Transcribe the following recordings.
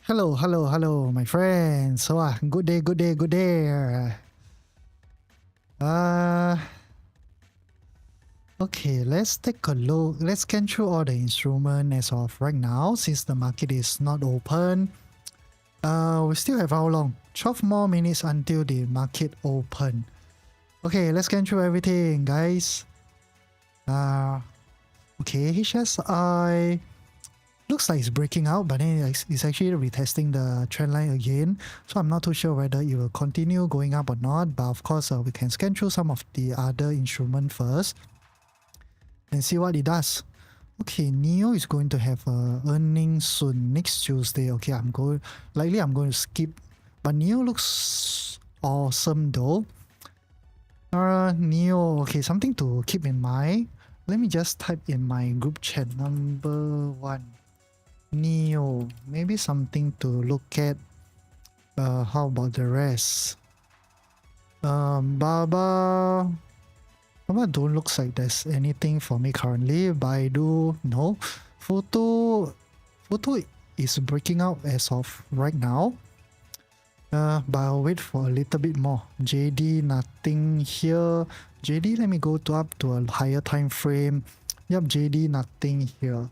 Hello, my friends. So, good day. Uh, okay, let's take a look. Let's scan through all the instrument as of right now, since the market is not open. We still have how long? 12 more minutes until the market open. Okay, let's scan through everything, guys. Okay, HSI looks like it's breaking out, but then it's actually retesting the trend line again. So I'm not too sure whether it will continue going up or not. But of course, we can scan through some of the other instrument first and see what it does. Okay, NEO is going to have earnings soon next Tuesday. Okay, I'm going to skip, but NEO looks awesome though. NEO, okay, something to keep in mind. Let me just type in my group chat number 1. NEO, maybe something to look at. How about the rest? Baba don't looks like there's anything for me currently. Baidu, no. Photo is breaking out as of right now. But I'll wait for a little bit more. JD, nothing here. JD, let me go up to a higher time frame. Yep, JD, nothing here.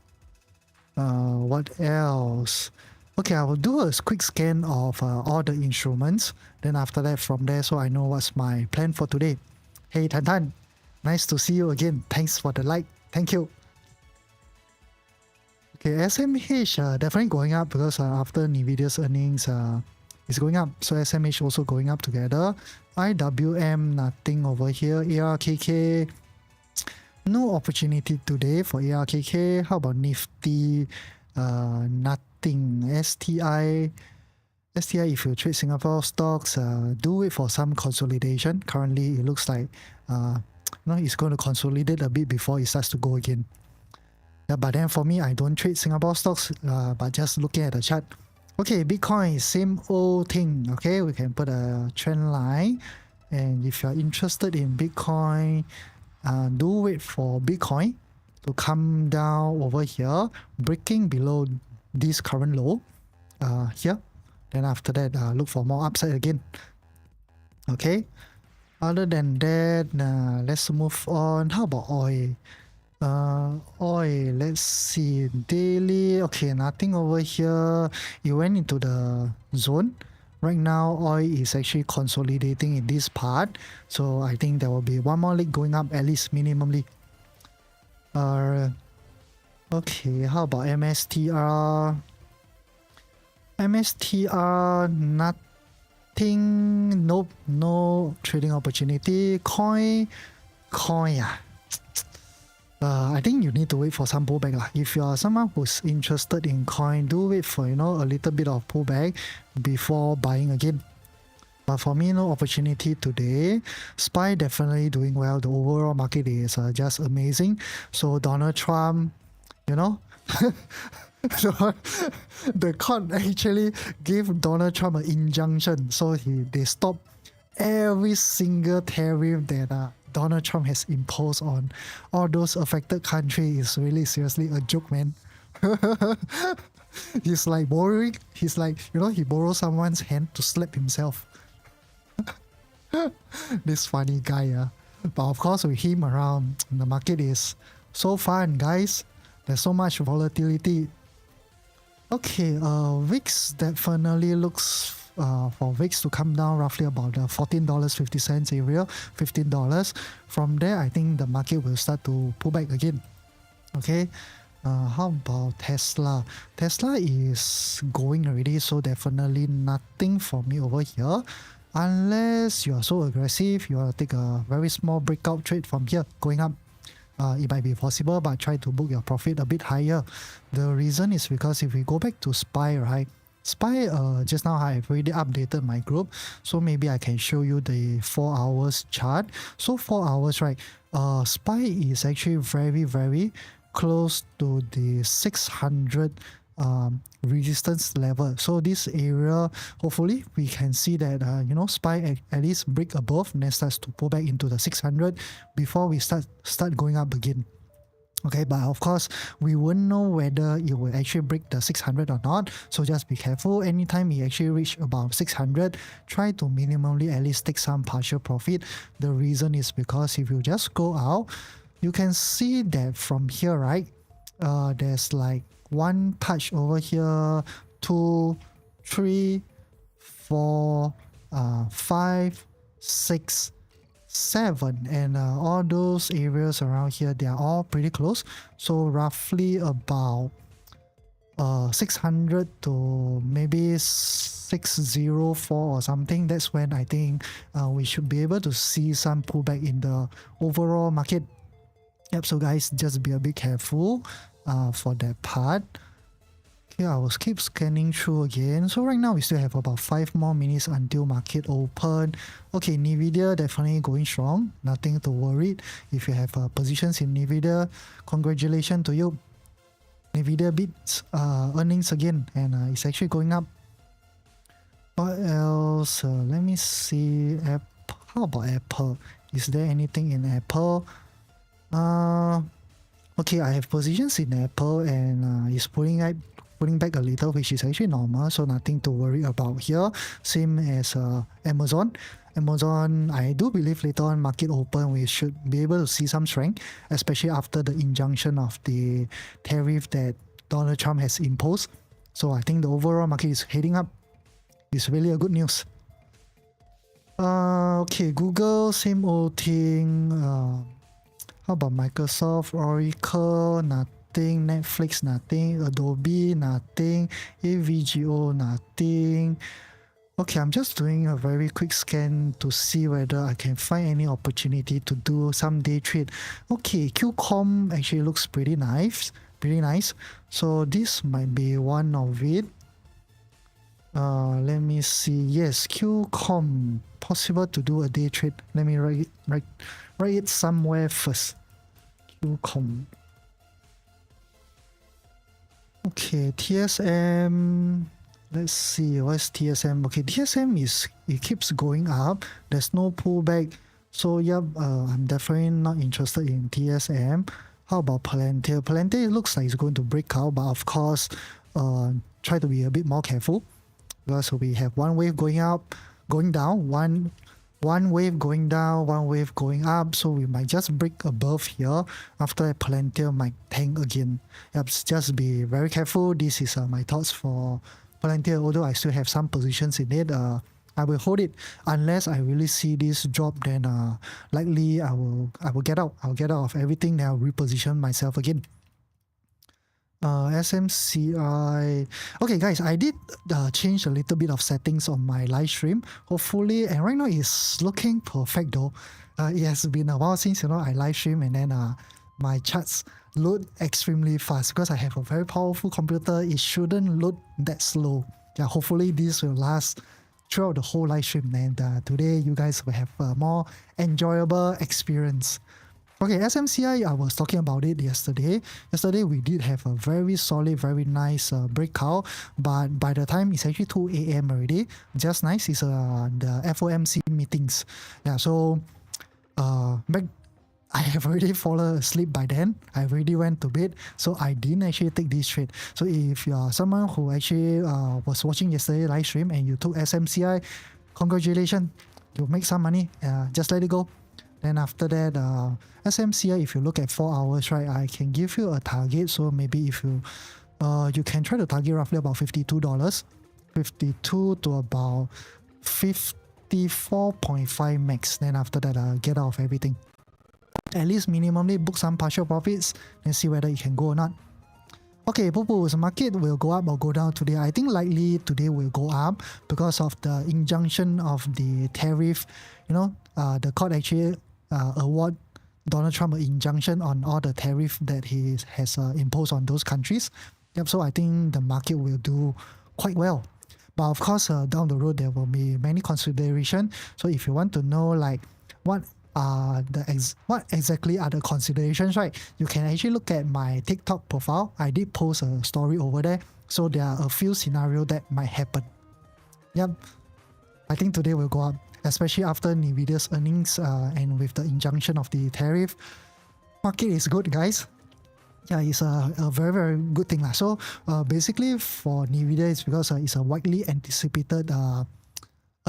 What else? Okay, I will do a quick scan of all the instruments. Then after that, from there, so I know what's my plan for today. Hey, Tan, nice to see you again. Thanks for the like. Thank you. Okay, SMH definitely going up because after NVIDIA's earnings, it's going up. So SMH also going up together. IWM, nothing over here. ARKK, no opportunity today for ARKK. How about Nifty? Nothing. STI, if you trade Singapore stocks, do it for some consolidation. Currently, it looks like it's going to consolidate a bit before it starts to go again. Yeah, but then for me, I don't trade Singapore stocks, but just looking at the chart. Okay, Bitcoin, same old thing. Okay, we can put a trend line. And if you're interested in Bitcoin, do wait for Bitcoin to come down over here, breaking below this current low here. Then after that, look for more upside again. Okay, other than that, let's move on. How about oil? Oil, let's see, daily. Okay, nothing over here. It went into the zone. Right now, oil is actually consolidating in this part. So I think there will be one more leg going up, at least minimally. Okay, how about MSTR? MSTR, nothing. Nope, no trading opportunity. Coin, yeah. I think you need to wait for some pullback. If you are someone who's interested in coin, do wait for a little bit of pullback before buying again. But for me, no opportunity today. SPY definitely doing well. The overall market is just amazing. So Donald Trump, the court actually gave Donald Trump an injunction. So they stopped every single tariff that Donald Trump has imposed on all those affected countries. Is really seriously a joke, man. He's like borrowing. He's like, he borrowed someone's hand to slap himself. This funny guy, But of course, with him around, the market is so fun, guys. There's so much volatility. Okay, VIX definitely looks for VIX to come down roughly about the $14.50 area, $15. From there, I think the market will start to pull back again. Okay, how about Tesla? Tesla is going already, so definitely nothing for me over here. Unless you are so aggressive, you want to take a very small breakout trade from here, going up. It might be possible, but try to book your profit a bit higher. The reason is because if we go back to SPY, right? SPY, just now I've already updated my group, so maybe I can show you the 4 hours chart. So 4 hours, right? SPY is actually very close to the 600 resistance level. So this area, hopefully we can see that SPY at least break above and then starts to pull back into the 600 before we start going up again. Okay, but of course, we won't know whether it will actually break the 600 or not. So just be careful. Anytime it actually reach about 600, try to minimally at least take some partial profit. The reason is because if you just go out, you can see that from here, right? There's like one touch over here, 2, 3, 4, 5, 6, 7, and all those areas around here, they are all pretty close. So roughly about 600 to maybe 604 or something. That's when I think we should be able to see some pullback in the overall market. Yep, so guys, just be a bit careful for that part. Okay, I will keep scanning through again. So right now we still have about 5 more minutes until market open. Okay, Nvidia definitely going strong. Nothing to worry. If you have positions in Nvidia, congratulations to you. Nvidia beats earnings again, and it's actually going up. What else? Let me see. How about Apple? Is there anything in Apple? Okay, I have positions in Apple, and it's pulling back a little, which is actually normal, so nothing to worry about here. Same as Amazon. Amazon, I do believe later on market open, we should be able to see some strength, especially after the injunction of the tariff that Donald Trump has imposed. So I think the overall market is heading up. It's really a good news. Okay, Google, same old thing. How about Microsoft, Oracle, nothing, Netflix, nothing, Adobe, nothing, AVGO, nothing. Okay, I'm just doing a very quick scan to see whether I can find any opportunity to do some day trade. Okay, QCOM actually looks pretty nice. So this might be one of it. Let me see. Yes, QCOM, possible to do a day trade. Let me write it somewhere first. QCOM. Okay, TSM. Let's see, what's TSM? Okay, TSM it keeps going up. There's no pullback. So yep, I'm definitely not interested in TSM. How about Palantir? Palantir looks like it's going to break out, but of course, try to be a bit more careful. Because we have one wave going down, one wave going down, one wave going up, so we might just break above here. After that, Palantir might tank again. Yep, just be very careful. This is my thoughts for Palantir, although I still have some positions in it. I will hold it unless I really see this drop, then likely I will get out. I'll get out of everything, then I'll reposition myself again. SMCI. Okay guys, I did change a little bit of settings on my live stream, hopefully, and right now it's looking perfect though. It has been a while since I live stream, and then my charts load extremely fast because I have a very powerful computer. It shouldn't load that slow. Yeah, hopefully this will last throughout the whole live stream, and today you guys will have a more enjoyable experience. Okay, SMCI, I was talking about it yesterday. Yesterday we did have a very solid, very nice breakout, but by the time it's actually 2 a.m. already, just nice, it's the FOMC meetings. Yeah, so I have already fallen asleep by then. I already went to bed, so I didn't actually take this trade. So if you are someone who actually was watching yesterday live stream and you took SMCI, congratulations, you make some money. Just let it go. Then after that, SMCI, if you look at 4 hours, right, I can give you a target. So maybe if you can try to target roughly about $52, 52 to about 54.5 max. Then after that, get out of everything. At least minimally book some partial profits and see whether it can go or not. Okay, Pupus, market will go up or go down today. I think likely today will go up because of the injunction of the tariff. The court actually award Donald Trump an injunction on all the tariff that he has imposed on those countries. Yep, so I think the market will do quite well. But of course, down the road, there will be many considerations. So if you want to know like what exactly are the considerations, right? You can actually look at my TikTok profile. I did post a story over there. So there are a few scenarios that might happen. Yep, I think today will go up, especially after Nvidia's earnings and with the injunction of the tariff. Market is good, guys. yeah, it's a very, very good thing. So basically for NVIDIA, it's because it's a widely anticipated a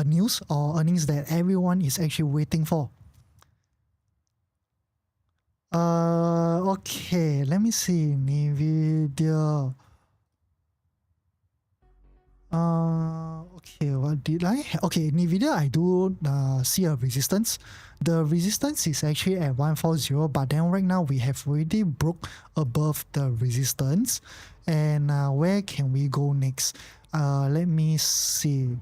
news or earnings that everyone is actually waiting for. Okay, let me see. NVIDIA. Okay, what did I? Okay, NVIDIA, I do see a resistance. The resistance is actually at 140, but then right now we have already broke above the resistance. And where can we go next? Let me see.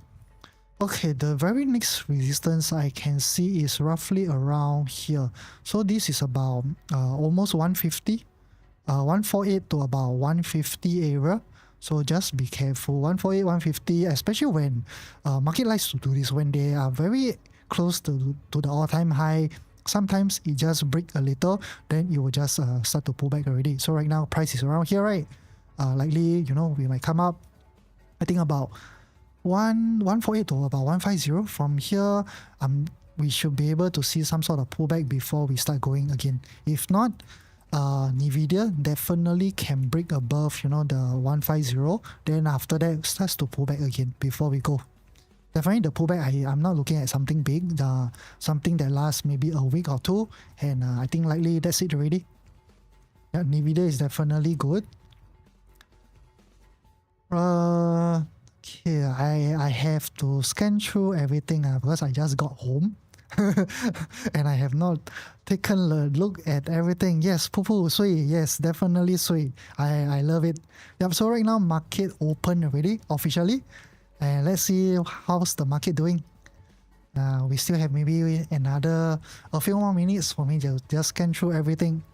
Okay, the very next resistance I can see is roughly around here. So this is about almost 150, 148 to about 150 area. So just be careful. 148, 150, especially when market likes to do this, when they are very close to the all-time high. Sometimes it just break a little, then it will just start to pull back already. So right now price is around here, right? Likely, we might come up, I think about 148 to about 150. From here, we should be able to see some sort of pullback before we start going again. If not, NVIDIA definitely can break above, the 150. Then after that, starts to pull back again before we go. Definitely the pullback, I'm not looking at something big, something that lasts maybe a week or two. And I think likely that's it already. Yeah, NVIDIA is definitely good. Okay, I have to scan through everything because I just got home. And I have not taken a look at everything. Yes, poo sui. Yes, definitely sui. I love it. Yep, so right now market open already officially. And let's see how's the market doing. We still have maybe a few more minutes for me to just scan through everything.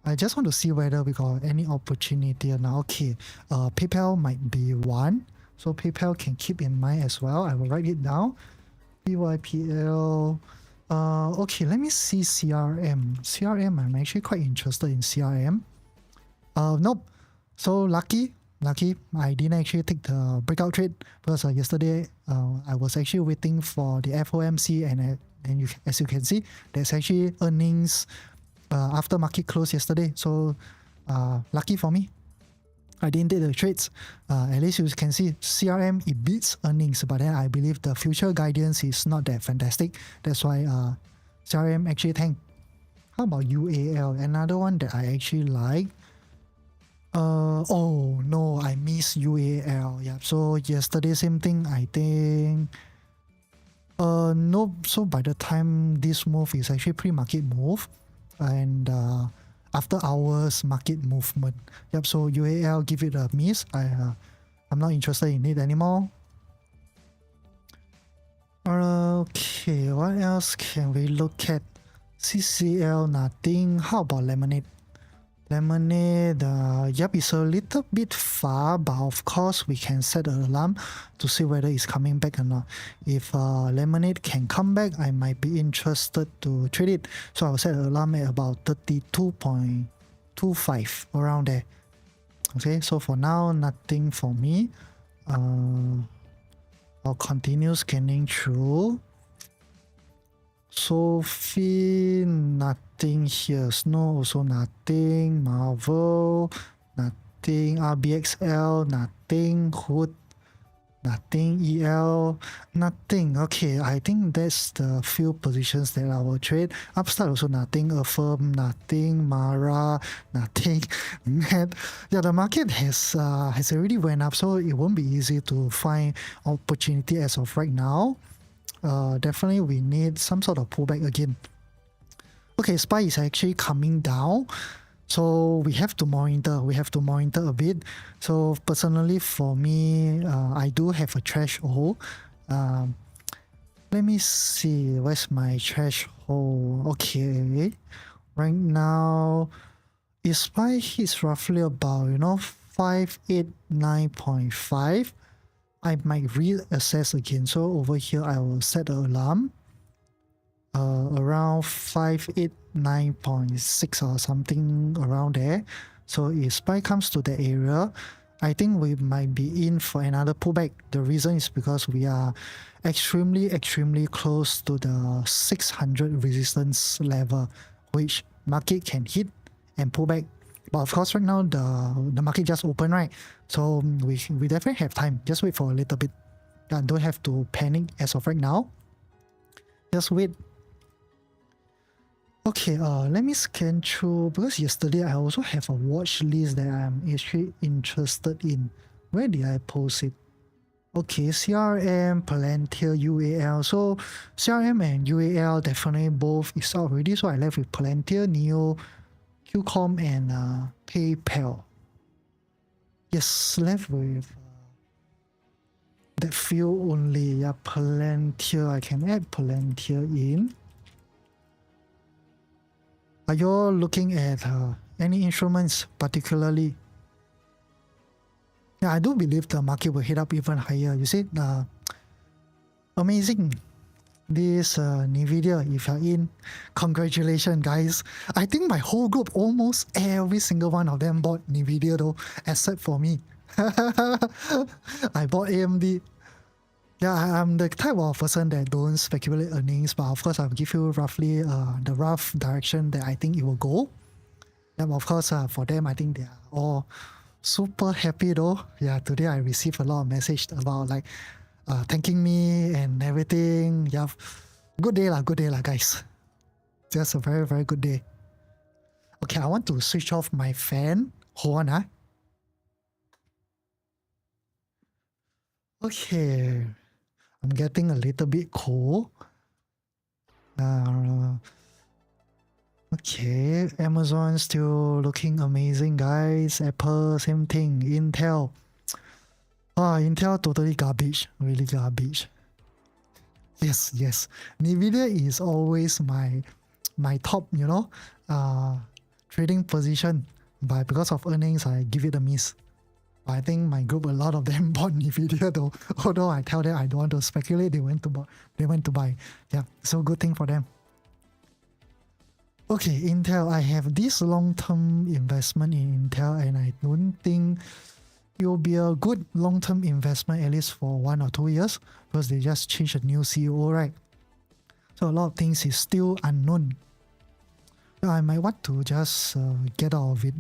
I just want to see whether we got any opportunity now. Okay, PayPal might be one. So PayPal can keep in mind as well. I will write it down. PYPL. Okay, let me see CRM. CRM, I'm actually quite interested in CRM. Nope. So lucky, I didn't actually take the breakout trade because yesterday I was actually waiting for the FOMC and as you can see, there's actually earnings after market close yesterday. So lucky for me, I didn't take the trades. At least you can see CRM, it beats earnings, but then I believe the future guidance is not that fantastic. That's why CRM actually tanked. How about UAL? Another one that I actually like. Oh no, I miss UAL. Yeah, so yesterday same thing, I think. No, so by the time this move is actually pre-market move, and after hours market movement. Yep, so UAL, give it a miss. I'm not interested in it anymore. Okay, what else can we look at? CCL, nothing. How about Lemonade? Lemonade, yep, it's a little bit far, but of course we can set an alarm to see whether it's coming back or not. If Lemonade can come back, I might be interested to trade it. So I'll set an alarm at about 32.25, around there. Okay, so for now, nothing for me. I'll continue scanning through. Sophie, nothing here. Snow, also nothing. Marvel, nothing. RBXL, nothing. Hood, nothing. EL, nothing. Okay, I think that's the few positions that I will trade. Upstart also nothing. Affirm, nothing. Mara, nothing. Net. Yeah, the market has already went up, so it won't be easy to find opportunity as of right now. Definitely we need some sort of pullback again. Okay, SPY is actually coming down, so we have to monitor a bit. So personally for me, I do have a threshold. Let me see, where's my threshold? Okay, right now SPY hits roughly about 589.5. I might reassess again. So over here, I will set an alarm around 589.6 or something around there. So if SPY comes to the area, I think we might be in for another pullback. The reason is because we are extremely close to the 600 resistance level, which market can hit and pull back. But of course, right now the market just opened, right? So we definitely have time. Just wait for a little bit. Don't have to panic as of right now. Just wait. Okay, let me scan through because yesterday I also have a watch list that I'm actually interested in. Where did I post it? Okay, CRM, Palantir, UAL. So CRM and UAL definitely both is out already. So I left with Palantir, Neo, Qcom, and PayPal. Yes, left with that few only. Yeah, Palantir. I can add Palantir in. Are you all looking at any instruments particularly? Yeah, I do believe the market will hit up even higher. You see, amazing. This NVIDIA, if you're in, congratulations, guys. I think my whole group, almost every single one of them bought NVIDIA though, except for me. I bought AMD. Yeah, I'm the type of person that don't speculate earnings, but of course I'll give you roughly the rough direction that I think it will go. And of course, for them, I think they are all super happy though. Yeah, today I received a lot of message about like thanking me and everything. Yeah, good day lah, guys. Just a very, very good day. Okay, I want to switch off my fan. Hold on, Okay, I'm getting a little bit cold. Okay, Amazon still looking amazing, guys. Apple, same thing. Intel. Intel totally garbage. Really garbage. Yes. NVIDIA is always my top, trading position. But because of earnings, I give it a miss. I think my group, a lot of them bought NVIDIA though. Although I tell them I don't want to speculate, they went to buy. Yeah, so good thing for them. Okay, Intel. I have this long-term investment in Intel, and I don't think it will be a good long-term investment, at least for 1 or 2 years, because they just changed a new CEO, right? So a lot of things is still unknown. So I might want to just get out of it.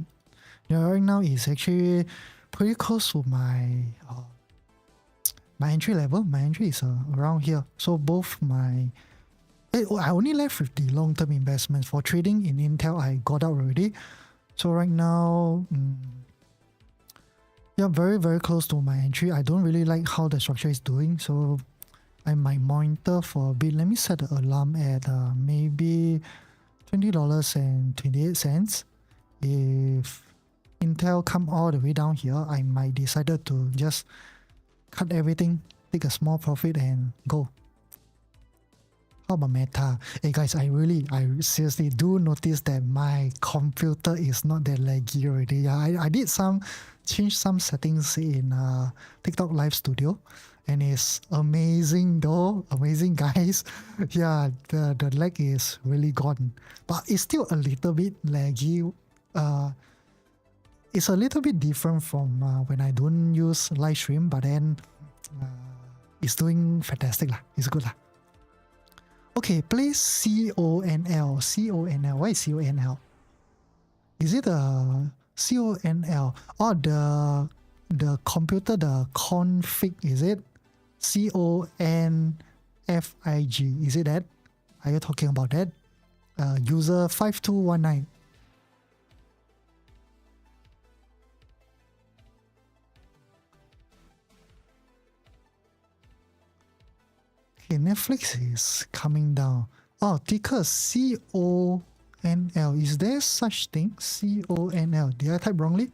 Right now it's actually pretty close to my entry level. My entry is around here. So both I only left with the long-term investments. For trading in Intel, I got out already. So right now, yeah, very, very close to my entry. I don't really like how the structure is doing, so I might monitor for a bit. Let me set the alarm at maybe $20.28. If Intel come all the way down here, I might decide to just cut everything, take a small profit and go. How about Meta? Hey guys, I seriously do notice that my computer is not that laggy already. Yeah, I did change some settings in TikTok Live Studio, and it's amazing though. Amazing, guys. Yeah, the lag is really gone, but it's still a little bit laggy. It's a little bit different from when I don't use live stream, but then it's doing fantastic lah. It's good lah. Okay, play CONL. CONL. Why is CONL? Is it a CONL? Or the computer, the config, is it? CONFIG. Is it that? Are you talking about that? User 5219. Okay, Netflix is coming down. Oh, ticker CONL. Is there such thing? CONL. Did I type wrongly?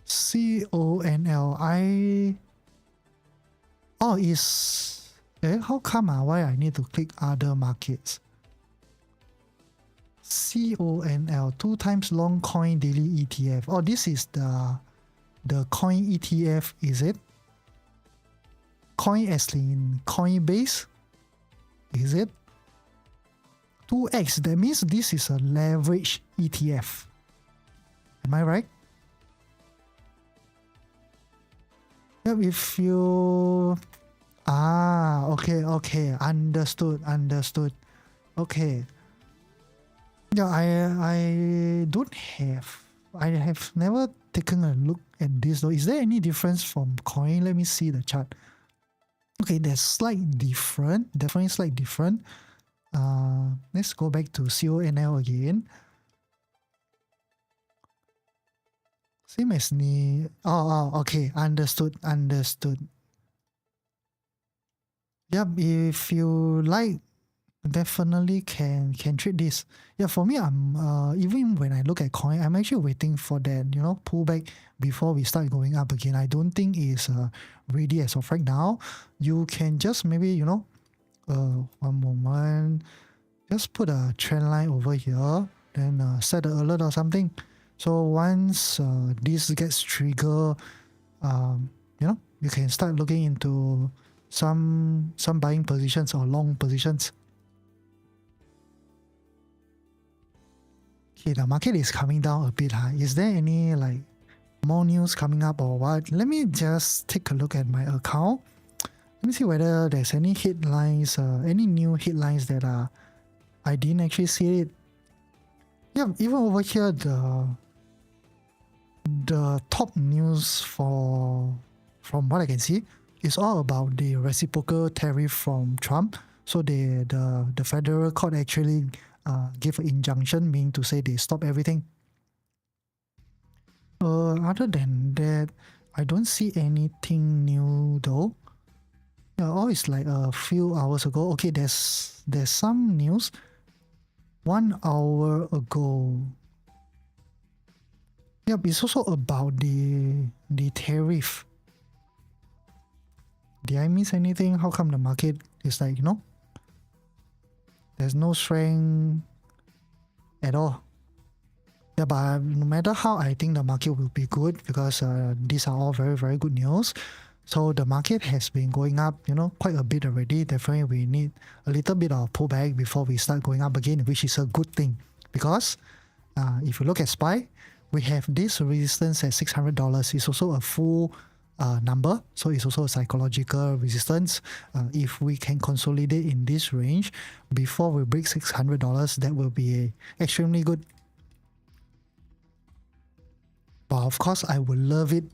CONL. How come? Why I need to click other markets? CONL. 2 times long coin daily ETF. Oh, this is the coin ETF, is it? Coin as in Coinbase, is it? 2x, that means this is a leverage ETF. Am I right? Yep, if you... okay, understood. Okay. Yeah, I don't have. I have never taken a look at this though. Is there any difference from coin? Let me see the chart. Okay, there's slight different. Definitely slight different. Let's go back to CONL again. Same as the. Okay. Understood. Yep. If you like, definitely can trade this. Yeah, for me, I'm even when I look at coin, I'm actually waiting for that pullback before we start going up again. I don't think it's ready as of right now. You can just maybe one moment, just put a trend line over here, then set an alert or something. So once this gets triggered, you can start looking into some buying positions or long positions. Okay, the market is coming down a bit. Is there any more news coming up or what? Let me just take a look at my account. Let me see whether there's any headlines, any new headlines that I didn't actually see it. Yeah, even over here, the top news from what I can see is all about the reciprocal tariff from Trump. So the federal court actually gave an injunction, meaning to say they stop everything. Other than that, I don't see anything new though. Yeah, all is like a few hours ago. Okay, there's some news. 1 hour ago. Yep, it's also about the tariff. Did I miss anything? How come the market is like, there's no strength at all? Yeah, but no matter how, I think the market will be good because these are all very, very good news. So the market has been going up, quite a bit already. Definitely we need a little bit of pullback before we start going up again, which is a good thing. Because if you look at SPY, we have this resistance at $600. It's also a full number, so it's also a psychological resistance. If we can consolidate in this range before we break $600, that will be extremely good. But of course, I would love it,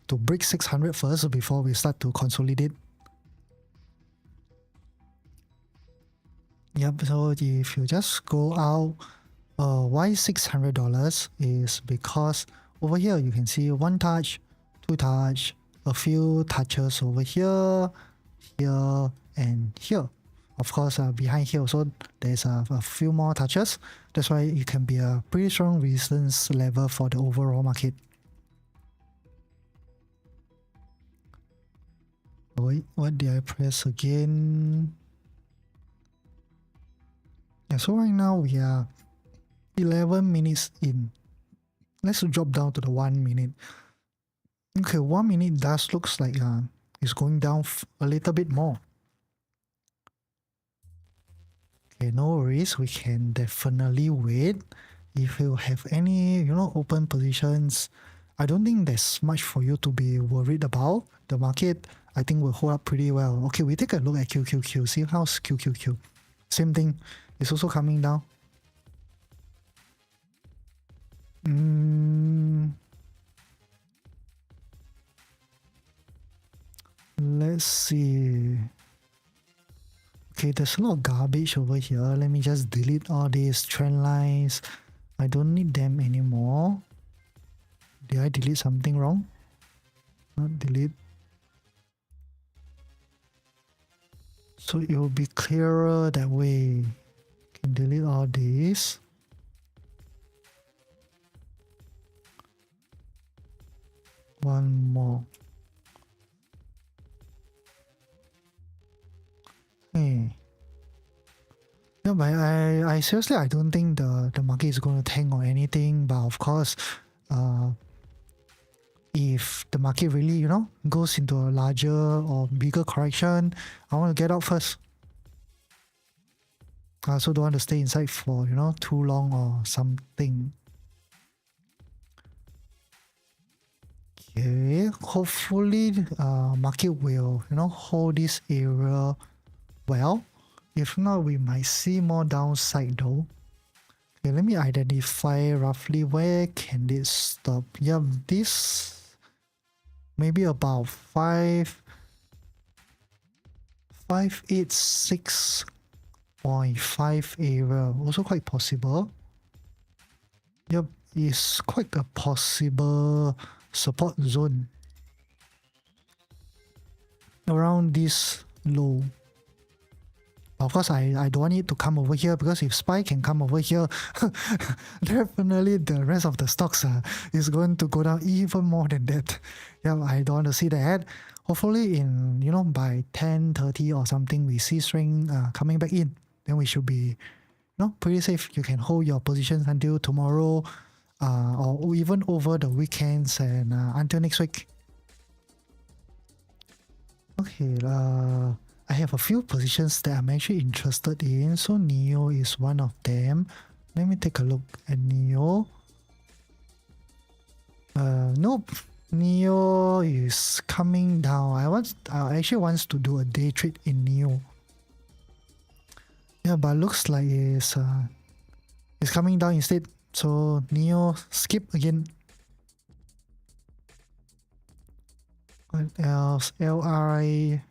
to break 600 first before we start to consolidate. Yep, so if you just go out, why $600 is because over here you can see one touch, two touch, a few touches over here, here, and here. Of course, behind here also there's a few more touches. That's why it can be a pretty strong resistance level for the overall market. Wait, what did I press again? Yeah, so right now we are 11 minutes in. Let's drop down to the 1 minute. Okay, 1 minute does looks like it's going down a little bit more. Okay, no worries. We can definitely wait. If you have any, open positions, I don't think there's much for you to be worried about. The market, I think, will hold up pretty well. Okay, we take a look at QQQ. See how's QQQ. Same thing. It's also coming down. Let's see. Okay, there's a lot of garbage over here. Let me just delete all these trend lines. I don't need them anymore. Did I delete something wrong? Not delete. So it will be clearer that way. Can delete all these. One more. Hey. No, but I seriously, I don't think the market is going to tank or anything. But of course, if the market really, goes into a larger or bigger correction, I want to get out first. I also don't want to stay inside for, too long or something. Okay, hopefully market will, hold this area well. If not, we might see more downside though. Okay, let me identify roughly where can this stop. Yeah, this maybe about 586.5 area. Also quite possible. Yep, it's quite a possible support zone around this low. Of course, I don't want it to come over here, because if SPY can come over here, definitely the rest of the stocks is going to go down even more than that. Yeah, I don't want to see that. Hopefully in, by 10:30 or something, we see strength coming back in. Then we should be, pretty safe. You can hold your positions until tomorrow, or even over the weekends and until next week. Okay, I have a few positions that I'm actually interested in. So NEO is one of them. Let me take a look at NEO. Nope. NEO is coming down. I actually wants to do a day trade in NEO. Yeah, but looks like it's coming down instead. So NEO skip again. What else? LRI.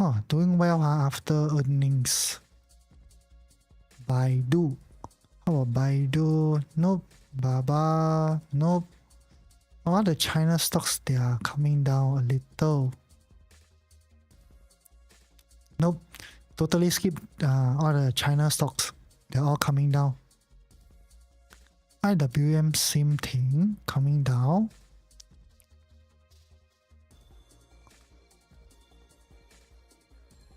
Oh, doing well after earnings. Baidu. How about Baidu? Nope. Baba. Nope. All the China stocks, they are coming down a little. Nope. Totally skip all the China stocks. They're all coming down. IWM, same thing. Coming down.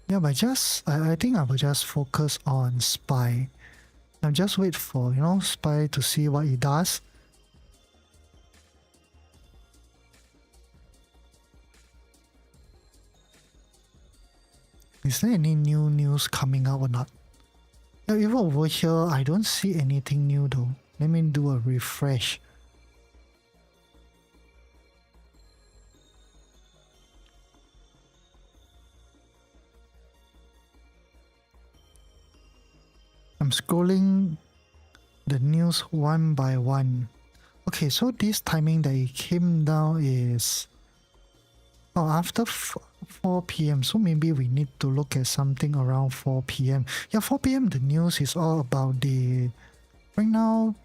Yeah, but I think I will just focus on SPY. Now just wait for, SPY to see what it does. Is there any new news coming out or not? Yeah, even over here, I don't see anything new though. Let me do a refresh. I'm scrolling the news one by one. Okay, so this timing that it came down is after 4 p.m. So maybe we need to look at something around 4 p.m. Yeah, 4 p.m. the news is all about right now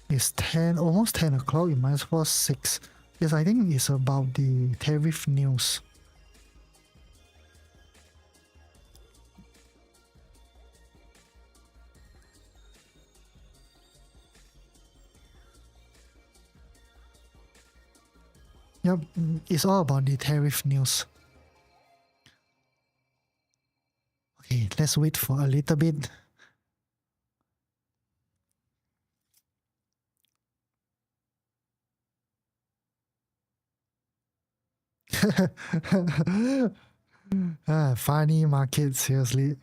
it's almost 10 o'clock. It might as well 6. Yes, I think it's about the tariff news. Yep, it's all about the tariff news. Okay, let's wait for a little bit. Funny market, seriously.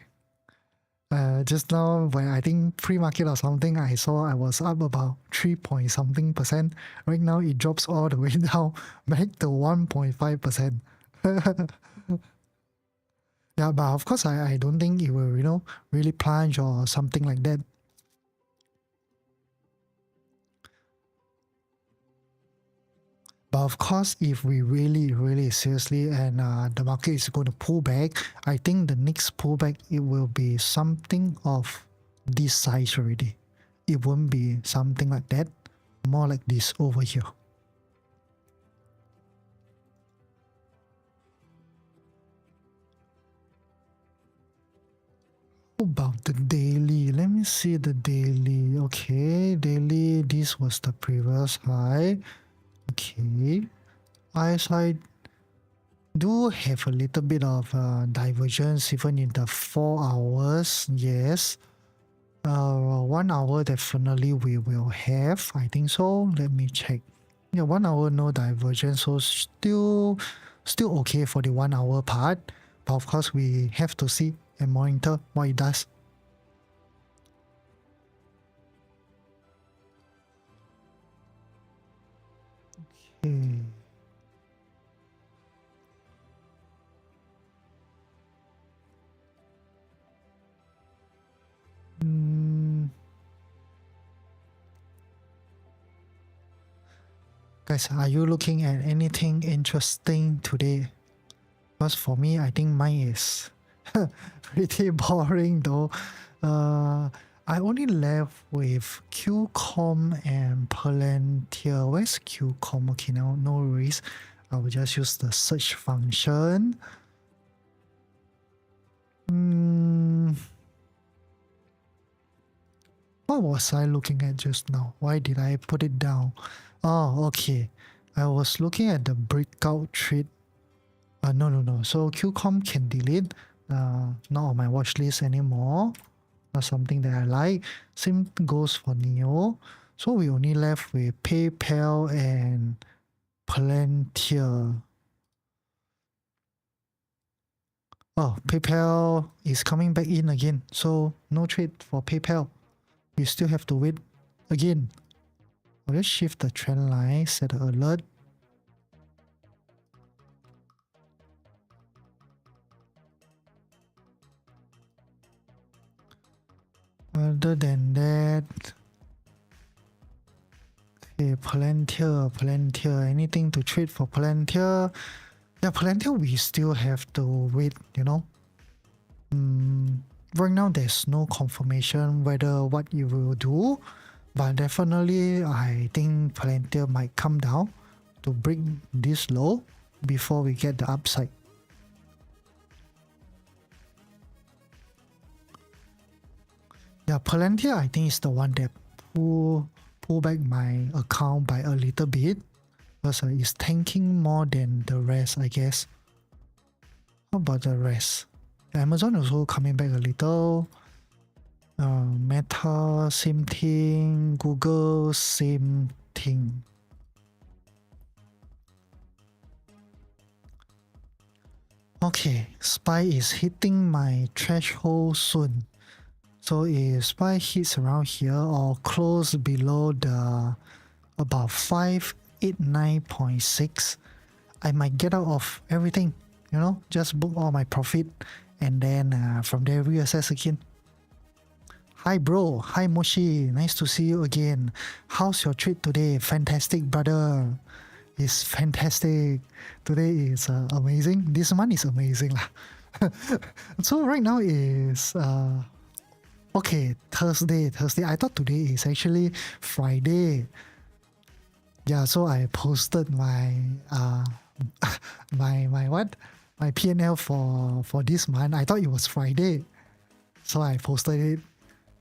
Just now, when I think pre-market or something, I saw I was up about 3 point something percent. Right now, it drops all the way down back to 1.5%. Yeah, but of course, I don't think it will, really plunge or something like that. But of course, if we really, really seriously and the market is going to pull back, I think the next pullback, it will be something of this size already. It won't be something like that, more like this over here. How about the daily? Let me see the daily. Okay, daily, this was the previous high. Okay, ISI do have a little bit of divergence even in the 4 hours. Yes, 1 hour definitely we will have. I think so. Let me check. Yeah, 1 hour no divergence, so still okay for the 1 hour part. But of course, we have to see and monitor what it does. Okay. Guys, are you looking at anything interesting today? Because for me, I think mine is pretty boring though. I only left with QCOM and Palantir. Where's QCOM? Okay, now no worries. I will just use the search function. What was I looking at just now? Why did I put it down? Oh, okay. I was looking at the breakout trade. No. So QCOM can delete. Not on my watch list anymore. Not something that I like. Same goes for Neo. So we only left with PayPal and Palantir. Oh, PayPal is coming back in again. So no trade for PayPal. We still have to wait again. I'll just shift the trend line, set an alert. Other than that, okay, Palantir, anything to trade for Palantir? Yeah, Palantir we still have to wait, you know. Right now there's no confirmation whether what it will do, but definitely I think Palantir might come down to break this low before we get the upside. Yeah, Palantir I think is the one that pull back my account by a little bit because it's tanking more than the rest, I guess. How about the rest? Amazon also coming back a little. Meta, same thing. Google, same thing. Okay, SPY is hitting my threshold soon. So if SPY hits around here or close below the about 589.6, I might get out of everything, you know, just book all my profit and then from there reassess again. Hi bro, hi Moshi, nice to see you again. How's your trip today? Fantastic brother. It's fantastic. Today is amazing. This month is amazing lah. So right now is okay, Thursday. I thought today is actually Friday. Yeah, so I posted my my P&L for this month. I thought it was Friday, so I posted it.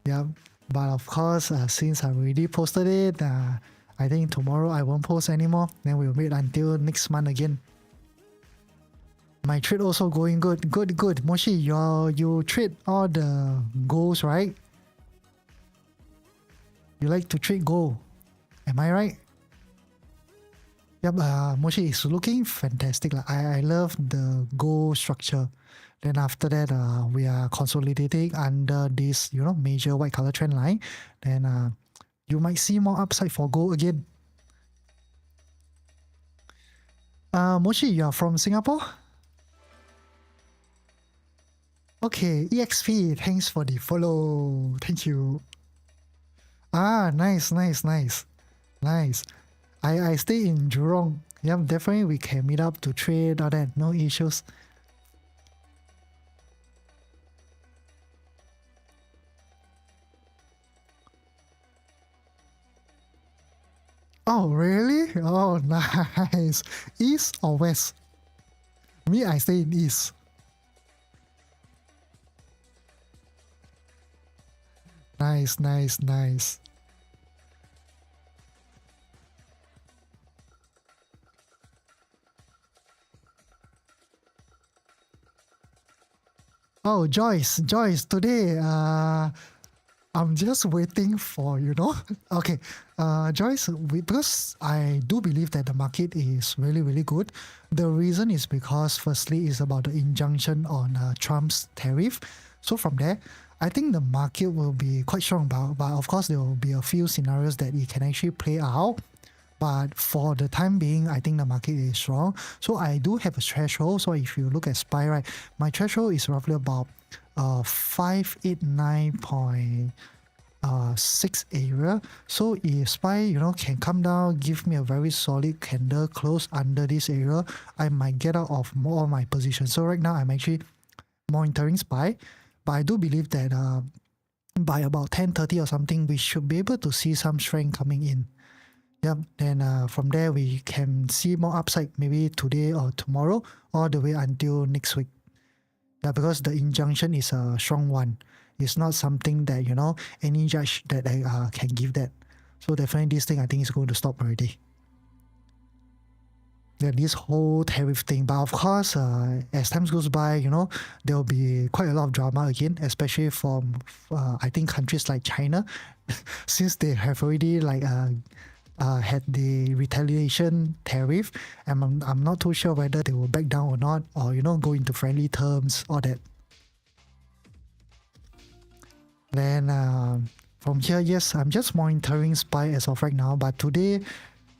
Yeah, but of course, since I already posted it, I think tomorrow I won't post anymore. Then we'll wait until next month again. My trade also going good. Good. Moshi, you trade all the goals, right? You like to trade gold. Am I right? Yep, Moshi is looking fantastic. I love the gold structure. Then after that, we are consolidating under this, you know, major white color trend line. Then you might see more upside for gold again. Moshi, you are from Singapore? Okay, EXP, thanks for the follow. Thank you. Nice. I stay in Jurong. Yeah, definitely we can meet up to trade all that. No issues. Oh, really? Oh, nice. East or west? Me, I stay in east. Nice. Oh, Joyce, today, I'm just waiting for, you know. Okay, Joyce, because I do believe that the market is really good. The reason is because firstly is about the injunction on Trump's tariff. So from there, I think the market will be quite strong, but of course there will be a few scenarios that it can actually play out. But for the time being, I think the market is strong. So I do have a threshold. So if you look at SPY, right, my threshold is roughly about 589 6 area. So if SPY, can come down, give me a very solid candle close under this area, I might get out of more of my position. So right now I'm actually monitoring SPY, but I do believe that by about 10:30 or something, we should be able to see some strength coming in. Yep, then from there we can see more upside maybe today or tomorrow, all the way until next week. Yeah, because the injunction is a strong one. It's not something that, any judge that can give that. So definitely this thing I think is going to stop already. Yeah, this whole tariff thing. But of course, as time goes by, there will be quite a lot of drama again, especially from, I think, countries like China, since they have already had the retaliation tariff, and I'm not too sure whether they will back down or not, or go into friendly terms, all that. Then from here, yes, I'm just monitoring SPY as of right now, but today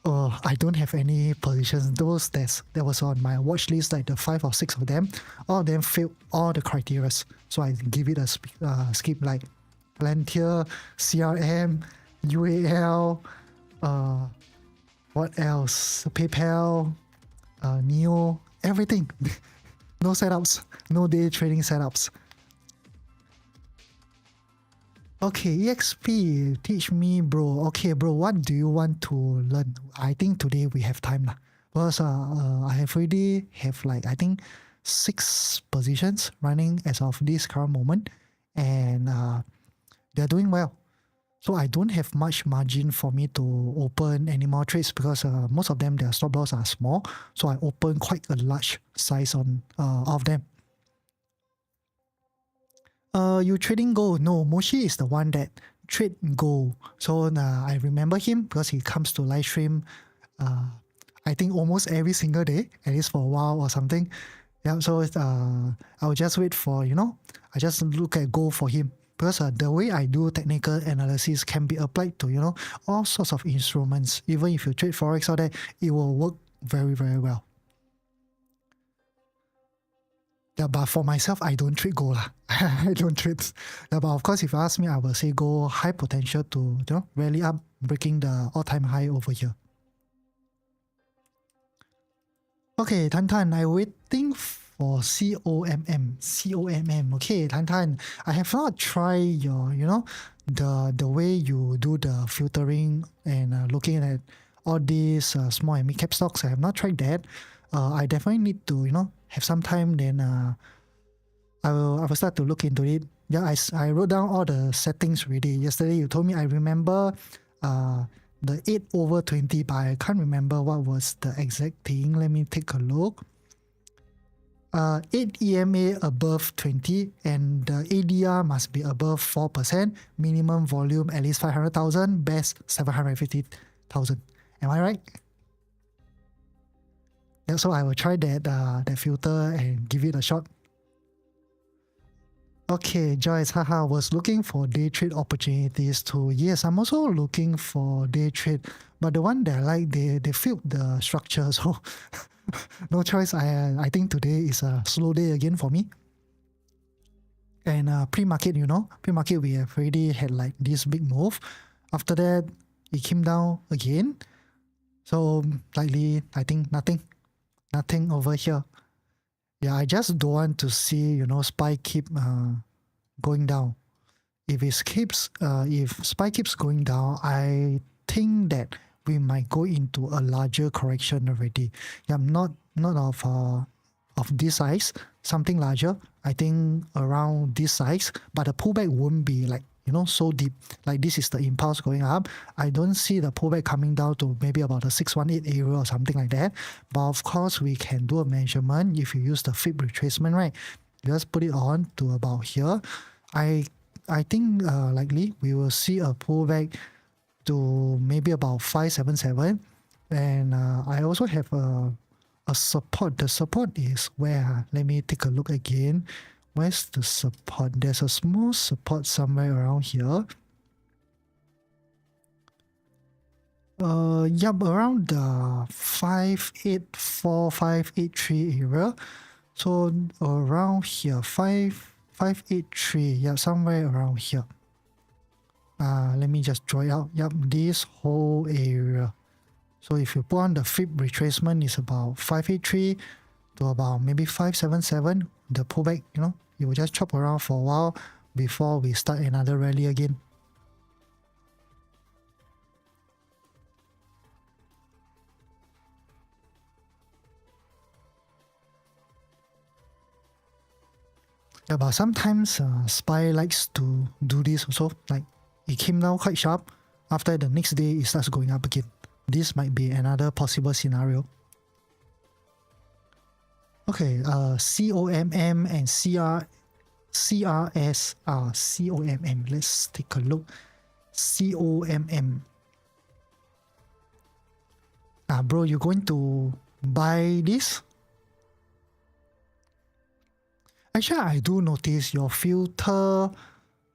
I don't have any positions. Those that was on my watch list, like the 5 or 6 of them, all of them failed all the criteria. So I give it a skip, like Palantir, CRM, UAL, what else? PayPal, Neo, everything. No setups, no day trading setups. Okay, EXP, teach me, bro. Okay, bro, what do you want to learn? I think today we have time lah. Because I have already have I think 6 positions running as of this current moment, and they're doing well. So I don't have much margin for me to open any more trades because most of them, their stop loss are small. So I open quite a large size on of them. You trading gold? No, Moshi is the one that trade gold. So I remember him because he comes to live stream. I think almost every single day, at least for a while or something. Yeah. So I will just wait for I just look at gold for him because the way I do technical analysis can be applied to all sorts of instruments. Even if you trade forex or that, it will work very, very well. Yeah, but for myself, I don't trade gold. I don't trade. Yeah, but of course, if you ask me, I will say gold high potential to rally up, breaking the all-time high over here. Okay, Tan Tan, I'm waiting for COMM. COMM. Okay, Tan Tan, I have not tried your, the way you do the filtering and looking at all these small and mid-cap stocks. I have not tried that. I definitely need to, have some time, then I will start to look into it. Yeah, I wrote down all the settings already. Yesterday you told me, I remember the 8/20, but I can't remember what was the exact thing. Let me take a look. 8 EMA above 20 and the ADR must be above 4%, minimum volume at least 500,000, best 750,000. Am I right? Yeah, so I will try that filter and give it a shot. Okay, Joyce, haha, was looking for day trade opportunities too. Yes, I'm also looking for day trade, but the one that I like, they filled the structure, so no choice. I think today is a slow day again for me. And pre-market, pre-market we have already had this big move. After that, it came down again. So likely, I think nothing over here. Yeah, I just don't want to see SPY keep going down. If SPY keeps going down, I think that we might go into a larger correction already. Yeah, not of this size, something larger. I think around this size, but the pullback won't be so deep. Like this is the impulse going up. I don't see the pullback coming down to maybe about the 618 area or something like that. But of course, we can do a measurement if you use the fib retracement, right? Just put it on to about here. I think likely we will see a pullback to maybe about 577. And I also have a support. The support is where? Let me take a look again. Where's the support? There's a small support somewhere around here. Yep, around the 584, 583 area. So around here, 583, yeah, somewhere around here. let me just draw it out. Yep, this whole area. So if you put on the fib retracement is about 583 to about maybe 577. The pullback, you will just chop around for a while before we start another rally again. Yeah, but sometimes SPY likes to do this also. Like it came down quite sharp. After the next day, it starts going up again. This might be another possible scenario. Okay, COMM and CRSR. COMM. Let's take a look. COMM. Bro, you going to buy this? Actually, I do notice your filter,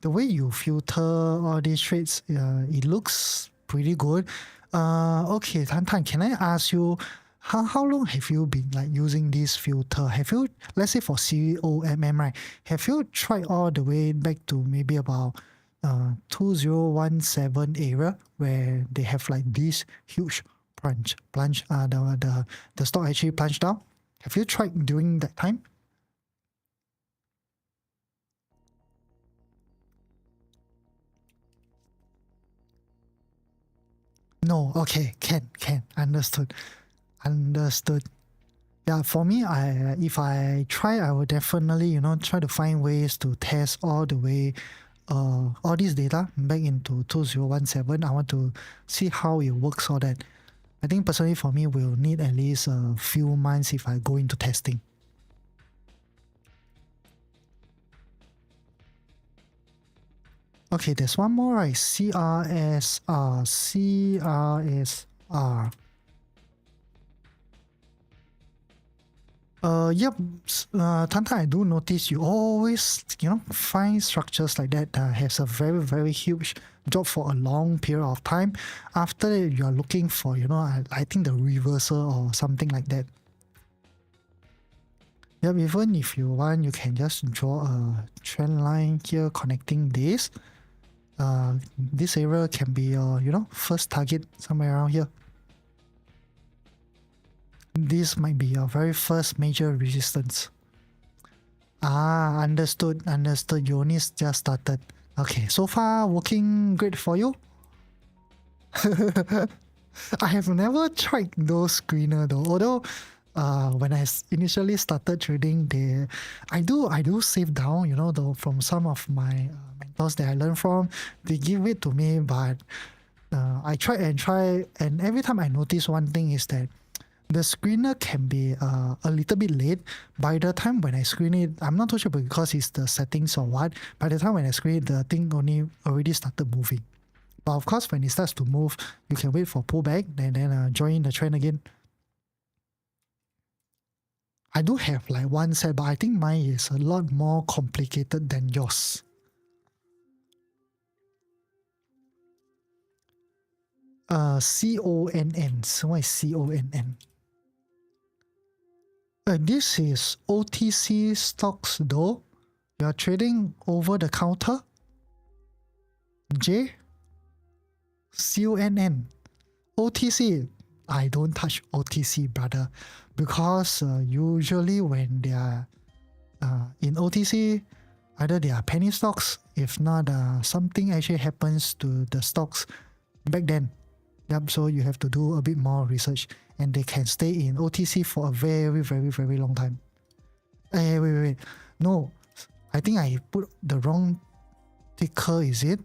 the way you filter all these trades, it looks pretty good. Okay, Tan Tan, can I ask you, how long have you been like using this filter? Have you, let's say for COMM, right? Have you tried all the way back to maybe about 2017 area where they have like this huge plunge, the stock actually plunged down? Have you tried during that time? No, okay, can, understood. Yeah, for me, if I try, I will definitely, try to find ways to test all the way, all this data back into 2017. I want to see how it works, all that. I think personally for me, we'll need at least a few months if I go into testing. Okay, there's one more, right? CRSR. Yep, Tanta, I do notice you always, find structures like that that has a very, very huge drop for a long period of time. After that, you're looking for, I think the reversal or something like that. Yep, even if you want, you can just draw a trend line here connecting this. This area can be your, first target somewhere around here. This might be your very first major resistance. Understood. You only just started. Okay, so far working great for you. I have never tried those screener though. Although, when I initially started trading, I do save down. Though from some of my mentors that I learned from, they give it to me, but I try, and every time I notice one thing is that the screener can be a little bit late. By the time when I screen it, I'm not too sure because it's the settings or what. By the time when I screen it, the thing already started moving. But of course, when it starts to move, you can wait for pullback and then join the trend again. I do have like one set, but I think mine is a lot more complicated than yours. CONN. So what is CONN? This is OTC stocks though. You are trading over the counter. J. CONN. OTC. I don't touch OTC, brother, because usually when they are in OTC, either they are penny stocks, if not something actually happens to the stocks back then. Yep, so you have to do a bit more research, and they can stay in OTC for a very, very, very long time. Wait. No, I think I put the wrong ticker, is it?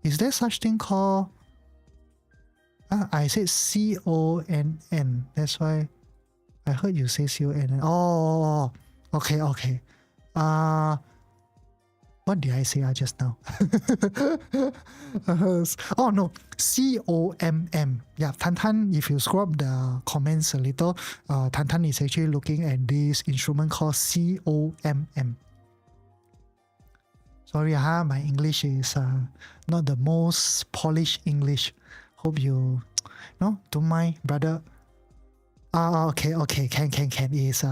Is there such thing called... I said CONN. That's why I heard you say CONN. Oh, okay. What did I say just now? Oh no, COMM. Yeah, Tan, if you scroll up the comments a little, Tan is actually looking at this instrument called COMM. Sorry, my English is not the most polished English. Hope you don't mind, brother. Okay, can is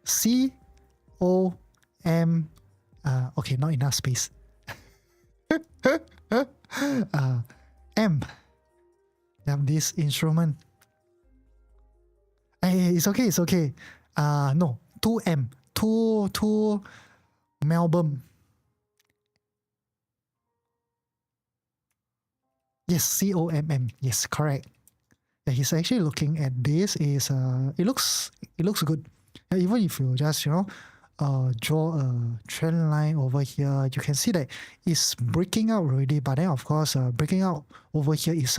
COM. Okay, not enough space. M. Yeah, this instrument. It's okay, it's okay. No, 2M. 2 Melbourne. Yes, COMM. Yes, correct. Yeah, he's actually looking at this. It looks good. Yeah, even if you just draw a trend line over here, you can see that it's breaking out already. But then of course, breaking out over here is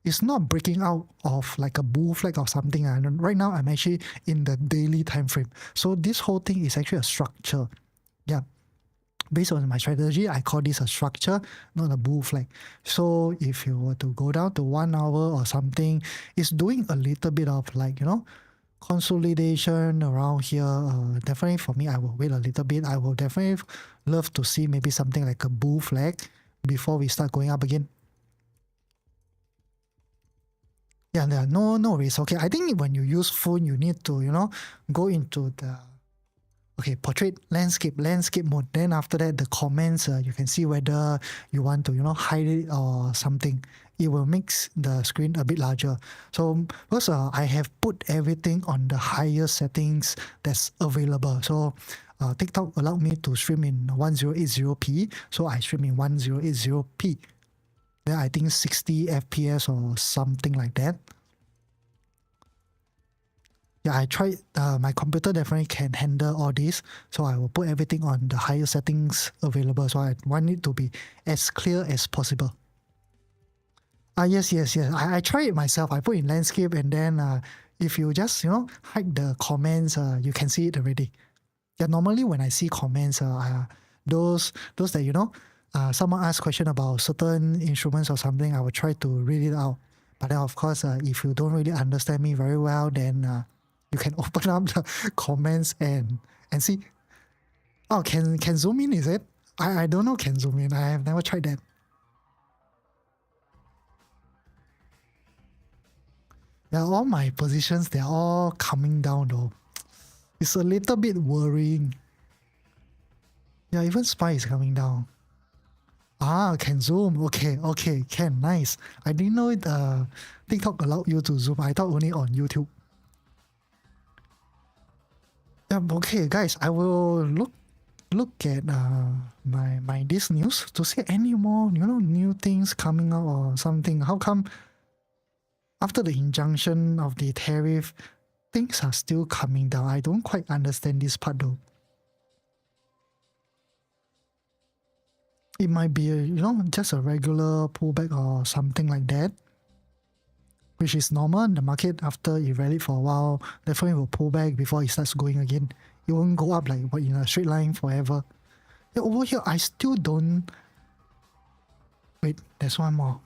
it's not breaking out of like a bull flag or something. And right now I'm actually in the daily time frame, so this whole thing is actually a structure. Yeah. Based on my strategy, I call this a structure, not a bull flag. So if you were to go down to 1 hour or something, it's doing a little bit of like, consolidation around here. Definitely for me, I will wait a little bit. I will definitely love to see maybe something like a bull flag before we start going up again. Yeah, there are no risk. Okay, I think when you use phone, you need to, go into the portrait landscape mode. Then after that, the comments, you can see whether you want to hide it or something. It will make the screen a bit larger. So first, I have put everything on the highest settings that's available. So TikTok allowed me to stream in 1080p, so I stream in 1080p. Then I think 60 FPS or something like that. Yeah, I tried. My computer definitely can handle all this, so I will put everything on the highest settings available. So I want it to be as clear as possible. Yes. I tried it myself. I put in landscape, and then if you just hide the comments, you can see it already. Yeah, normally when I see comments, those that someone asks question about certain instruments or something, I will try to read it out. But then of course, if you don't really understand me very well, then you can open up the comments and see. Oh, can zoom in, is it? I don't know can zoom in. I have never tried that. Yeah, all my positions, they're all coming down though. It's a little bit worrying. Yeah, even SPY is coming down. Can zoom. Okay, can. Nice. I didn't know it. TikTok allowed you to zoom. I thought only on YouTube. Yeah, okay, guys. I will look at my this news to see any more new things coming out or something. How come after the injunction of the tariff, things are still coming down? I don't quite understand this part though. It might be just a regular pullback or something like that, which is normal. The market, after it rallied for a while, definitely will pull back before it starts going again. It won't go up like in a straight line forever. Yeah, over here, I still don't... Wait, there's one more.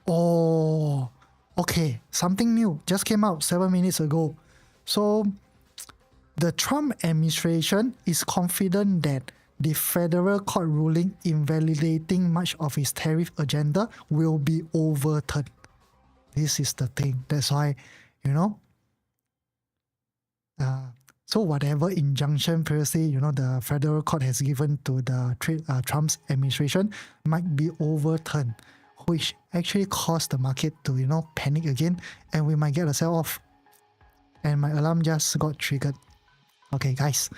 Oh, okay. Something new just came out 7 minutes ago. So, the Trump administration is confident that the federal court ruling invalidating much of its tariff agenda will be overturned. This is the thing. That's why, so whatever injunction previously, the federal court has given to the Trump's administration might be overturned, which actually caused the market to, panic again, and we might get a sell-off. And my alarm just got triggered. Okay, guys.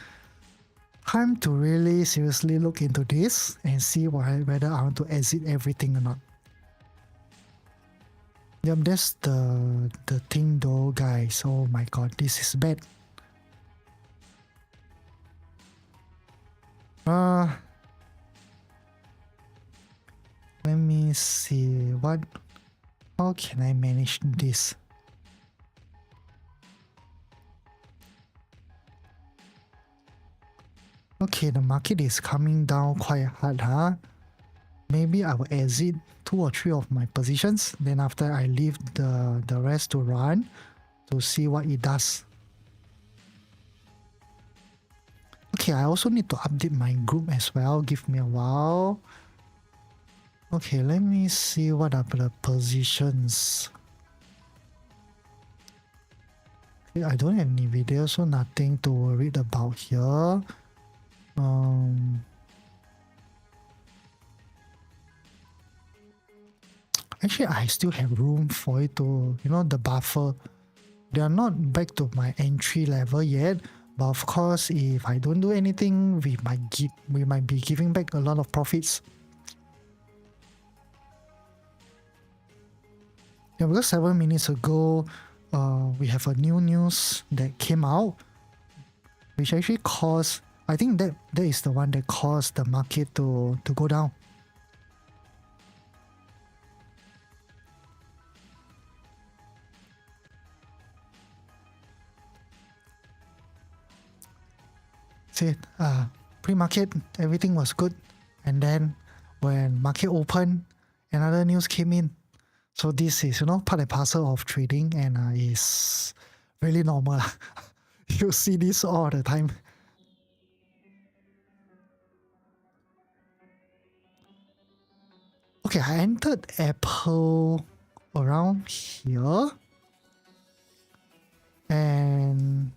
Time to really seriously look into this and see whether I want to exit everything or not. Yep, that's the thing though, guys. Oh my god, this is bad. Let me see how can I manage this? Okay, the market is coming down quite hard, huh? Maybe I will exit 2 or 3 of my positions, then after I leave the rest to run to see what it does. Okay, I also need to update my group as well. Give me a while. Okay, let me see what are the positions. Okay, I don't have any videos, so nothing to worry about here. Actually, I still have room for it to, the buffer. They are not back to my entry level yet, but of course, if I don't do anything, we might be giving back a lot of profits. Yeah, because 7 minutes ago, we have a new news that came out, which actually caused. I think that is the one that caused the market to go down. See, pre-market, everything was good. And then when market opened, another news came in. So this is, part and parcel of trading, and is really normal. You see this all the time. Okay, I entered Apple around here. And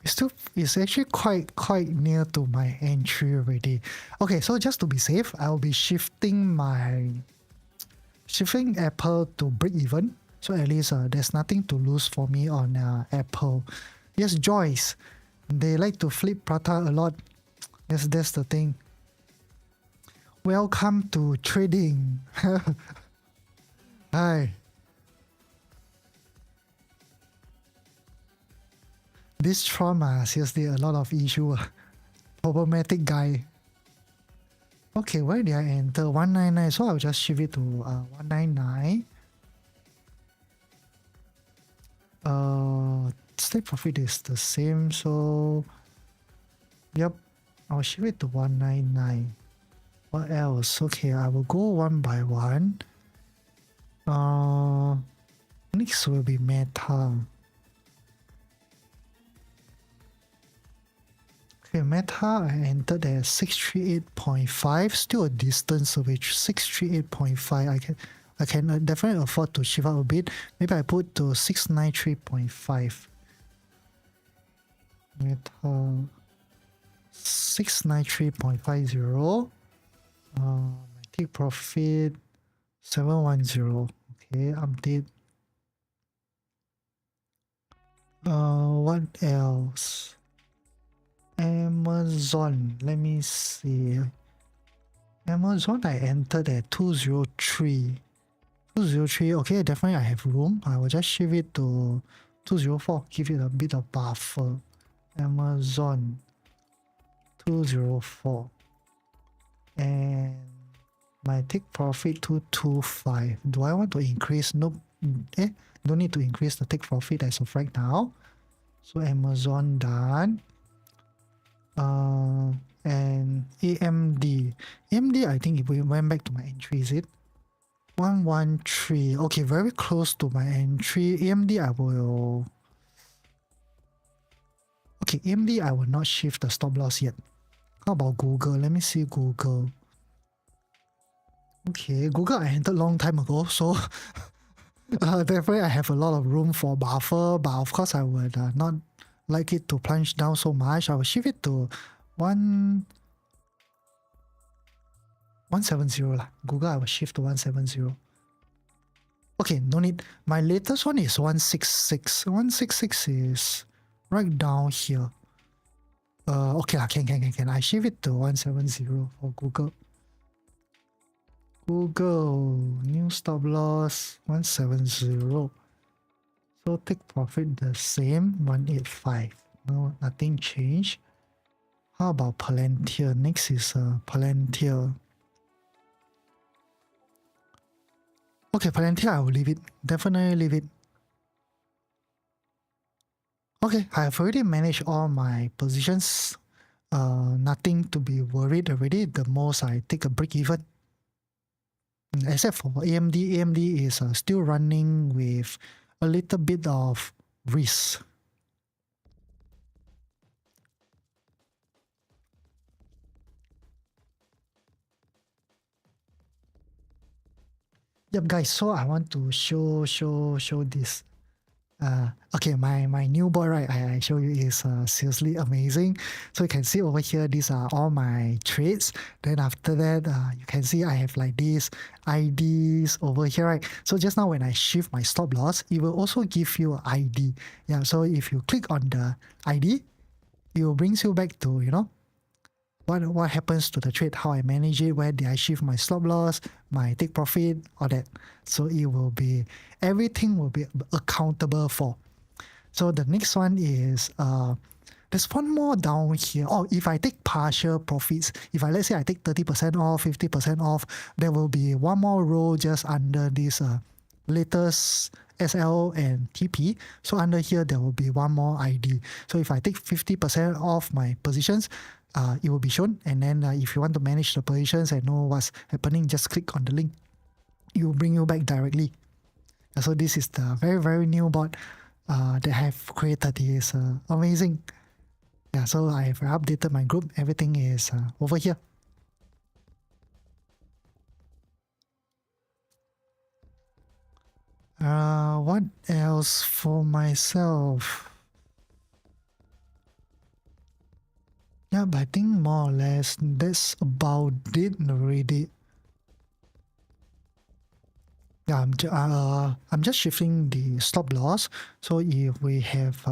it's actually quite near to my entry already. Okay, so just to be safe, I'll be shifting Apple to break even. So at least there's nothing to lose for me on Apple. Yes, Joyce. They like to flip prata a lot. Yes, that's the thing. Welcome to trading. Hi. This Trump, seriously, a lot of issue. Problematic guy. Okay, where did I enter? 199. So I'll just shift it to 199. Stake profit is the same, so yep, I'll shift it to 199. What else? Okay, I will go one by one. Next will be Meta. Okay, Meta, I entered at 638.5, still a distance of which 638.5. I can definitely afford to shift out a bit. Maybe I put to 693.5. Meta 693.50. My take profit 710. Okay, update. What else? Amazon. Let me see. Amazon, I entered at 203. 203. Okay, definitely I have room. I will just shift it to 204. Give it a bit of buffer. Amazon 204. And my take profit 225. Do I want to increase? Nope. Don't need to increase the take profit as of right now. So Amazon done. And AMD. AMD, I think if we went back to my entry, is it? 113. Okay, very close to my entry. AMD, I will. Okay, AMD, I will not shift the stop loss yet. How about Google? Let me see Google. Okay, Google I entered long time ago, so definitely I have a lot of room for buffer, but of course I would not like it to plunge down so much. I will shift it to 170 lah. Google, I will shift to 170. Okay, no need. My latest one is 166. 166 is right down here. Okay, can. I shift it to 170 for Google. Google, new stop loss, 170. So take profit the same, 185. No, nothing changed. How about Palantir? Next is Palantir. Okay, Palantir, I will leave it. Definitely leave it. Okay, I have already managed all my positions. Nothing to be worried already. The most I take a break even. Except for AMD. AMD is still running with a little bit of risk. Yep, guys, so I want to show this. Okay, my new board, right, I show you is seriously amazing. So you can see over here, these are all my trades. Then after that, you can see I have like these IDs over here, right? So just now when I shift my stop loss, it will also give you an ID. Yeah, so if you click on the ID, it will brings you back to, what happens to the trade, how I manage it, where did I shift my stop loss, my take profit, all that. So it will be, everything will be accountable for. So the next one is, there's one more down here. Oh, if I take partial profits, if let's say I take 30% off, 50% off, there will be one more row just under this latest SL and TP. So under here, there will be one more ID. So if I take 50% off my positions, it will be shown. And then if you want to manage the positions and know what's happening, just click on the link. It will bring you back directly. So this is the very, very new bot that I have created. It is amazing. Yeah, so I have updated my group. Everything is over here. What else for myself? Yeah, but I think more or less that's about it already. Yeah, I'm just shifting the stop loss. So if we have,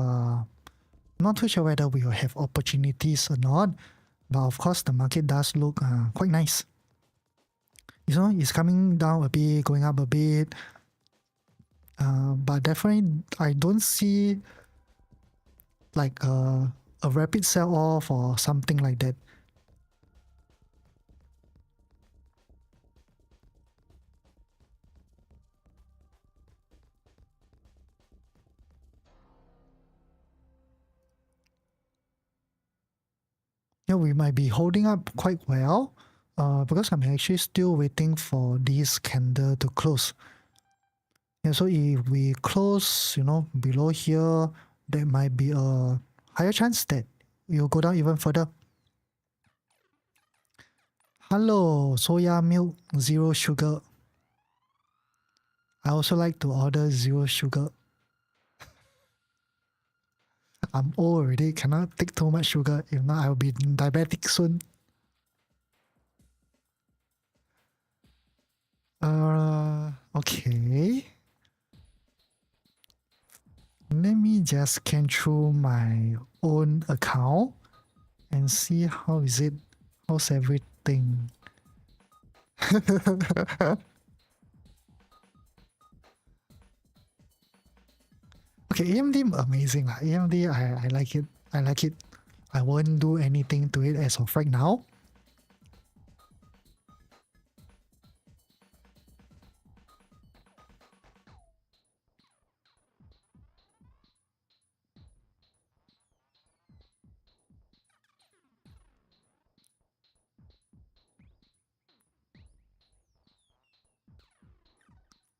not too sure whether we will have opportunities or not, but of course the market does look quite nice. It's coming down a bit, going up a bit, but definitely I don't see like a rapid sell-off or something like that. Yeah, we might be holding up quite well because I'm actually still waiting for this candle to close. Yeah, so if we close, below here, there might be a higher chance that it will go down even further. Hello, soya milk, zero sugar. I also like to order zero sugar. I'm old already, cannot take too much sugar. If not, I'll be diabetic soon. Okay. Let me just scan through my own account and see how's everything. Okay, AMD amazing. AMD, I like it. I like it. I won't do anything to it as of right now.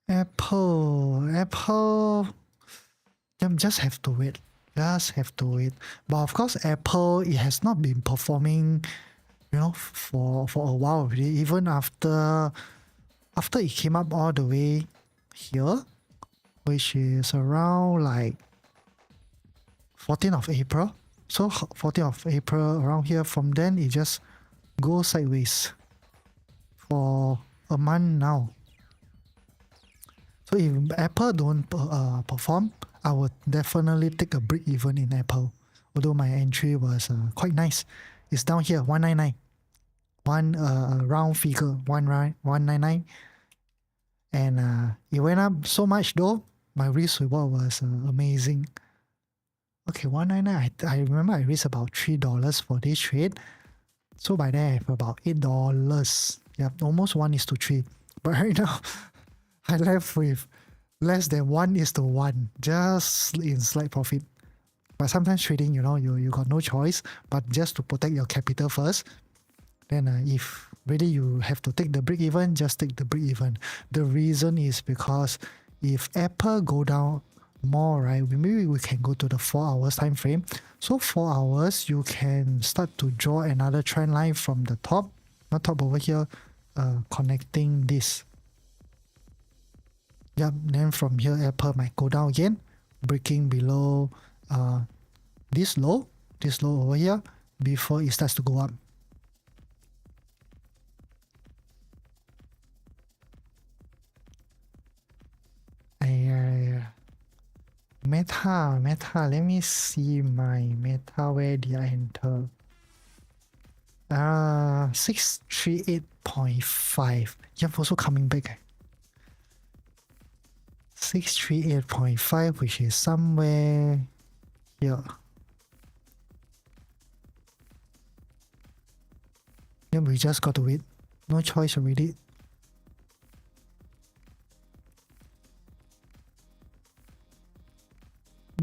Apple, just have to wait. Just have to wait. But of course, Apple, it has not been performing, for a while already. Even after it came up all the way here, which is around like 14th of April. So 14th of April around here, from then it just goes sideways for a month now. So if Apple don't perform, I would definitely take a break even in Apple. Although my entry was quite nice. It's down here, 199. One round figure, 199. And it went up so much though. My risk reward was amazing. Okay, 199. I remember I risked about $3 for this trade. So by then I have about $8. Yeah, almost 1:3. But right now, I left with less than 1:1, just in slight profit. But sometimes trading, you got no choice, but just to protect your capital first. Then if really you have to take the break even, just take the break even. The reason is because if Apple go down more, right, maybe we can go to the 4 hours time frame. So 4 hours, you can start to draw another trend line from the top, not top over here, connecting this. Yep, then from here Apple might go down again, breaking below this low over here before it starts to go up. Meta, let me see my meta. Where did I enter? 638.5. Yep, also coming back. 638.5, which is somewhere here. Yep, we just got to wait. No choice already.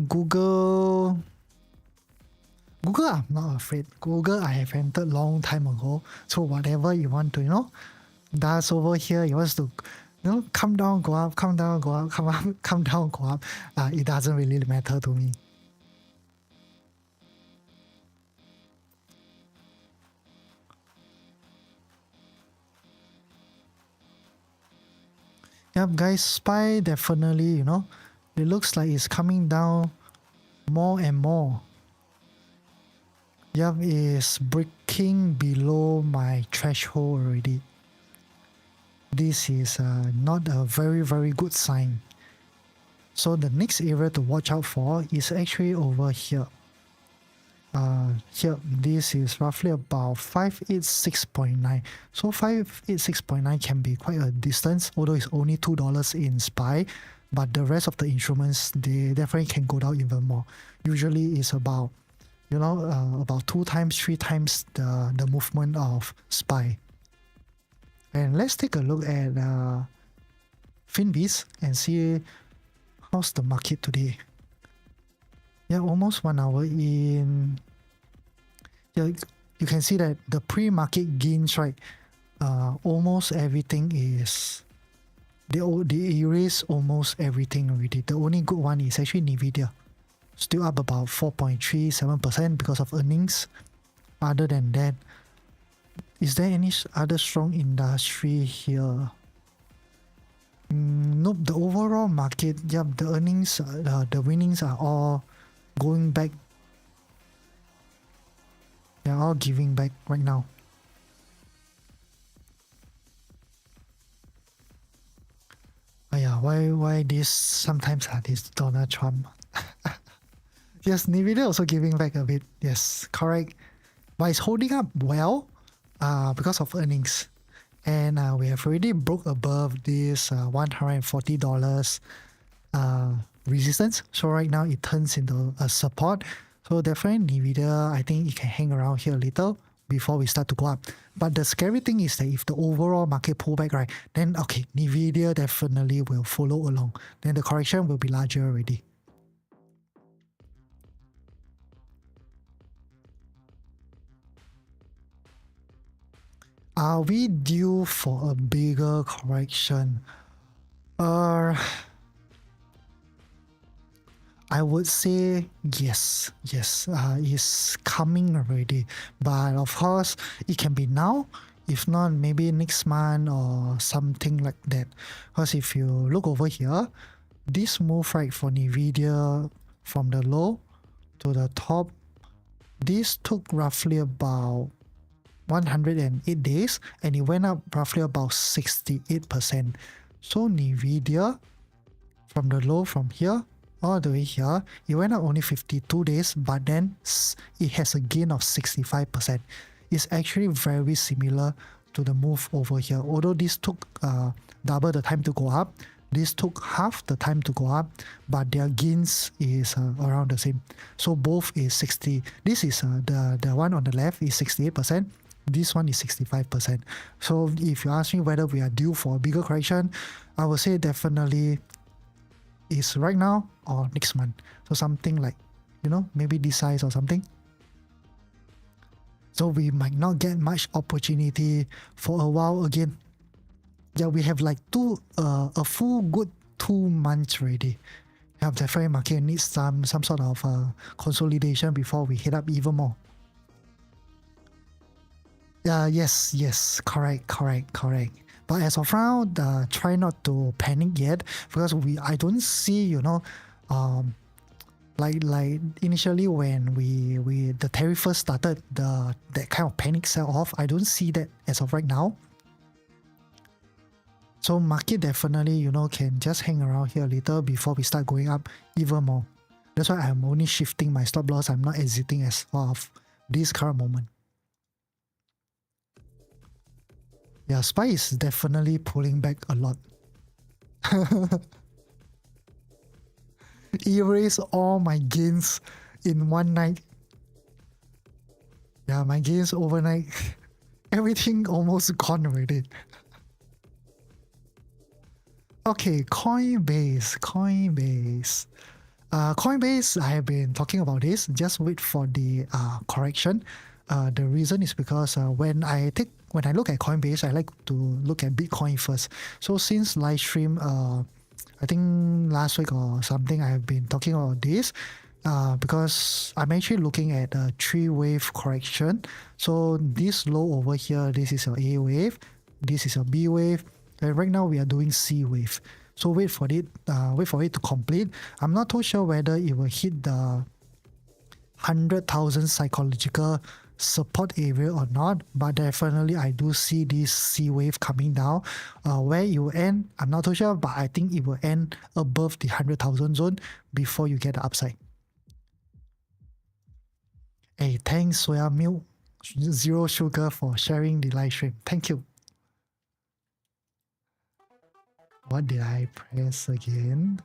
Google, I'm not afraid. Google, I have entered long time ago. So whatever you want to, does over here, it wants to, come down, go up, come down, go up, come up, come down, go up. It doesn't really matter to me. Yep, guys, SPY definitely, it looks like it's coming down more and more. Yep, it's breaking below my threshold already. This is not a very, very good sign. So the next area to watch out for is actually over here. Here, this is roughly about 586.9. So 586.9 can be quite a distance, although it's only $2 in SPY. But the rest of the instruments, they definitely can go down even more. Usually it's about, about 2 times, 3 times the movement of SPY. And let's take a look at FinBiz and see how's the market today. Yeah, almost 1 hour in. Yeah, you can see that the pre-market gains, right? Almost everything is. They erase almost everything already. The only good one is actually Nvidia, still up about 4.37% because of earnings. Other than that, is there any other strong industry here? Nope. The overall market, yep, the earnings, the winnings are all going back. They're all giving back right now. Oh yeah, why this sometimes this Donald Trump? Yes, Nvidia also giving back a bit. Yes, correct. But it's holding up well because of earnings. And we have already broke above this $140 resistance. So right now it turns into a support. So definitely Nvidia, I think it can hang around here a little before we start to go up. But the scary thing is that if the overall market pull back, right, then okay, Nvidia definitely will follow along. Then the correction will be larger already. Are we due for a bigger correction? I would say yes, it's coming already. But of course, it can be now. If not, maybe next month or something like that. Because if you look over here, this move right for Nvidia from the low to the top, this took roughly about 108 days and it went up roughly about 68%. So Nvidia from the low from here all the way here, it went up only 52 days, but then it has a gain of 65%. It's actually very similar to the move over here. Although this took double the time to go up, this took half the time to go up, but their gains is around the same. So both is 60. This is the one on the left is 68%. This one is 65%. So if you ask me whether we are due for a bigger correction, I would say definitely is right now or next month. So something like, maybe this size or something. So we might not get much opportunity for a while again. Yeah, we have like a full good 2 months already. Yeah, definitely market needs some sort of consolidation before we hit up even more. Yes, correct. But as of now, try not to panic yet because I don't see, Like initially when we the tariff first started, that kind of panic sell off, I don't see that as of right now. So market definitely, you know, can just hang around here a little before we start going up even more. That's why I'm only shifting my stop loss. I'm not exiting as of this current moment. Yeah, SPY is definitely pulling back a lot. Erase all my gains in one night. Yeah, my gains overnight. Everything almost gone already. Okay, Coinbase. Coinbase, I have been talking about this. Just wait for the correction. The reason is because when I look at Coinbase, I like to look at Bitcoin first. So since live stream, I think last week or something, I have been talking about this. Because I'm actually looking at a 3-wave correction. So this low over here, this is your A wave, this is your B wave, and right now we are doing C wave. So wait for it to complete. I'm not too sure whether it will hit the 100,000 psychological support area or not, but definitely I do see this C wave coming down. Where it will end, I'm not too sure, but I think it will end above the 100,000 zone before you get the upside. Hey, thanks Soya Milk Zero Sugar for sharing the live stream. Thank you. What did I press again?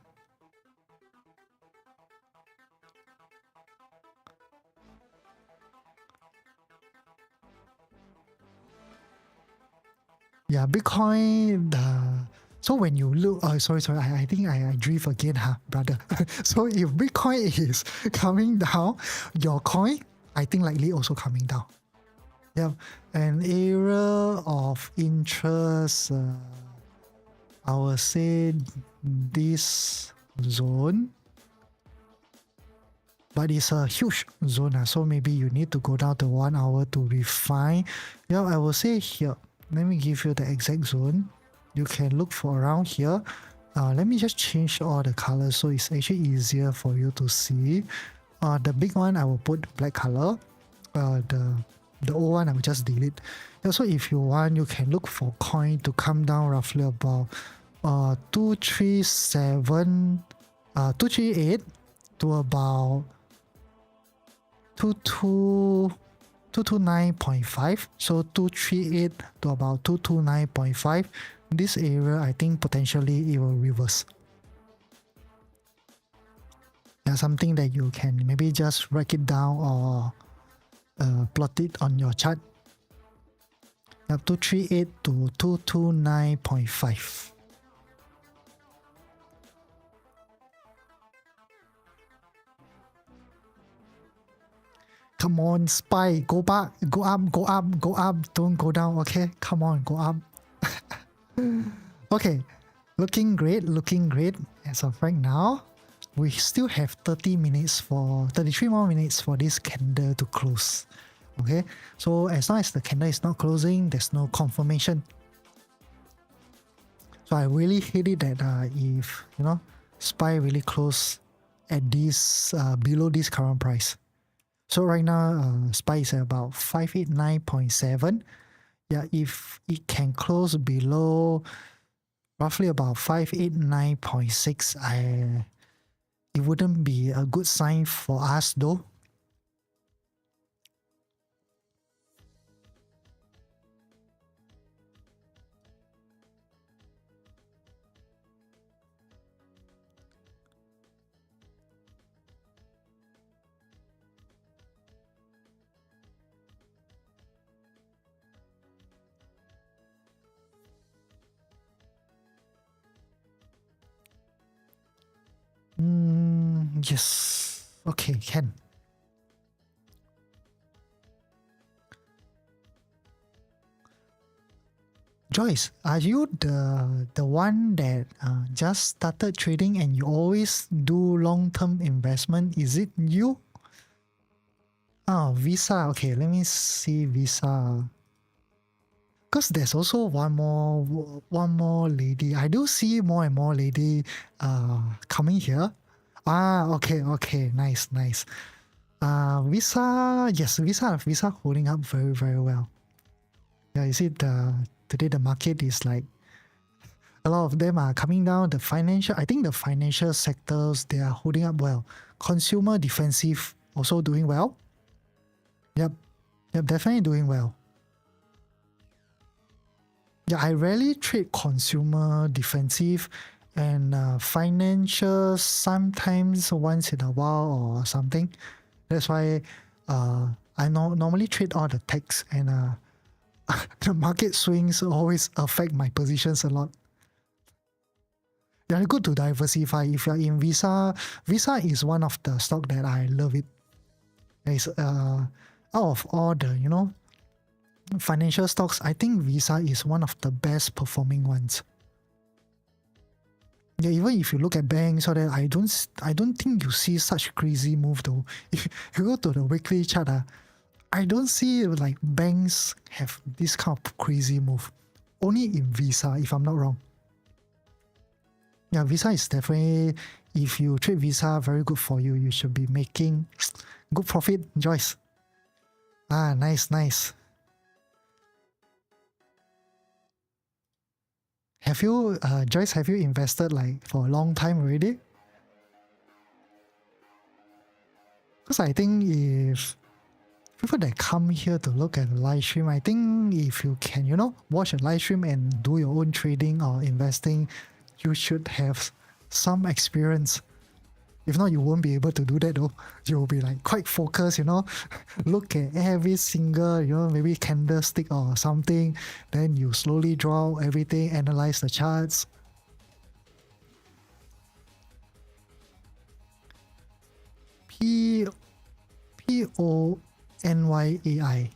Yeah, Bitcoin. So when you look, sorry, I think I drift again, brother. So if Bitcoin is coming down, your coin, I think likely also coming down. Yeah, an area of interest. I will say this zone, but it's a huge zone, so maybe you need to go down to 1 hour to refine. Yeah, I will say here. Let me give you the exact zone. You can look for around here. Let me just change all the colors so it's actually easier for you to see. The big one I will put black color. The old one I will just delete. Yeah, so if you want, you can look for coin to come down roughly about 238 to about 229.5. So 238 to about 229.5. This area, I think potentially it will reverse. Yeah, something that you can maybe just write it down or plot it on your chart. 238 to 229.5. Come on, SPY, go back, go up, go up, go up, don't go down, okay? Come on, go up. Okay, looking great as of right now. We still have 33 more minutes for this candle to close. Okay, so as long as the candle is not closing, there's no confirmation. So I really hate it that if SPY really close at this below this current price. So right now SPY is at about 589.7. Yeah, if it can close below roughly about 589.6, it wouldn't be a good sign for us though. Yes. Okay, can. Joyce, are you the one that just started trading and you always do long-term investment? Is it you? Oh, Visa. Okay, let me see Visa. Because there's also one more lady. I do see more and more lady coming here. Okay, nice. Visa, yes, Visa holding up very well. Yeah, you see today the market is like a lot of them are coming down. I think the financial sectors, they are holding up well. Consumer defensive also doing well. Yep, definitely doing well. Yeah, I rarely trade consumer defensive and financial sometimes once in a while or something. That's why I normally trade all the techs and the market swings always affect my positions a lot. They're good to diversify. If you're in Visa is one of the stock that I love it. It's out of all the financial stocks, I think Visa is one of the best performing ones. Yeah, even if you look at banks, so that I don't think you see such crazy move though. If you go to the weekly chart, I don't see like banks have this kind of crazy move. Only in Visa, if I'm not wrong. Yeah, Visa is definitely, if you trade Visa, very good for you. You should be making good profit, Joyce. Nice. Have you, Joyce, have you invested like for a long time already? Because I think if people that come here to look at the live stream, I think if you can, watch a live stream and do your own trading or investing, you should have some experience. If not, you won't be able to do that though. You'll be like quite focused, look at every single, maybe candlestick or something. Then you slowly draw everything, analyze the charts. Ponyai.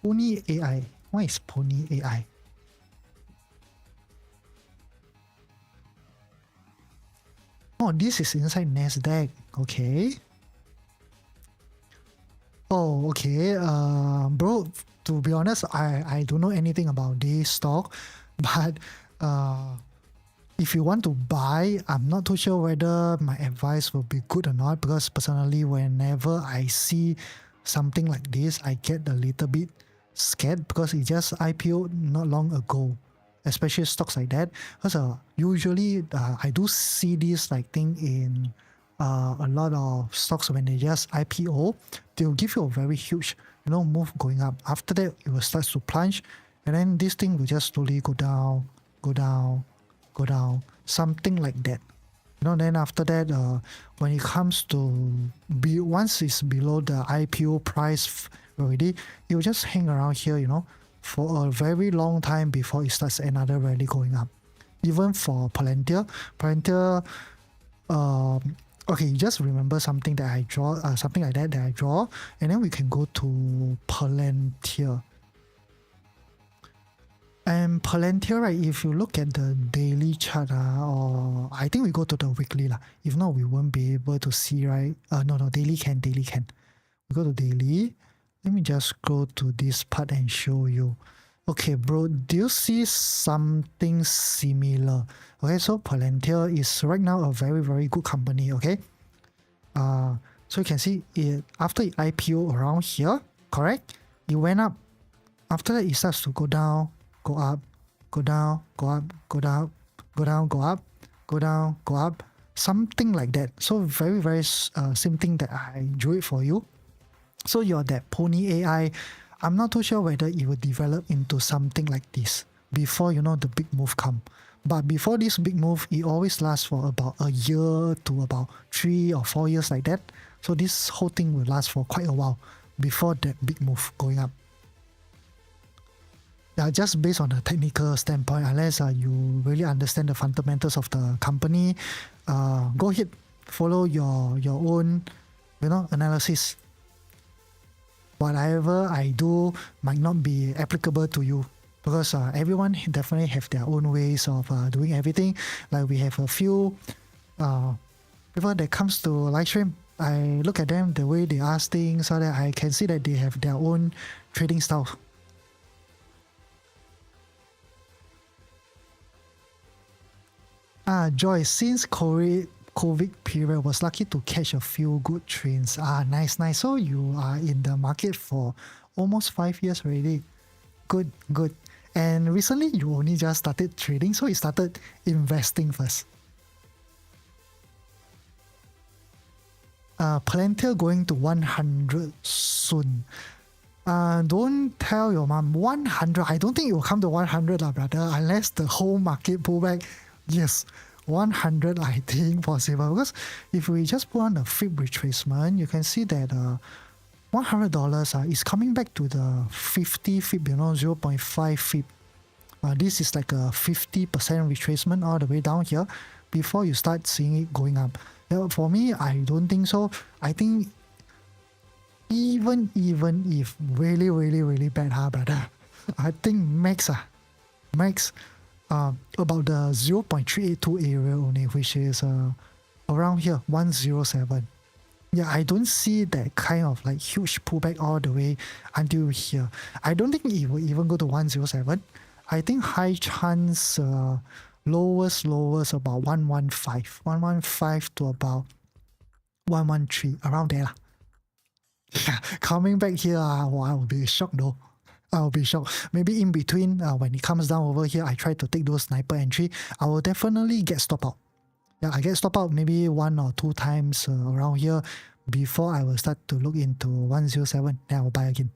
Pony AI. Why is Pony AI? Oh, this is inside Nasdaq. Okay. Oh, okay. Bro, to be honest, I don't know anything about this stock, but if you want to buy, I'm not too sure whether my advice will be good or not, because personally, whenever I see something like this, I get a little bit scared because it just IPO not long ago, especially stocks like that. Because usually I do see this like thing in a lot of stocks. When they just IPO, they'll give you a very huge move going up. After that, it will start to plunge, and then this thing will just slowly go down, something like that. Then after that, when it comes to once it's below the IPO price already, it will just hang around here, for a very long time before it starts another rally going up. Even for Palantir, okay, you just remember something that I draw, something like that I draw, and then we can go to Palantir. And Palantir, right, if you look at the daily chart, or I think we go to the weekly. If not, we won't be able to see, right? No, daily can. We go to daily. Let me just go to this part and show you. Okay, bro, do you see something similar? Okay, so Palantir is right now a very good company, okay? So you can see it after it IPO around here, correct? It went up. After that, it starts to go down, go up, go down, go up, go down, go down, go up, go down, go up, something like that. So very same thing that I drew it for you. So you're that Pony AI. I'm not too sure whether it will develop into something like this before the big move come. But before this big move, it always lasts for about a year to about 3 or 4 years like that. So this whole thing will last for quite a while before that big move going up. Yeah, just based on a technical standpoint, unless you really understand the fundamentals of the company, go ahead, follow your own analysis. Whatever I do might not be applicable to you, because everyone definitely have their own ways of doing everything. Like we have a few people that comes to live stream, I look at them, the way they ask things, so that I can see that they have their own trading style. Joyce, since COVID period. Was lucky to catch a few good trends. Nice. So you are in the market for almost 5 years already. Good. And recently you only just started trading, so you started investing first. Palantir going to 100 soon. Don't tell your mom. 100, I don't think it will come to 100 brother, unless the whole market pull back. Yes, 100 I think possible, because if we just put on the fib retracement, you can see that $100 is coming back to the 50 fib, 0.5 fib. This is like a 50% retracement all the way down here before you start seeing it going up. For me, I don't think so. I think even if really bad, brother, I think max about the 0.382 area only, which is around here, 107. Yeah, I don't see that kind of like huge pullback all the way until here. I don't think it will even go to 107. I think high chance lowest about 115 to about 113, around there. Yeah, coming back here, I will be shocked though. I'll be shocked. Maybe in between, when it comes down over here, I try to take those sniper entry. I will definitely get stop out. Yeah, I get stop out maybe 1 or 2 times around here before I will start to look into 107. Then I will buy again.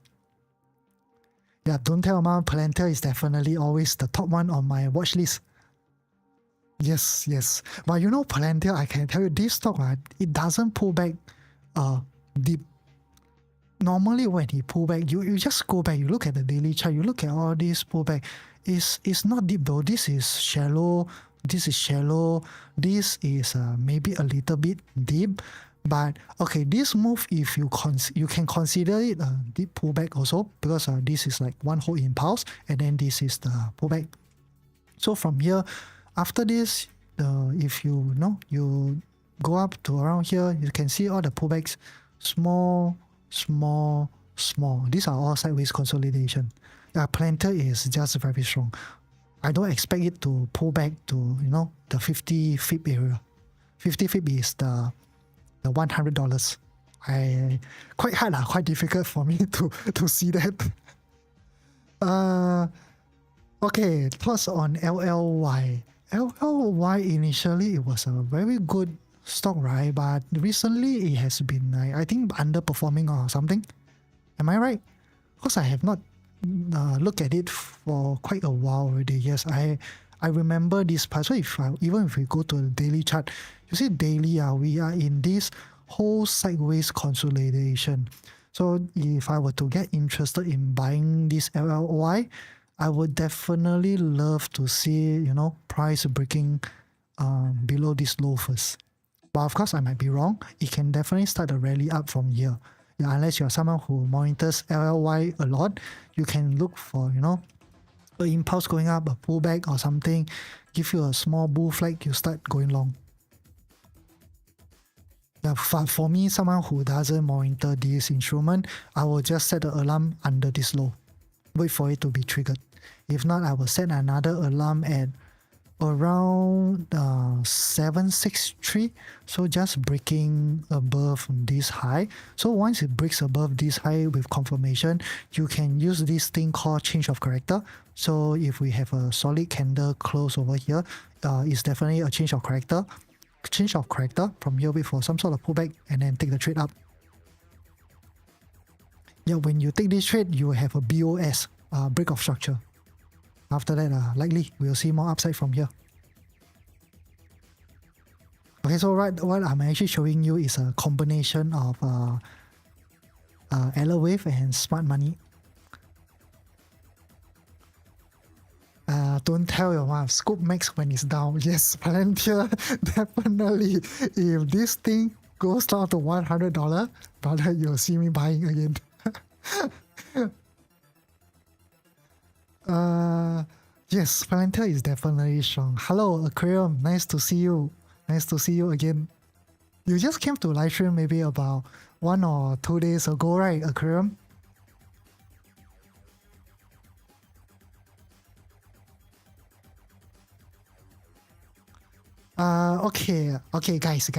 Yeah, don't tell mom, Palantir is definitely always the top one on my watch list. Yes. But Palantir, I can tell you, this stock, it doesn't pull back deep. Normally when he pull back, you just go back, you look at the daily chart, you look at all this pullback. It's not deep though. This is shallow. This is maybe a little bit deep. But okay, this move, if you can consider it a deep pullback also, because this is like one whole impulse, and then this is the pullback. So from here, after this, if you go up to around here, you can see all the pullbacks, small. These are all sideways consolidation. Palantir is just very strong. I don't expect it to pull back to the 50 fib area. 50 fib is the $100. Quite hard, quite difficult for me to see that. Okay, thoughts on LLY. LLY initially it was a very good stock, right? But recently it has been, I think, underperforming or something. Am I right? Because I have not looked at it for quite a while already. Yes, I remember this part. So even if we go to the daily chart, you see daily, we are in this whole sideways consolidation. So if I were to get interested in buying this LLY, I would definitely love to see price breaking below this low first. But of course, I might be wrong. It can definitely start a rally up from here. Yeah, unless you're someone who monitors LLY a lot, you can look for, an impulse going up, a pullback or something, give you a small bull flag, you start going long. Yeah, for me, someone who doesn't monitor this instrument, I will just set the alarm under this low. Wait for it to be triggered. If not, I will set another alarm at around 763, so just breaking above this high. So once it breaks above this high with confirmation, you can use this thing called change of character. So if we have a solid candle close over here, it's definitely a change of character. Change of character from here, wait for some sort of pullback and then take the trade up. Yeah, when you take this trade, you will have a BOS, break of structure. After that, likely we'll see more upside from here. Okay, so what I'm actually showing you is a combination of Elewave and Smart Money. Don't tell your mom, scoop max when it's down. Yes, Palantir, definitely. If this thing goes down to $100, brother, you'll see me buying again. Yes, Palantir is definitely strong. Hello, Aquarium. Nice to see you. Nice to see you again. You just came to live stream maybe about 1 or 2 days ago, right, Aquarium? Okay, guys.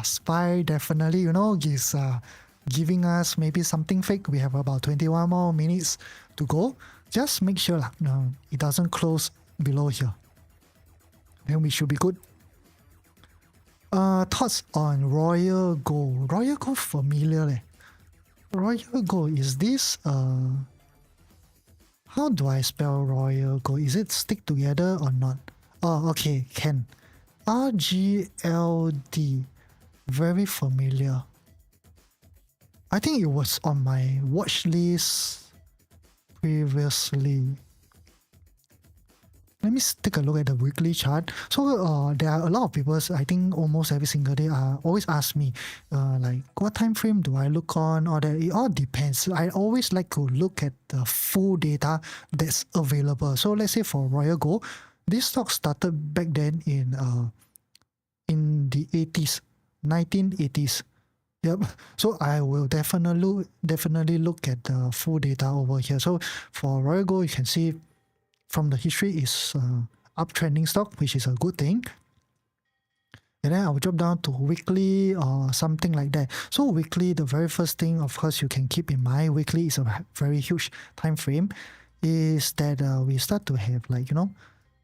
Spy definitely, is giving us maybe something fake. We have about 21 more minutes to go. Just make sure no, it doesn't close below here. Then we should be good. Thoughts on Royal Gold. Royal Gold familiar leh. Royal Gold, is this how do I spell Royal Gold? Is it stick together or not? Oh, okay, can. RGLD. Very familiar. I think it was on my watch list previously. Let me take a look at the weekly chart. So there are a lot of people, I think almost every single day, always ask me, like, what time frame do I look on? Or that it all depends. I always like to look at the full data that's available. So let's say for Royal Gold, this stock started back then in the 80s, 1980s. Yep. So I will definitely look at the full data over here. So for Royal Gold, you can see from the history is uptrending stock, which is a good thing. And then I will drop down to weekly or something like that. So weekly, the very first thing, of course, you can keep in mind, weekly is a very huge time frame, is that we start to have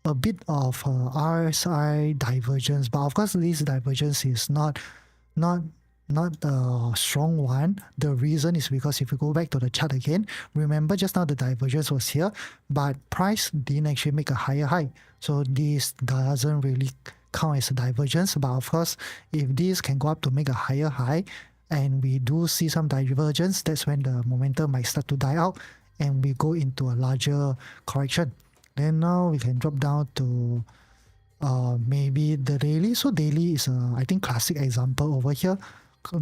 a bit of RSI divergence. But of course, this divergence is not a strong one. The reason is because if you go back to the chart again, remember just now the divergence was here, but price didn't actually make a higher high. So this doesn't really count as a divergence. But of course, if this can go up to make a higher high and we do see some divergence, that's when the momentum might start to die out and we go into a larger correction. Then now we can drop down to maybe the daily. So daily is I think classic example over here.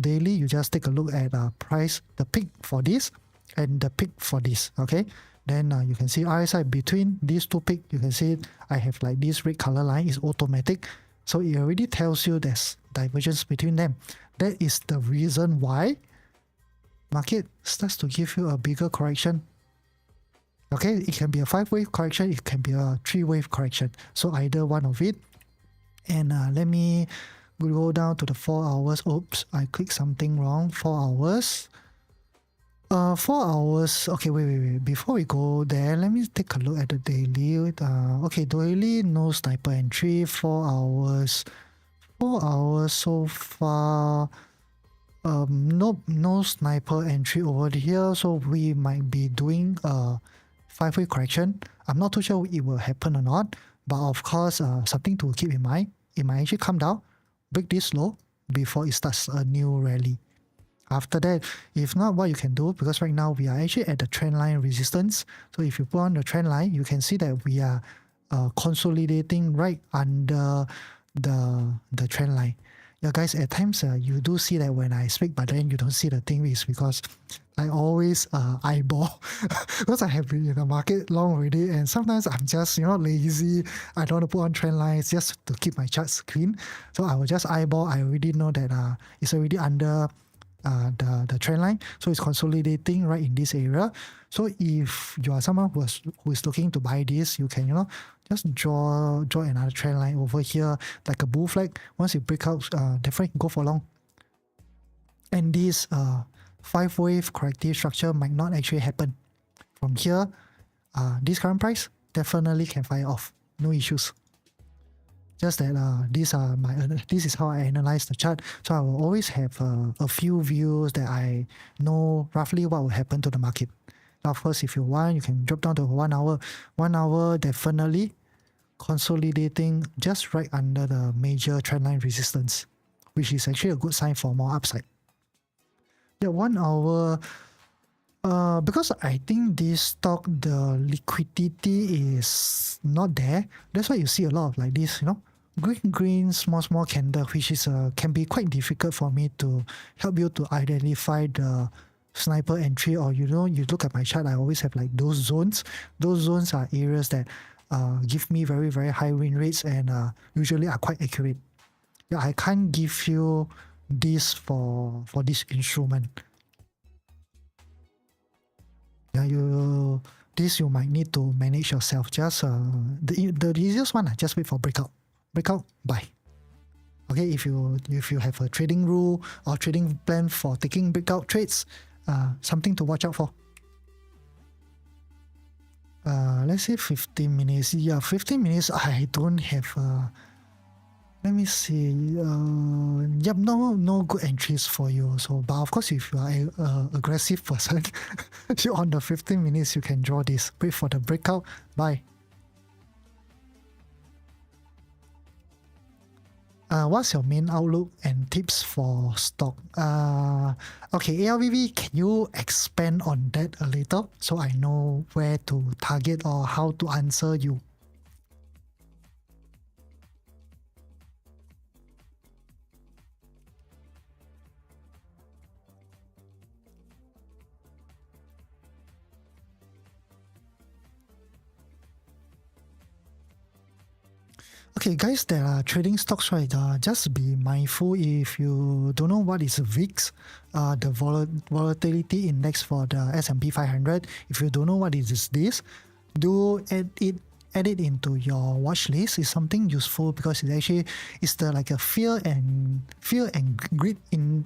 Daily, you just take a look at price, the peak for this and the peak for this. Okay, then you can see RSI between these two peaks. You can see I have like this red color line is automatic, so it already tells you there's divergence between them. That is the reason why market starts to give you a bigger correction. Okay, it can be a 5-wave correction, it can be a 3-wave correction. So either one of it. And let me go down to the 4 hours. Oops, I clicked something wrong. 4 hours. 4 hours. Okay, wait. Before we go there, let me take a look at the daily. Okay, daily, no sniper entry. 4 hours. 4 hours so far. No sniper entry over here. So we might be doing a 5-wave correction. I'm not too sure it will happen or not. But of course, something to keep in mind. It might actually come down, break this low before it starts a new rally. After that, if not, what you can do, because right now we are actually at the trend line resistance. So if you put on the trend line, you can see that we are consolidating right under the trend line. Yeah, guys, at times you do see that when I speak, but then you don't see the thing is because I always eyeball because I have been in the market long already, and sometimes I'm just lazy. I don't want to put on trend lines just to keep my charts clean. So I will just eyeball. I already know that it's already under the trend line, so it's consolidating right in this area. So if you are someone who is looking to buy this, you can just draw another trend line over here like a bull flag. Once it break out, definitely go for long. And this 5-wave corrective structure might not actually happen from here. This current price definitely can fire off, no issues. Just that this is how I analyze the chart. So I will always have a few views that I know roughly what will happen to the market. Now, of course, if you want, you can drop down to 1 hour. 1 hour definitely consolidating just right under the major trendline resistance, which is actually a good sign for more upside. Yeah, 1 hour. Because I think this stock, the liquidity is not there. That's why you see a lot of like this, green, small candle, which is can be quite difficult for me to help you to identify the sniper entry. Or you look at my chart, I always have like those zones. Those zones are areas that give me very, very high win rates and usually are quite accurate. Yeah, I can't give you this for this instrument. Yeah, you might need to manage yourself. Just the easiest one, just wait for breakout, buy. Okay, if you have a trading rule or trading plan for taking breakout trades, something to watch out for. Let's say 15 minutes. Yeah, 15 minutes. I don't have. Let me see. Yep, no good entries for you. So, but of course, if you are a aggressive person, you on the 15 minutes you can draw this. Wait for the breakout. Bye. What's your main outlook and tips for stock? Okay, ARVV, can you expand on that a little so I know where to target or how to answer you? Okay, guys that are trading stocks, right? Just be mindful if you don't know what is VIX, the volatility index for the S&P 500. If you don't know what is this, do add it into your watch list. It's something useful because it actually is the like a fear and greed in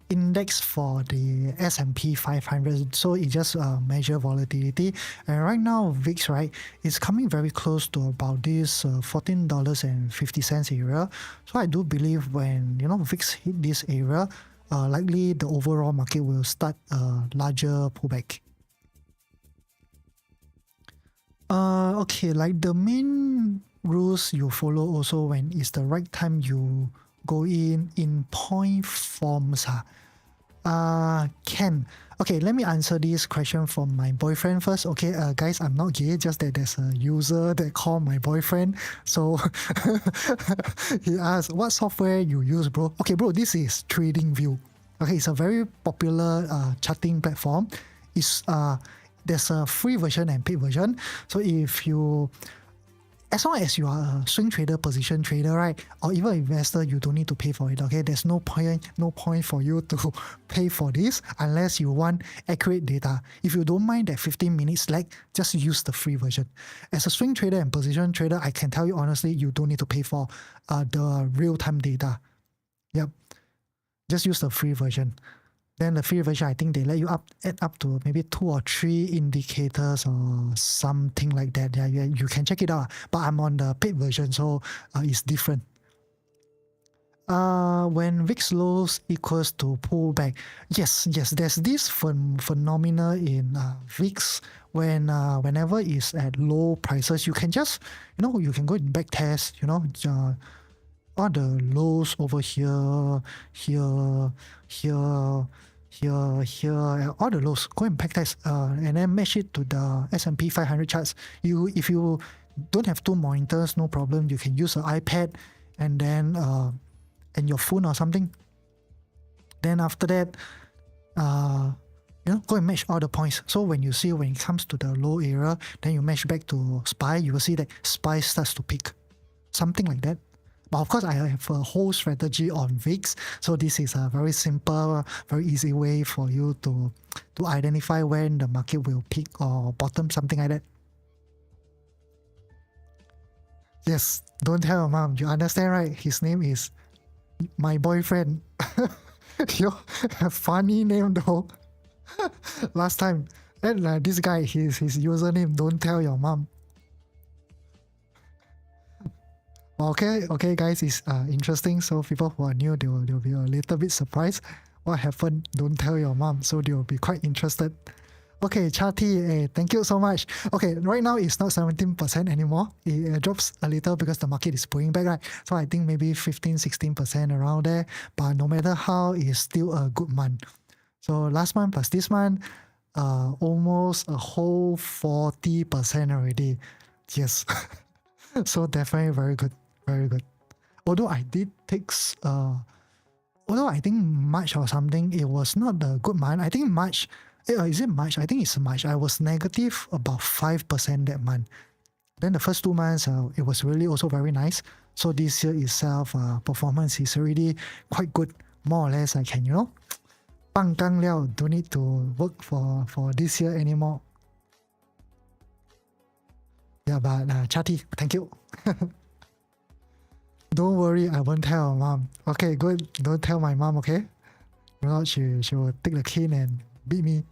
index for the S&P 500, so it just measure volatility. And right now VIX, right, is coming very close to about this $14.50 area. So I do believe when VIX hit this area, likely the overall market will start a larger pullback. Okay, like the main rules you follow also when it's the right time you go in point forms. Ken. Okay, let me answer this question from my boyfriend first. Okay, guys, I'm not gay, just that there's a user that called my boyfriend. So he asked, what software you use, bro? Okay, bro, this is TradingView. Okay, it's a very popular charting platform. There's a free version and paid version. So if you as long as you are a swing trader, position trader, right, or even investor, you don't need to pay for it. Okay, there's no point for you to pay for this unless you want accurate data. If you don't mind that 15 minutes lag, just use the free version. As a swing trader and position trader, I can tell you honestly, you don't need to pay for the real-time data. Yep, just use the free version. Then the free version, I think they let you add up to maybe 2 or 3 indicators or something like that. Yeah, you can check it out. But I'm on the paid version, so it's different. When VIX lows equals to pullback, yes, there's this phenomena in VIX whenever it's at low prices, you can just you can go and back test, all the lows over here, all the lows, go and backtest and then match it to the S&P 500 charts. If you don't have 2 monitors, no problem. You can use an iPad and then and your phone or something. Then after that, go and match all the points. So when it comes to the low area, then you match back to SPY, you will see that SPY starts to peak. Something like that. But of course, I have a whole strategy on VIX. So this is a very simple, very easy way for you to identify when the market will peak or bottom, something like that. Yes, don't tell your mom. You understand, right? His name is my boyfriend. You have funny name though. Last time, and this guy, his username, don't tell your mom. Okay, guys, it's interesting. So people who are new, they'll be a little bit surprised. What happened? Don't tell your mom. So they'll be quite interested. Okay, Chatty, thank you so much. Okay, right now it's not 17% anymore. It drops a little because the market is pulling back, right? So I think maybe 15-16% around there. But no matter how, it's still a good month. So last month plus this month, almost a whole 40% already. Yes. So definitely very good. Very good. Although I did take, although I think March or something, it was not a good month. I think March, is it March? I think it's March. I was negative about 5% that month. Then the first 2 months, it was really also very nice. So this year itself, performance is already quite good. More or less, I can, bang gang liao, don't need to work for this year anymore. Yeah, but Chatty, thank you. Don't worry, I won't tell mom. Okay, good. Don't tell my mom, okay? If not, she will take the cane and beat me.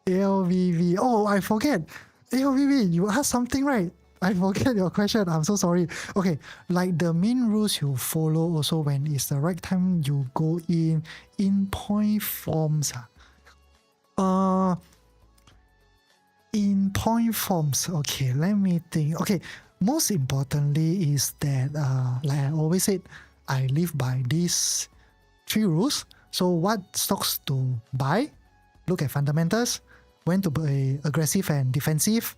ALVV. Oh, I forget. ALVV, you asked something, right? I forget your question. I'm so sorry. Okay, like the main rules you follow also when it's the right time you go in point forms. Uh, in point forms. Okay, let me think. Okay, most importantly is that like I always said, I live by these 3 rules. So what stocks to buy? Look at fundamentals. When to be aggressive and defensive.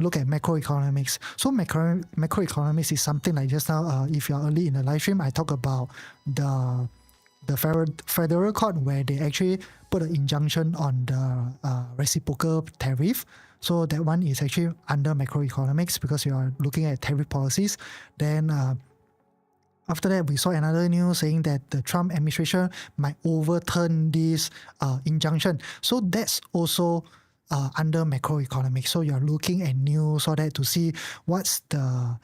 Look at macroeconomics. So macroeconomics is something like just now. If you're early in the live stream, I talk about the federal court where they actually put an injunction on the reciprocal tariff. So that one is actually under macroeconomics because you are looking at tariff policies. Then after that, we saw another news saying that the Trump administration might overturn this injunction. So that's also under macroeconomics. So you're looking at news or that to see what's the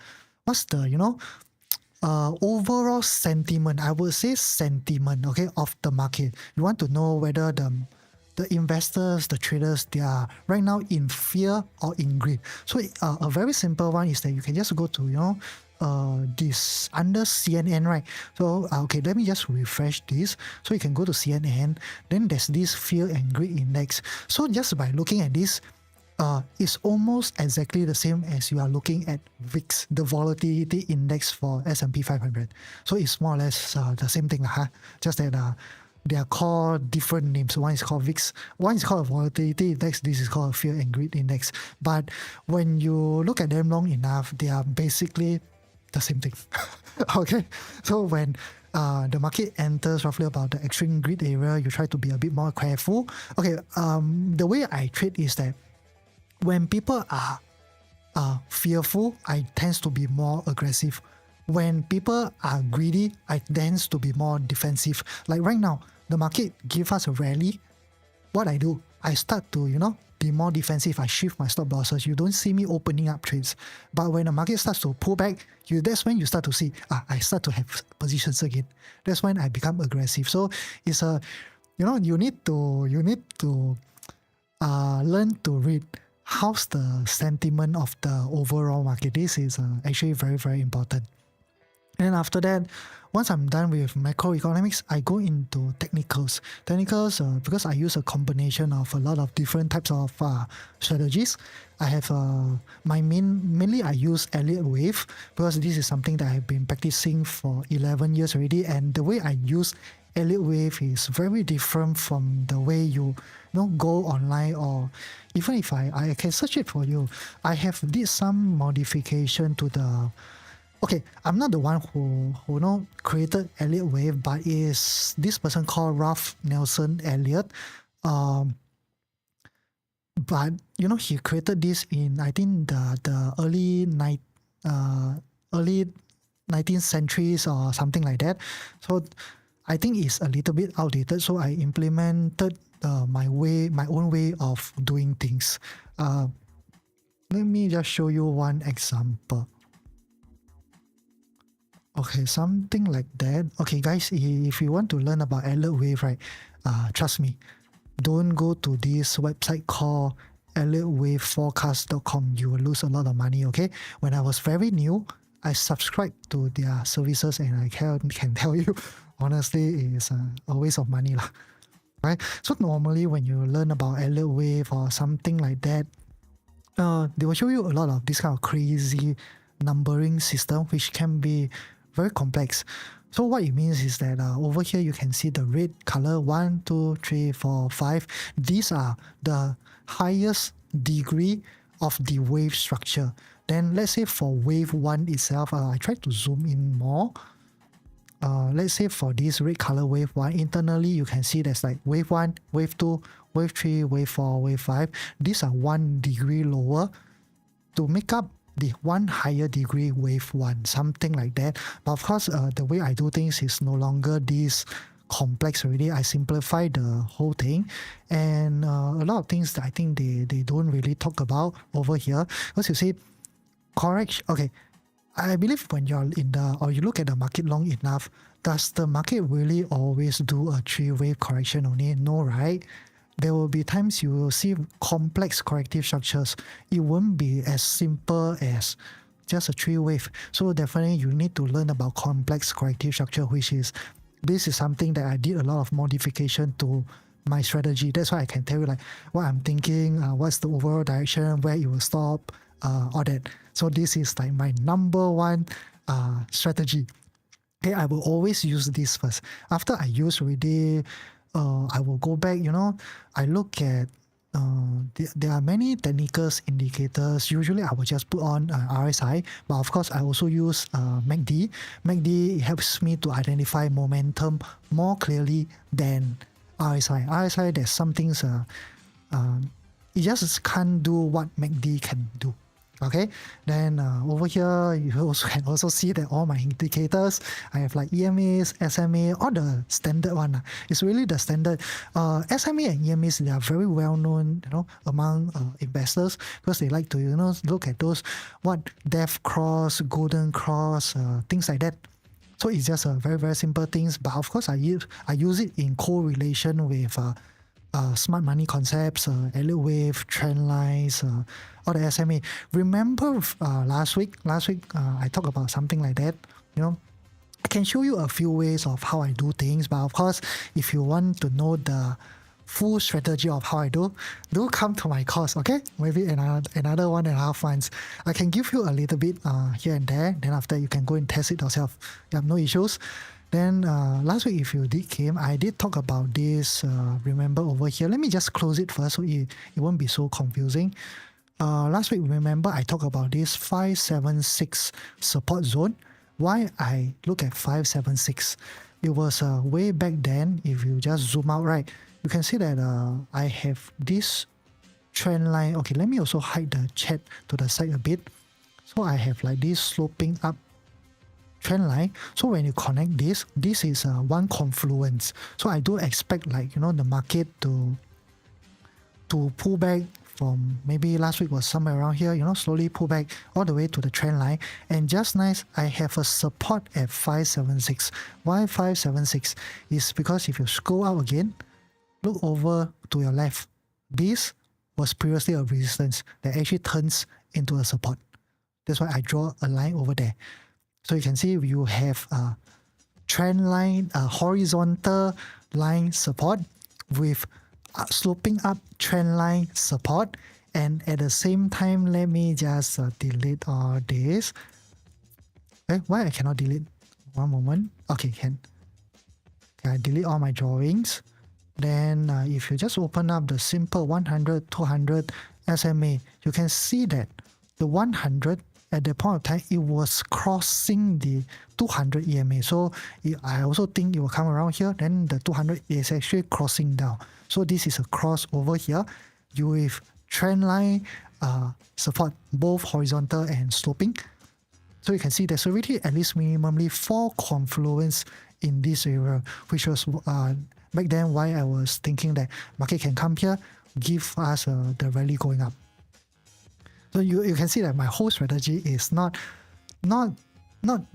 overall sentiment. I would say sentiment, okay, of the market. You want to know whether the investors, the traders, they are right now in fear or in greed. So a very simple one is that you can just go to this under CNN, right? So okay, let me just refresh this. So you can go to CNN. Then there's this fear and greed index. So just by looking at this, it's almost exactly the same as you are looking at VIX, the volatility index for S&P 500. So it's more or less the same thing, just that they are called different names. One is called VIX, one is called a volatility index, this is called a fear and greed index. But when you look at them long enough, they are basically the same thing. Okay, so when the market enters roughly about the extreme greed area, you try to be a bit more careful. Okay, the way I trade is that when people are fearful, I tend to be more aggressive. When people are greedy, I tend to be more defensive. Like right now, the market give us a rally. What I do, I start to, be more defensive. I shift my stop losses. You don't see me opening up trades. But when the market starts to pull back, that's when you start to see, I start to have positions again. That's when I become aggressive. So it's you need to learn to read how's the sentiment of the overall market. This is actually very, very important. And after that, once I'm done with macroeconomics, I go into technicals. Technicals, because I use a combination of a lot of different types of strategies. I have mainly I use Elliott wave because this is something that I've been practicing for 11 years already. And the way I use Elliott wave is very different from the way you go online, or even if I can search it for you. I have did some modification to the. Okay, I'm not the one who created Elliott wave, but is this person called Ralph Nelson Elliott. But he created this in I think the early 19th centuries or something like that. So I think it's a little bit outdated. So I implemented my own way of doing things. Let me just show you one example. Okay, something like that. Okay, guys, if you want to learn about Elliott wave, right, trust me, don't go to this website called ElliottWaveForecast.com. You will lose a lot of money, okay? When I was very new, I subscribed to their services, and I can tell you, honestly, it's a waste of money, right? So normally when you learn about Elliott wave or something like that, they will show you a lot of this kind of crazy numbering system, which can be very complex. So what it means is that over here you can see the red color 1, 2, 3, 4, 5. These are the highest degree of the wave structure. Then let's say for wave 1 itself, I try to zoom in more. Let's say for this red color wave 1, internally you can see there's like wave 1, wave 2, wave 3, wave 4, wave 5. These are 1 degree lower to make up the 1 higher degree wave 1, something like that. But of course, the way I do things is no longer this complex already. I simplify the whole thing, and a lot of things that I think they don't really talk about over here. Because you see, correction. Okay, I believe when you're in the or you look at the market long enough, does the market really always do a three-wave correction only? No, right? There will be times you will see complex corrective structures. It won't be as simple as just a three-wave. So definitely you need to learn about complex corrective structure, which is this is something that I did a lot of modification to my strategy. That's why I can tell you like what I'm thinking, what's the overall direction, where it will stop, all that. So this is like my number one strategy. Okay, I will always use this first. After I use already, I will go back, I look at, there are many technical indicators. Usually I will just put on RSI, but of course I also use MACD. MACD helps me to identify momentum more clearly than RSI. RSI, there's some things, it just can't do what MACD can do. Okay, then over here you also can also see that all my indicators, I have like EMAs, SMA, all the standard one. It's really the standard. SMA and EMAs, they are very well known, among investors, because they like to look at those death cross, golden cross, things like that. So it's just very very simple things. But of course I use it in correlation with smart money concepts, Elliott wave, trend lines, all the SMA. Remember last week I talked about something like that. I can show you a few ways of how I do things, but of course, if you want to know the full strategy of how I do come to my course, okay? Maybe another 1.5 months. I can give you a little bit here and there, then after you can go and test it yourself. You have no issues. Then last week, if you came, I did talk about this, remember over here. Let me just close it first so it won't be so confusing. Last week, remember I talked about this 576 support zone. Why I look at 576? It was way back then. If you just zoom out, right, you can see that I have this trend line. Okay, let me also hide the chat to the side a bit. So I have like this sloping up trend line. So when you connect this is one confluence. So I do expect like the market to pull back from maybe last week was somewhere around here, slowly pull back all the way to the trend line. And just nice, I have a support at 576. Why 576? Is because if you scroll out again, look over to your left. This was previously a resistance that actually turns into a support. That's why I draw a line over there. So you can see you have a trend line, a horizontal line support with sloping up trend line support. And at the same time, let me just delete all this. Why I cannot delete? One moment. Okay, can. I delete all my drawings. Then if you just open up the simple 100, 200 SMA, you can see that the 100 at that point of time, it was crossing the 200 EMA. So I also think it will come around here. Then the 200 is actually crossing down. So this is a cross over here. You with trend line support, both horizontal and sloping. So you can see there's already at least minimally 4 confluence in this area, which was back then why I was thinking that market can come here, give us the rally going up. So you can see that my whole strategy is not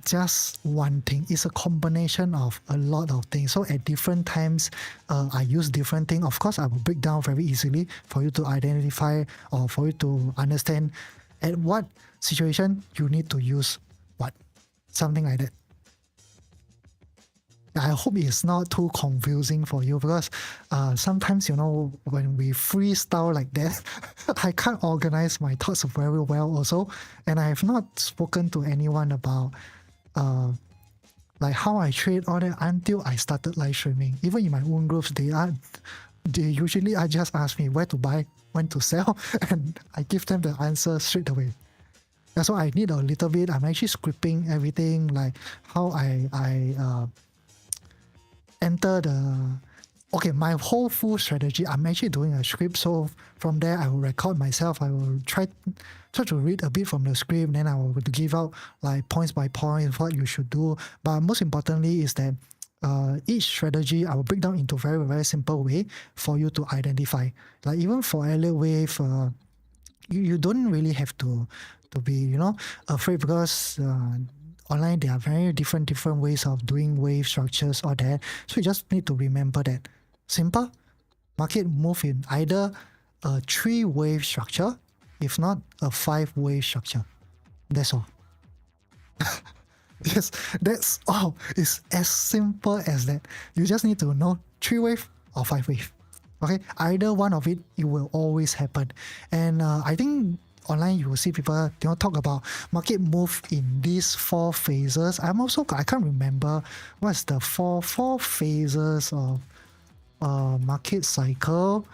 just one thing. It's a combination of a lot of things. So at different times, I use different things. Of course, I will break down very easily for you to identify or for you to understand at what situation you need to use what. Something like that. I hope it's not too confusing for you because sometimes, when we freestyle like that, I can't organize my thoughts very well also. And I have not spoken to anyone about like how I trade all that until I started live streaming. Even in my own groups, they usually just ask me where to buy, when to sell, and I give them the answer straight away. So I need a little bit. I'm actually scripting everything, like how I enter my whole full strategy. I'm actually doing a script, so from there I will record myself. I will try to read a bit from the script, then I will give out like points by point what you should do. But most importantly is that each strategy I will break down into very, very simple way for you to identify. Like even for Elliott wave, you don't really have to be afraid, because online there are very different ways of doing wave structures or that. So you just need to remember that simple market move in either a 3-wave structure, if not a 5-wave structure. That's all. Yes, that's all. It's as simple as that. You just need to know 3-wave or 5-wave. Okay, either one of it will always happen. And I think online you will see people talk about market move in these 4 phases. I can't remember what's the four phases of market cycle.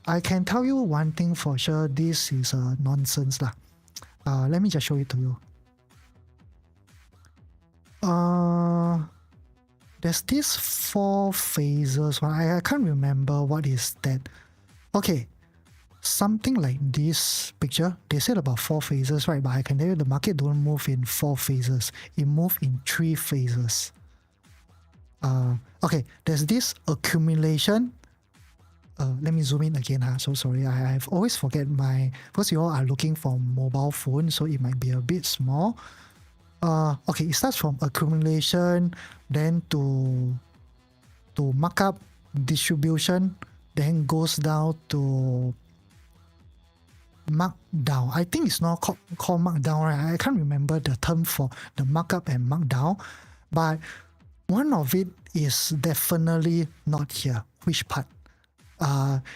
I can tell you one thing for sure, this is nonsense lah. Let me just show it to you. There's these 4 phases. I can't remember what is that. Okay, something like this picture. They said about 4 phases, right? But I can tell you the market don't move in 4 phases. It moves in 3 phases. Okay, there's this accumulation. Let me zoom in again. So sorry, I've always forget because you all are looking for mobile phone, so it might be a bit small. Okay, it starts from accumulation, then to markup, distribution, then goes down to markdown. I think it's not called markdown, right? I can't remember the term for the markup and markdown, but one of it is definitely not here. Which part?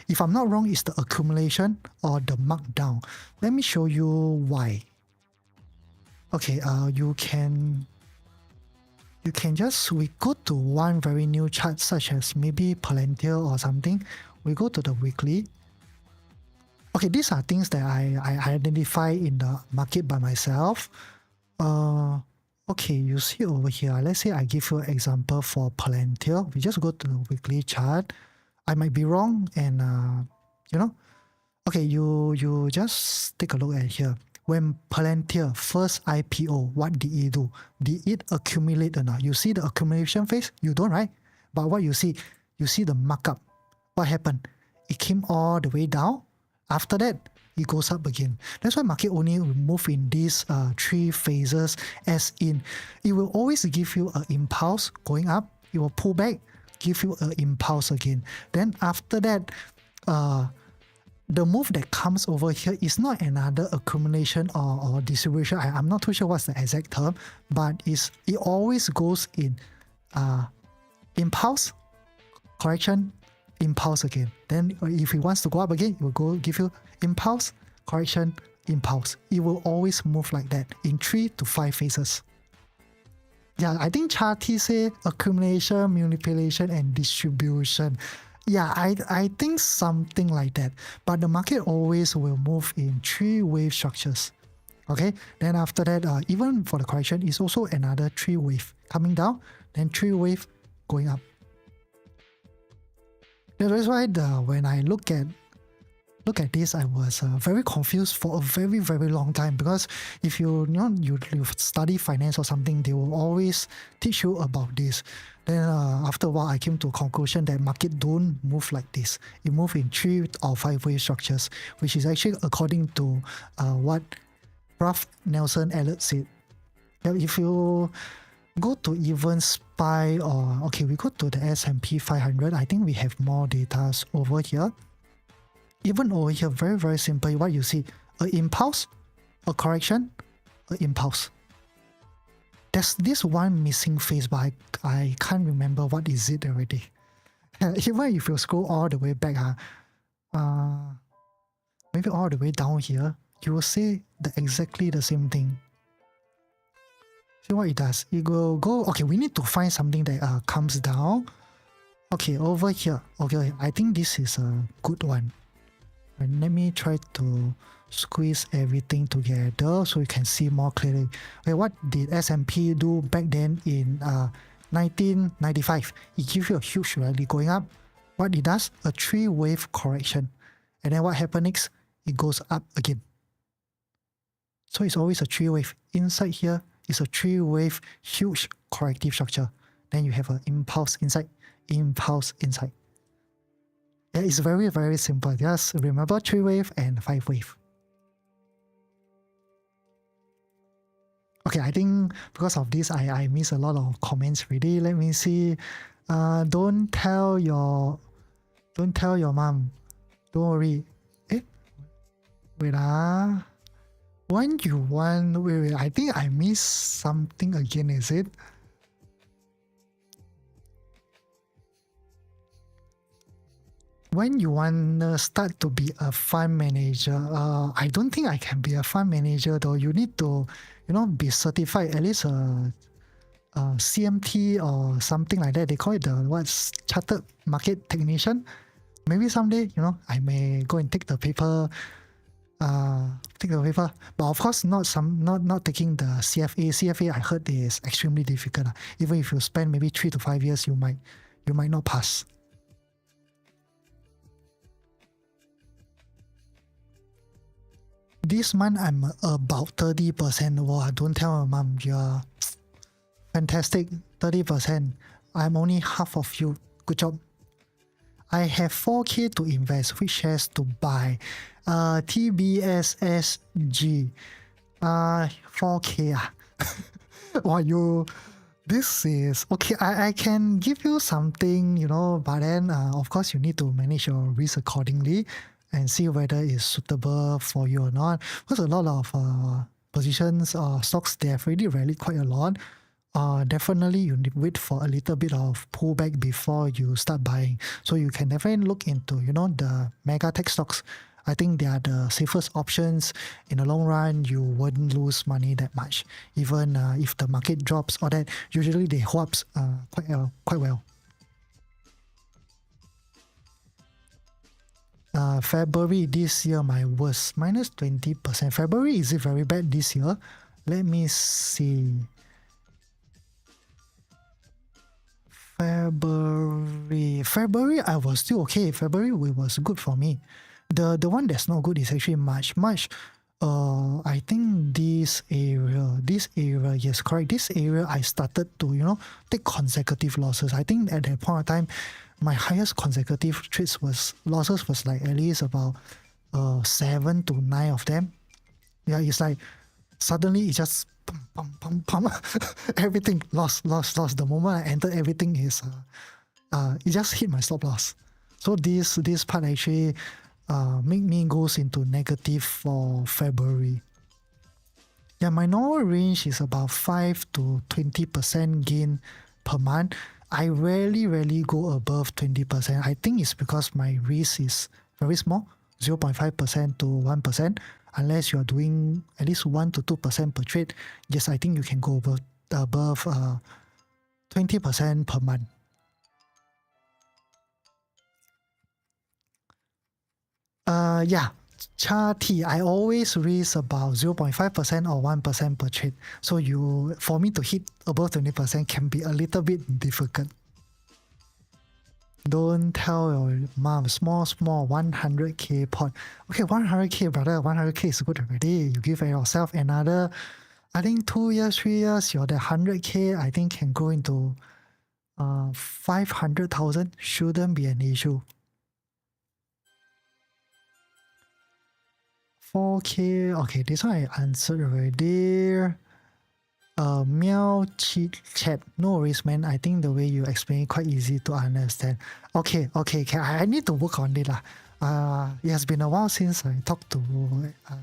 If I'm not wrong, it's the accumulation or the markdown. Let me show you why. Okay, you can just, we go to one very new chart such as maybe Palantir or something. We go to the weekly. Okay, these are things that I identify in the market by myself. Okay, you see over here, let's say I give you an example for Palantir. We just go to the weekly chart. I might be wrong, and okay, you just take a look at here. When Palantir first IPO, what did it do? Did it accumulate or not? You see the accumulation phase? You don't, right? But what you see the markup. What happened? It came all the way down. After that, it goes up again. That's why market only will move in these 3 phases, as in it will always give you an impulse going up. It will pull back, give you an impulse again. Then after that, the move that comes over here is not another accumulation or distribution. I'm not too sure what's the exact term, but it always goes in impulse, correction, impulse again. Then if it wants to go up again, it will give you impulse, correction, impulse. It will always move like that in 3 to 5 phases. Yeah, I think Charty say accumulation, manipulation, and distribution. Yeah, I think something like that. But the market always will move in 3 wave structures. Okay, then after that, even for the correction, it's also another 3 wave coming down, then 3 wave going up. That's why when I look at this, I was very confused for a very, very long time, because if you study finance or something, they will always teach you about this. Then after a while, I came to a conclusion that market don't move like this. It moves in 3 or 5 wave structures, which is actually according to what Prof. Nelson Elliott said. If you go to even SPY, or okay, we go to the S&P 500, I think we have more data over here. Even over here, very, very simple, what you see, an impulse, a correction, an impulse. There's this one missing phase, but I can't remember what is it already. Even if you scroll all the way back, maybe all the way down here, you will see exactly the same thing. See what it does? It will go, okay, we need to find something that comes down. Okay, over here. Okay, I think this is a good one. And let me try to squeeze everything together so you can see more clearly. Okay, what did S&P do back then in 1995? It gives you a huge rally going up. What it does? A 3 wave correction. And then what happens next? It goes up again. So it's always a 3 wave. Inside here is a 3 wave huge corrective structure. then you have an impulse inside. Impulse inside. Yeah, it's very, very simple. Just remember 3 wave and 5 wave. Okay, I think because of this, I miss a lot of comments already. Let me see. Don't tell your mom. Don't worry. Wait When you want, wait, I think I missed something again, is it? When you want to start to be a fund manager, I don't think I can be a fund manager though. You need to, be certified, at least a CMT or something like that. They call it the Chartered Market Technician. Maybe someday, I may go and take the paper. But of course not taking the CFA. CFA I heard is extremely difficult. Even if you spend maybe 3 to 5 years, you might not pass. This month I'm about 30%. Wow, don't tell my mom. You're fantastic. 30%. I'm only half of you. Good job. I have 4K to invest. Which shares to buy? TBSSG. 4K. Wow, this is okay. I can give you something, but then of course you need to manage your risk accordingly and see whether it's suitable for you or not. Because a lot of positions or stocks, they have already rallied quite a lot. Definitely you need to wait for a little bit of pullback before you start buying. So you can definitely look into, the mega tech stocks. I think they are the safest options. In the long run, you wouldn't lose money that much. Even if the market drops or that, usually they hold up quite well. February this year, my worst, minus 20%. February, is it very bad this year? Let me see. February, I was still okay. February was good for me. The one that's not good is actually March. I think this area, yes, correct. This area, I started to, take consecutive losses. I think at that point of time, my highest consecutive losses was like at least about 7 to 9 of them. Yeah, it's like suddenly it just pum. Everything lost. The moment I entered, everything is it just hit my stop loss. So this part actually make me goes into negative for February. Yeah, my normal range is about 5 to 20% gain per month. I rarely go above 20%. I think it's because my risk is very small, 0.5% to 1%. Unless you are doing at least 1 to 2% per trade, yes, I think you can go above 20% per month. Yeah, Charty, I always risk about 0.5% or 1% per trade. So for me to hit above 20% can be a little bit difficult. Don't tell your mom. Small 100k pot. Okay, 100k, brother. 100k is good already. You give yourself another, I think 2 years, 3 years, you're the 100k, I think can go into 500,000. Shouldn't be an issue. 4k. Okay, this one I answered already. Meow chat. No worries, man. I think the way you explain it quite easy to understand. Okay. I need to work on it. It has been a while since I talked to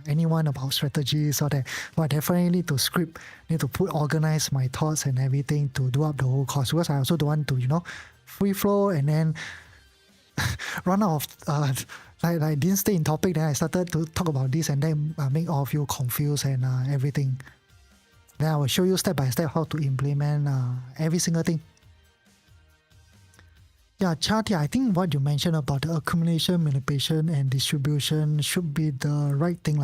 anyone about strategies or that. But definitely need to organize my thoughts and everything to do up the whole course. Because I also don't want to, free flow and then run out of like didn't stay in topic. Then I started to talk about this and then make all of you confused and everything. Then I will show you step by step how to implement every single thing. Yeah, Charty, I think what you mentioned about the accumulation, manipulation, and distribution should be the right thing.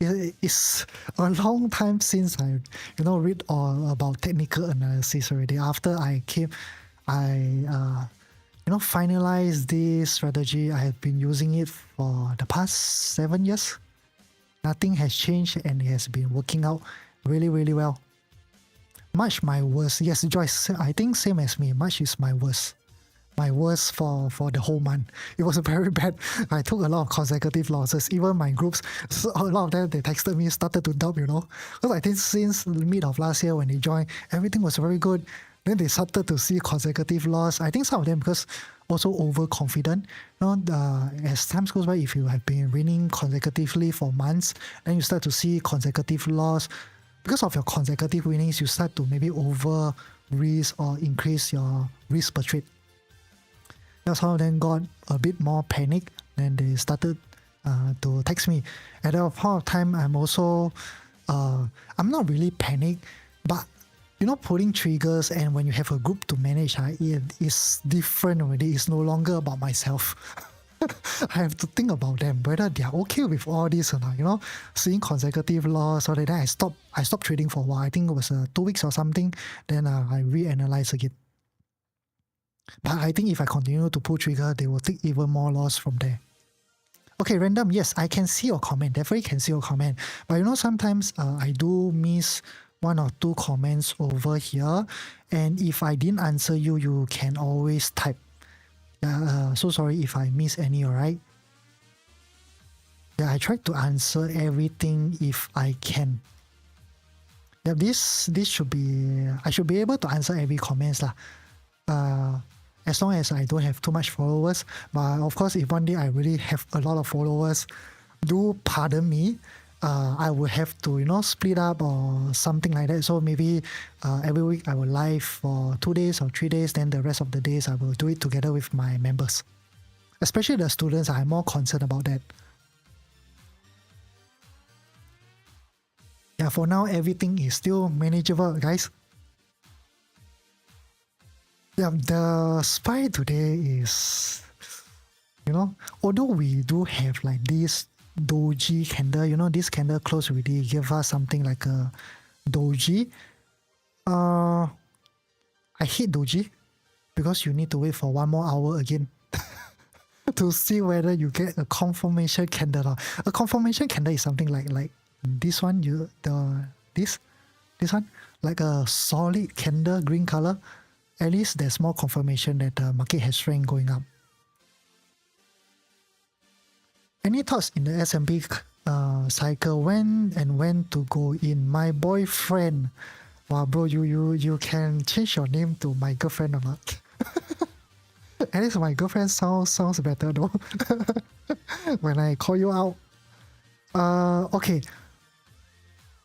It's a long time since I, read all about technical analysis already. After I finalized this strategy, I have been using it for the past 7 years. Nothing has changed and it has been working out really, really well. March, my worst. Yes, Joyce, I think same as me. March is my worst. My worst for the whole month. It was very bad. I took a lot of consecutive losses. Even my groups, so a lot of them, they texted me, started to doubt, Because I think since the mid of last year when they joined, everything was very good. Then they started to see consecutive loss. I think some of them because also overconfident. As time goes by, if you have been winning consecutively for months, then you start to see consecutive loss. Because of your consecutive winnings, you start to maybe over risk or increase your risk per trade. That's how then got a bit more panic. Then they started to text me. At that point of time, I'm also, I'm not really panic, but pulling triggers and when you have a group to manage, it is different already. It's no longer about myself. I have to think about them, whether they are okay with all this or not, seeing consecutive loss or that. Then I stopped trading for a while. I think it was 2 weeks or something. Then I reanalyze again. But I think if I continue to pull trigger, they will take even more loss from there. Okay, random. Yes, I can see your comment. Definitely can see your comment. But sometimes I do miss 1 or 2 comments over here. And if I didn't answer you, you can always type. So sorry if I miss any, alright? Yeah, I tried to answer everything if I can. Yeah, this should be... I should be able to answer every comments lah. As long as I don't have too much followers. But of course, if one day I really have a lot of followers, do pardon me. I will have to, split up or something like that. So maybe every week I will live for 2 days or 3 days. Then the rest of the days I will do it together with my members. Especially the students, I'm more concerned about that. Yeah, for now, everything is still manageable, guys. Yeah, the SPY today is, although we do have like this doji candle, this candle close already give us something like a doji. I hate doji because you need to wait for 1 more hour again to see whether you get a confirmation candle. A confirmation candle is something like this one, this one, like a solid candle, green color. At least there's more confirmation that the market has strength going up. Any thoughts in the S&P cycle? When to go in? My boyfriend. Wow, bro, you can change your name to my girlfriend or not? At least my girlfriend sounds better though. When I call you out. Okay.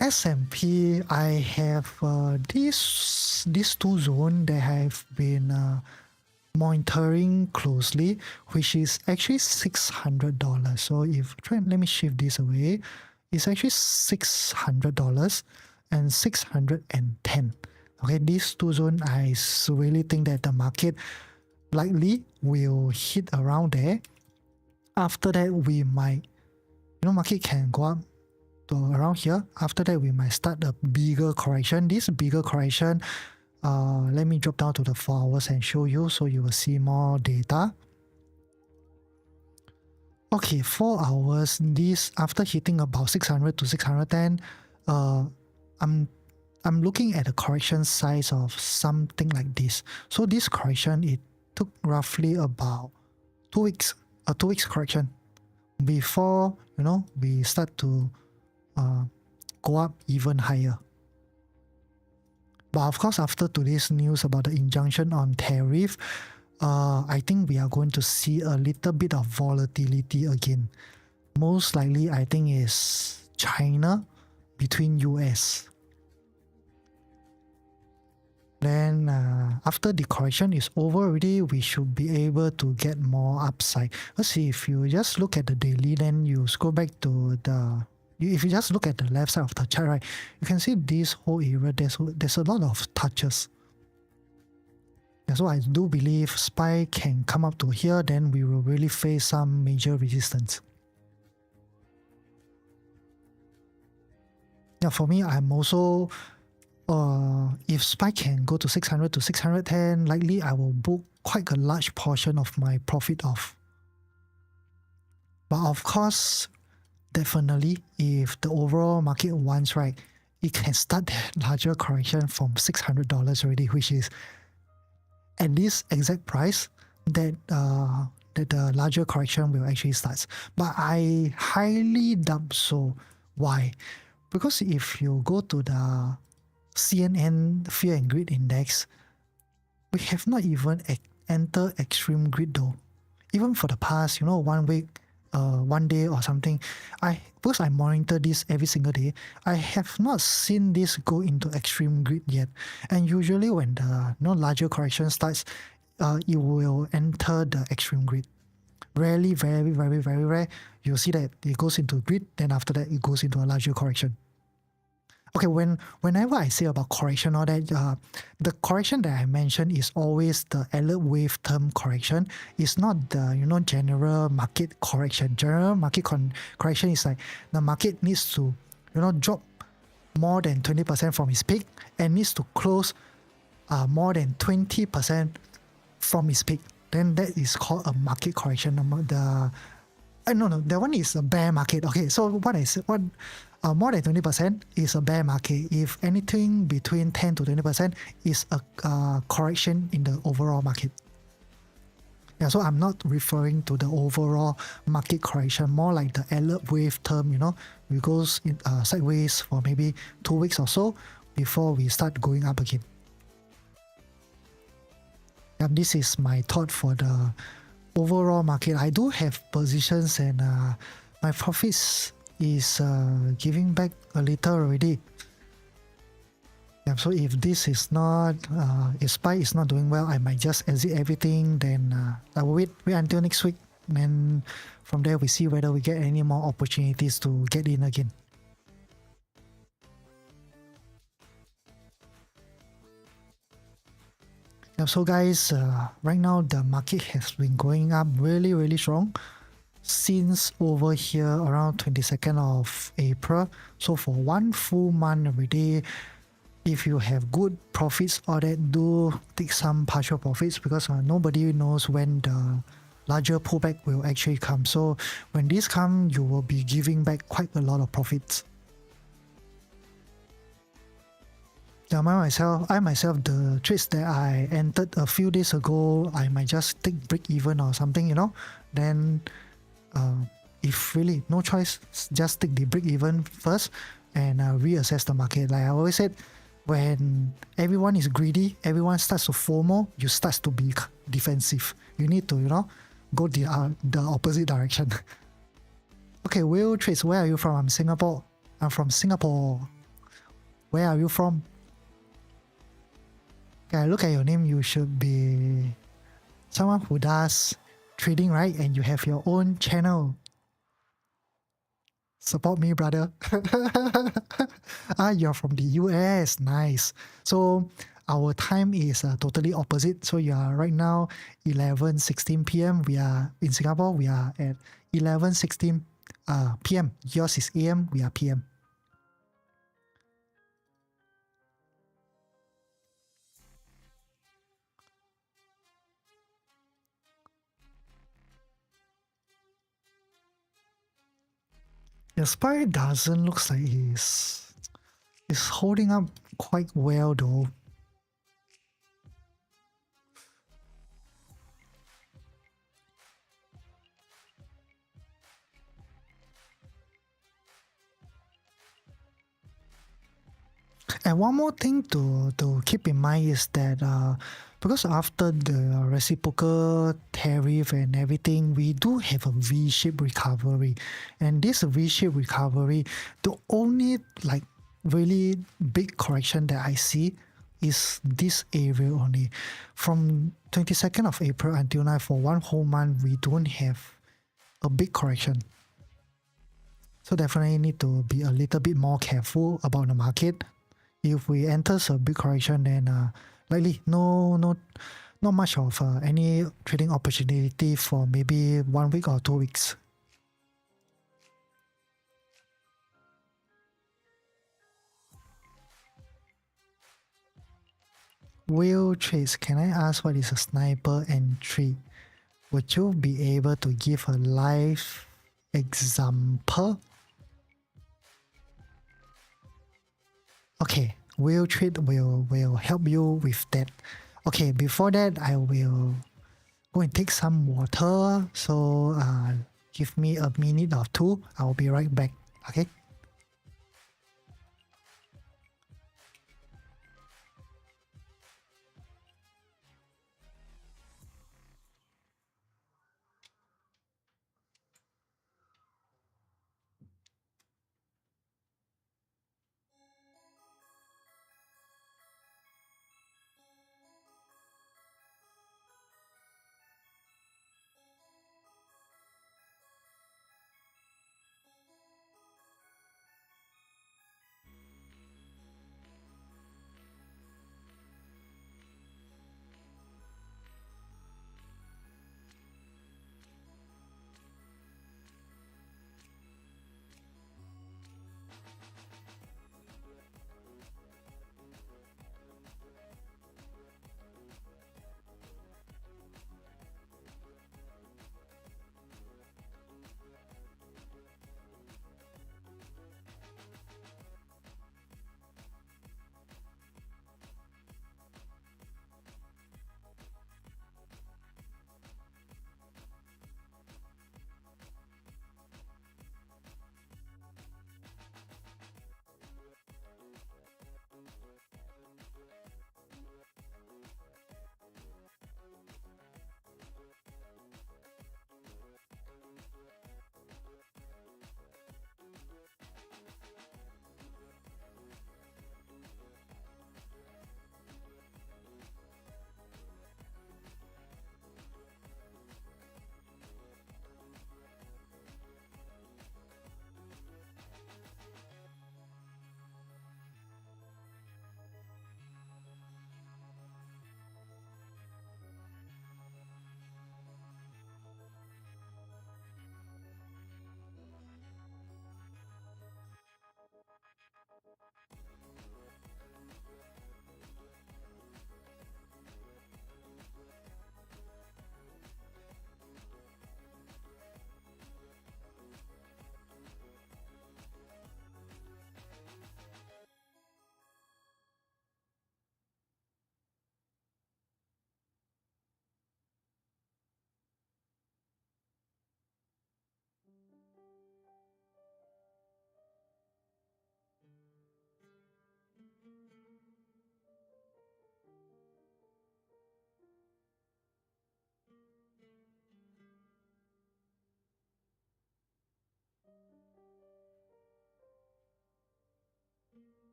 S&P, I have these 2 zones that have been monitoring closely, which is actually $600. So let me shift this away. It's actually $600 and 610. Okay, these 2 zones, I really think that the market likely will hit around there. After that, we might, market can go up to around here. After that, we might start a bigger correction. This bigger correction, let me drop down to the 4 hours and show you so you will see more data. Okay, 4 hours, this after hitting about 600 to 610, I'm looking at a correction size of something like this. So this correction, it took roughly about 2 weeks, a 2 weeks correction before, we start to go up even higher. But of course, after today's news about the injunction on tariff, I think we are going to see a little bit of volatility again. Most likely, I think is China between US. Then after the correction is over already, we should be able to get more upside. Let's see, if you just look at the daily, then you scroll back to if you just look at the left side of the chart, right, you can see this whole area, there's a lot of touches. And so I do believe SPY can come up to here, then we will really face some major resistance. Yeah, for me, I'm also, if SPY can go to 600 to 610, likely I will book quite a large portion of my profit off. But of course, definitely, if the overall market wants, right, it can start that larger correction from $600 already, which is at this exact price that that the larger correction will actually start. But I highly doubt so. Why? Because if you go to the CNN Fear and Greed Index, we have not even entered extreme greed though. Even for the past, 1 week, 1 day or something, because I monitor this every single day, I have not seen this go into extreme greed yet. And usually when the larger correction starts, it will enter the extreme greed. Rarely, very, very, very rare, you'll see that it goes into greed, then after that it goes into a larger correction. Okay, whenever I say about correction or that, the correction that I mentioned is always the alert wave term correction. It's not the general market correction. General market correction is like the market needs to drop more than 20% from its peak and needs to close more than 20% from its peak. Then that is called a market correction. No, that one is a bear market. Okay, so what I said, more than 20% is a bear market. If anything between 10 to 20% is a correction in the overall market. Yeah, so I'm not referring to the overall market correction, more like the alert wave term, it goes in, sideways for maybe 2 weeks or so before we start going up again. Yeah, this is my thought for the overall market. I do have positions and my profits is giving back a little already. Yeah, so if this is not, if SPY is not doing well, I might just exit everything. Then I will wait until next week. And from there, we see whether we get any more opportunities to get in again. Yeah, so guys, right now the market has been going up really, really strong since over here around 22nd of April. So for 1 full month every day, if you have good profits or that, do take some partial profits because nobody knows when the larger pullback will actually come. So when this comes, you will be giving back quite a lot of profits. Yeah, I myself, the trades that I entered a few days ago, I might just take break even or something, Then if really no choice, just take the break even first and reassess the market. Like I always said, when everyone is greedy, everyone starts to FOMO, you start to be defensive. You need to, go the opposite direction. Okay, Will Trades, where are you from? I'm Singapore. I'm from Singapore. Where are you from? Okay, look at your name. You should be someone who does trading, right? And you have your own channel. Support me, brother. You're from the US. Nice. So our time is totally opposite. So you are right now 11:16 p.m. We are in Singapore. We are at 11:16 p.m. Yours is AM. We are PM. The SPY doesn't look like it's holding up quite well though. And one more thing to keep in mind is that because after the reciprocal tariff and everything, we do have a V-shaped recovery. And this V-shaped recovery, the only really big correction that I see is this area only. From 22nd of April until now, for 1 whole month, we don't have a big correction. So definitely need to be a little bit more careful about the market. If we enter a big correction, then likely not much of any trading opportunity for maybe 1 week or 2 weeks. Will Trades, can I ask what is a sniper entry? Would you be able to give a live example? Okay, wheel treat will help you with that. Okay, before that, I will go and take some water. So give me a minute or two. I'll be right back. Okay.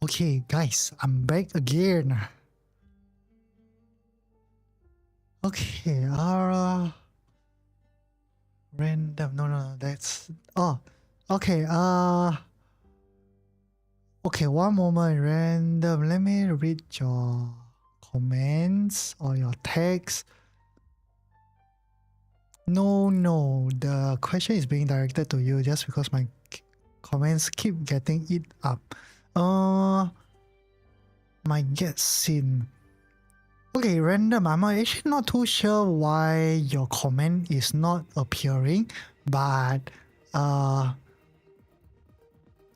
Okay, guys, I'm back again. Okay, random. No, that's okay. Okay, one moment, random. Let me read your comments or your text. No, the question is being directed to you just because my comments keep getting it up. My get seen. Okay, random. I'm actually not too sure why your comment is not appearing, but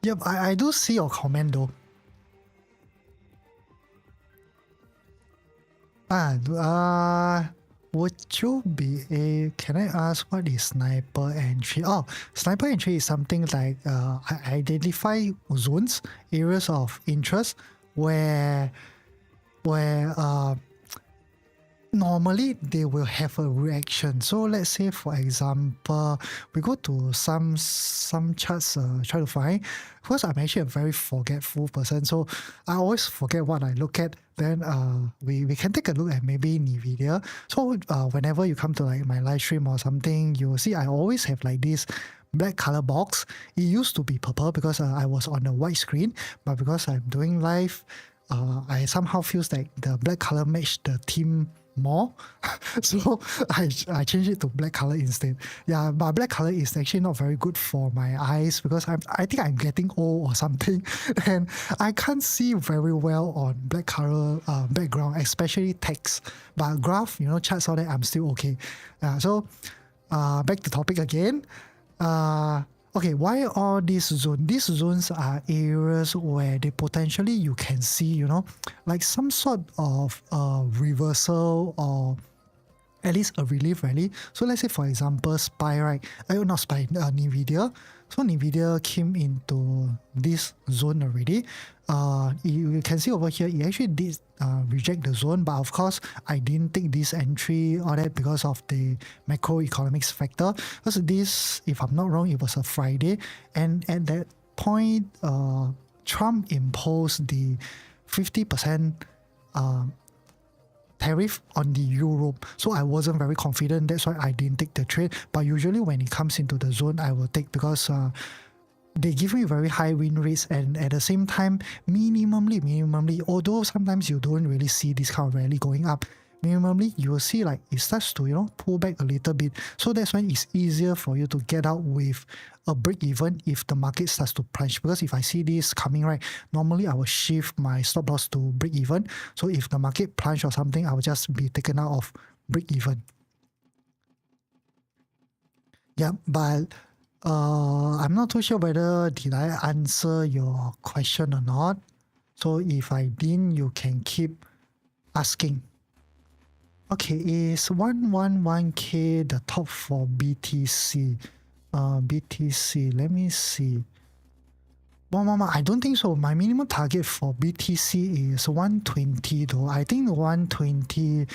yep, I do see your comment though. Would you be a? Can I ask what is sniper entry? Oh, sniper entry is something like identify zones, areas of interest where normally they will have a reaction. So let's say, for example, we go to some charts, try to find, because I'm actually a very forgetful person, so I always forget what I look at. Then we can take a look at maybe NVIDIA. So whenever you come to like my live stream or something, you will see I always have like this black color box. It used to be purple because I was on a white screen, but because I'm doing live, I somehow feels like the black color matched the theme more. So I changed it to black color instead. Yeah, but black color is actually not very good for my eyes because I think I'm getting old or something, and I can't see very well on black color background, especially text. But graph, charts, all that, I'm still okay. So back to topic again. Okay, why all these zones? These zones are areas where they potentially you can see, like some sort of reversal or at least a relief rally. So let's say, for example, SPY, right? Not SPY, NVIDIA. So NVIDIA came into this zone already. You can see over here, it actually did reject the zone, but of course, I didn't take this entry or that because of the macroeconomics factor. Because this, if I'm not wrong, it was a Friday, and at that point, Trump imposed the 50% tariff on the Europe. So I wasn't very confident. That's why I didn't take the trade. But usually when it comes into the zone, I will take because they give me very high win rates, and at the same time, minimally, although sometimes you don't really see this kind of rally going up, minimally you will see like it starts to pull back a little bit. So that's when it's easier for you to get out with a break even if the market starts to plunge. Because if I see this coming, right, normally I will shift my stop loss to break even. So if the market plunge or something, I will just be taken out of break even. Yeah, but I'm not too sure whether did I answer your question or not. So if I didn't, you can keep asking. Okay, is 111K the top for BTC? BTC, let me see. I don't think so. My minimum target for BTC is 120 though. I think 120,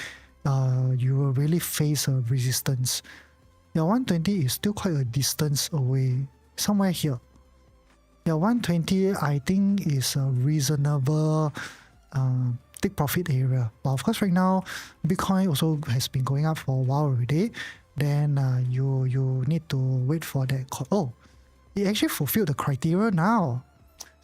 you will really face a resistance. Yeah, 120 is still quite a distance away. Somewhere here. Yeah, 120 I think is a reasonable take profit area. But of course right now, Bitcoin also has been going up for a while already. Then you need to wait for that. Oh, it actually fulfilled the criteria now.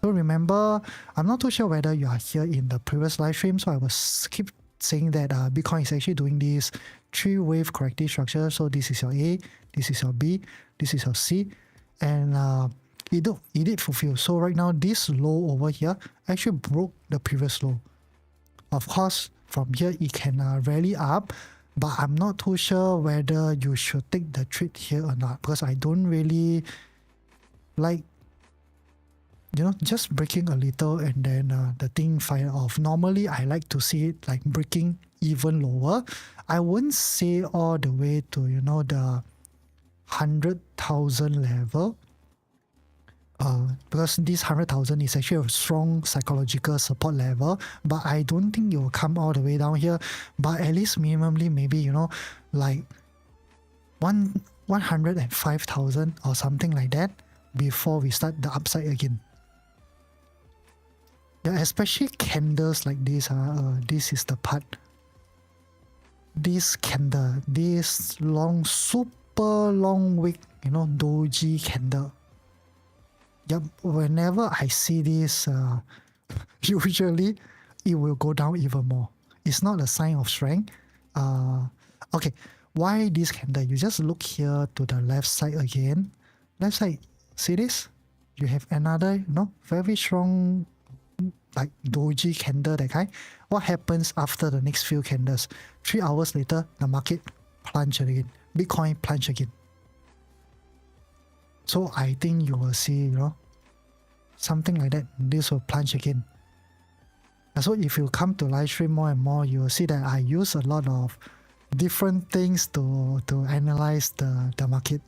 So remember, I'm not too sure whether you are here in the previous live stream. So I was keep saying that Bitcoin is actually doing this 3-wave corrective structure. So this is your A, this is your B, this is your C, and it did fulfill. So right now this low over here actually broke the previous low. Of course, from here it can rally up, but I'm not too sure whether you should take the trade here or not, because I don't really like just breaking a little and then the thing fire off. Normally I like to see it like breaking even lower. I wouldn't say all the way to the 100,000 level, because this 100,000 is actually a strong psychological support level, but I don't think it will come all the way down here. But at least minimally, maybe like 105,000 or something like that before we start the upside again. Yeah, especially candles like this. This is the part. This candle, this long, super long wick, doji candle. Yep, whenever I see this, usually it will go down even more. It's not a sign of strength. Okay, why this candle? You just look here to the left side again. Left side, see this? You have another, very strong, like doji candle, that kind. What happens after the next few candles? 3 hours later, the market plunge again. Bitcoin plunge again. So I think you will see, something like that. This will plunge again. So if you come to live stream more and more, you will see that I use a lot of different things to analyze the market.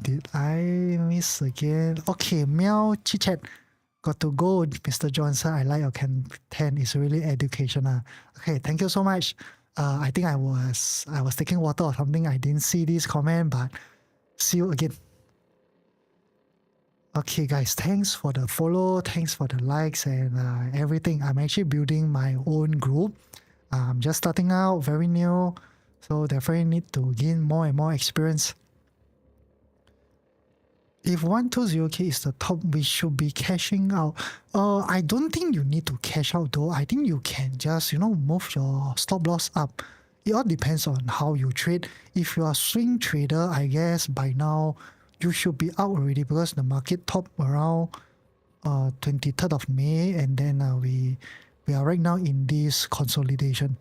Did I miss again? Okay, Meow Chit Chat. Got to go, Mr. Johnson. I like your content. It's really educational. Okay, thank you so much. I think I was taking water or something. I didn't see this comment, but see you again. Okay, guys, thanks for the follow, thanks for the likes and everything. I'm actually building my own group. I'm just starting out, very new, so definitely need to gain more and more experience. If 120K is the top, we should be cashing out. I don't think you need to cash out though. I think you can just, move your stop loss up. It all depends on how you trade. If you are a swing trader, I guess by now you should be out already because the market top around 23rd of May, and then we are right now in this consolidation.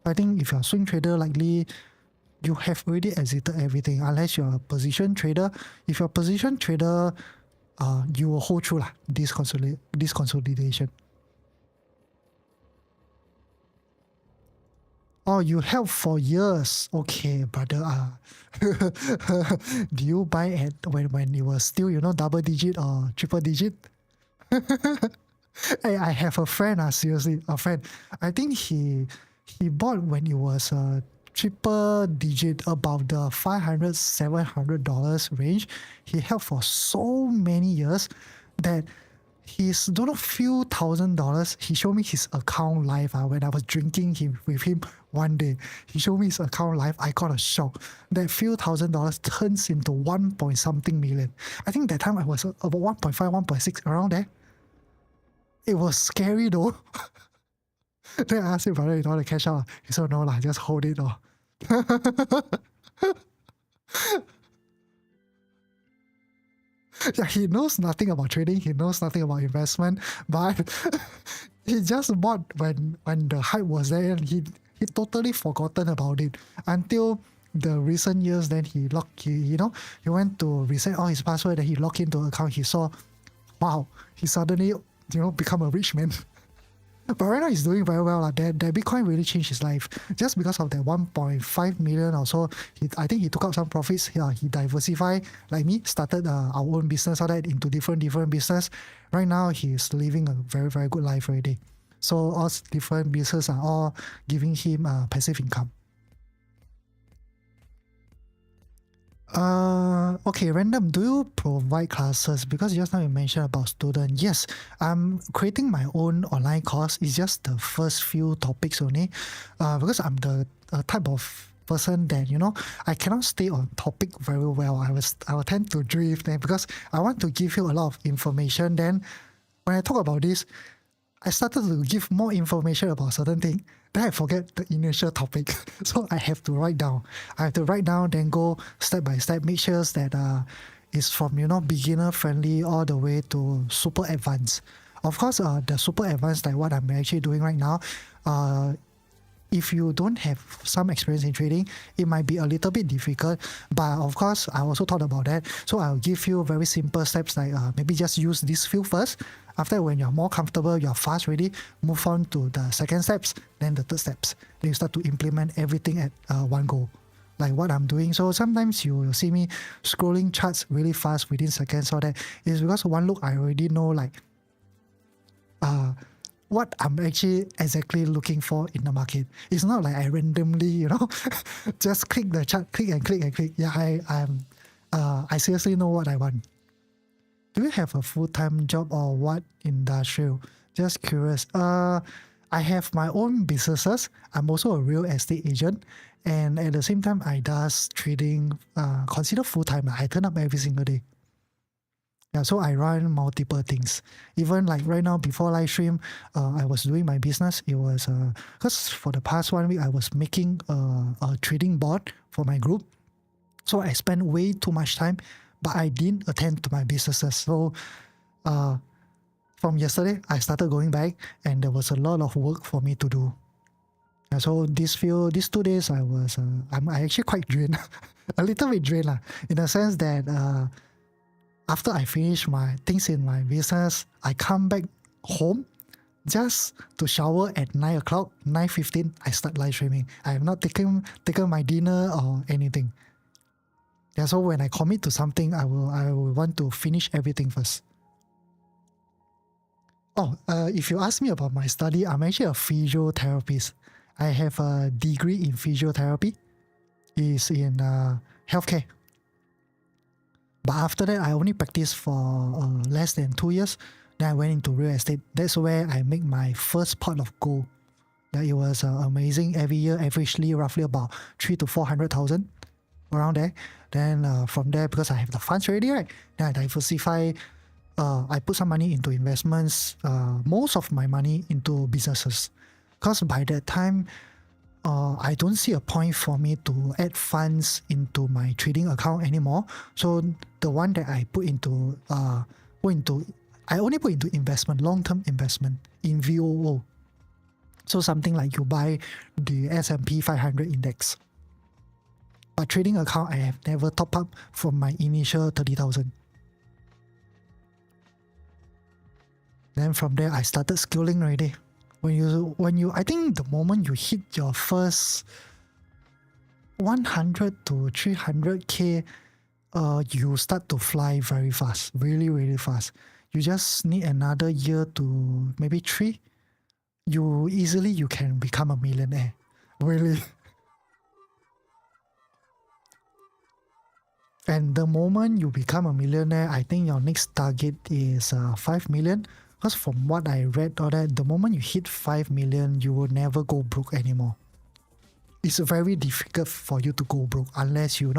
I think if you're a swing trader, likely you have already exited everything unless you're a position trader. If you're a position trader, you will hold through this consolidation. Oh, you held for years. Okay, brother. Do you buy at when it was still, double digit or triple digit? Hey, I have a friend, seriously, a friend. I think he bought when it was triple digit, about the $500-$700 range. He held for so many years that his don't know few $1,000. He showed me his account live when I was drinking with him one day. He showed me his account live. I got a shock. That few $1,000 turns into 1 point something million. I think that time I was about 1.5, 1.6 around there. It was scary though. Then I asked him, brother, you don't want to cash out? He said, no, just hold it. Yeah, he knows nothing about trading. He knows nothing about investment, but he just bought when the hype was there, and he totally forgotten about it until the recent years. Then he went to reset all his password, and he logged into the account. He saw, wow, he suddenly become a rich man. But right now he's doing very well. That Bitcoin really changed his life just because of that 1.5 million or so. I think he took out some profits. He diversified, like me, started our own business, all that into different business. Right now he's living a very, very good life already. So all different businesses are all giving him passive income. Okay, Random, do you provide classes? Because just now you mentioned about student. Yes, I'm creating my own online course. It's just the first few topics only. Because I'm the type of person that, I cannot stay on topic very well. I will tend to drift then because I want to give you a lot of information. Then when I talk about this, I started to give more information about certain thing. Then I forget the initial topic. So I have to write down. Then go step by step, make sure that it's from, beginner friendly all the way to super advanced. Of course, the super advanced, like what I'm actually doing right now, if you don't have some experience in trading, it might be a little bit difficult. But of course, I also thought about that. So I'll give you very simple steps like maybe just use this few first. After, when you're more comfortable, you're fast ready, move on to the second steps, then the third steps. Then you start to implement everything at one go, like what I'm doing. So sometimes you will see me scrolling charts really fast within seconds. So that is because one look, I already know what I'm actually exactly looking for in the market. It's not like I randomly, just click the chart, click and click and click. Yeah, I seriously know what I want. Do you have a full-time job or what industrial? Just curious. I have my own businesses. I'm also a real estate agent, and at the same time, I does trading. Consider full-time. I turn up every single day. Yeah, so I run multiple things. Even like right now, before live stream, I was doing my business. It was because for the past 1 week, I was making a trading board for my group. So I spent way too much time, but I didn't attend to my businesses. So from yesterday, I started going back, and there was a lot of work for me to do. Yeah, so these 2 days, I'm actually quite drained, a little bit drained in the sense that after I finish my things in my business, I come back home just to shower at 9 o'clock, 9:15, I start live streaming. I have not taken my dinner or anything. Yeah, so when I commit to something, I will want to finish everything first. If you ask me about my study, I'm actually a physiotherapist. I have a degree in physiotherapy. It's in healthcare. But after that, I only practiced for less than 2 years. Then I went into real estate. That's where I make my first pot of gold. Yeah, it was amazing. Every year, averagely roughly about 300,000 to 400,000 around there. Then from there, because I have the funds already, right? Then I diversify. I put some money into investments. Most of my money into businesses. Because by that time, I don't see a point for me to add funds into my trading account anymore. So the one that I I only put into investment, long-term investment in VOO. So something like you buy the S&P 500 index. But trading account, I have never top up from my initial 30,000. Then from there, I started skilling already. I think the moment you hit your first 100 to 300k, you start to fly very fast, really, really fast. You just need another year to maybe 3. You can become a millionaire, really. And the moment you become a millionaire, I think your next target is 5 million. Because from what I read, all that, the moment you hit 5 million, you will never go broke anymore. It's very difficult for you to go broke unless you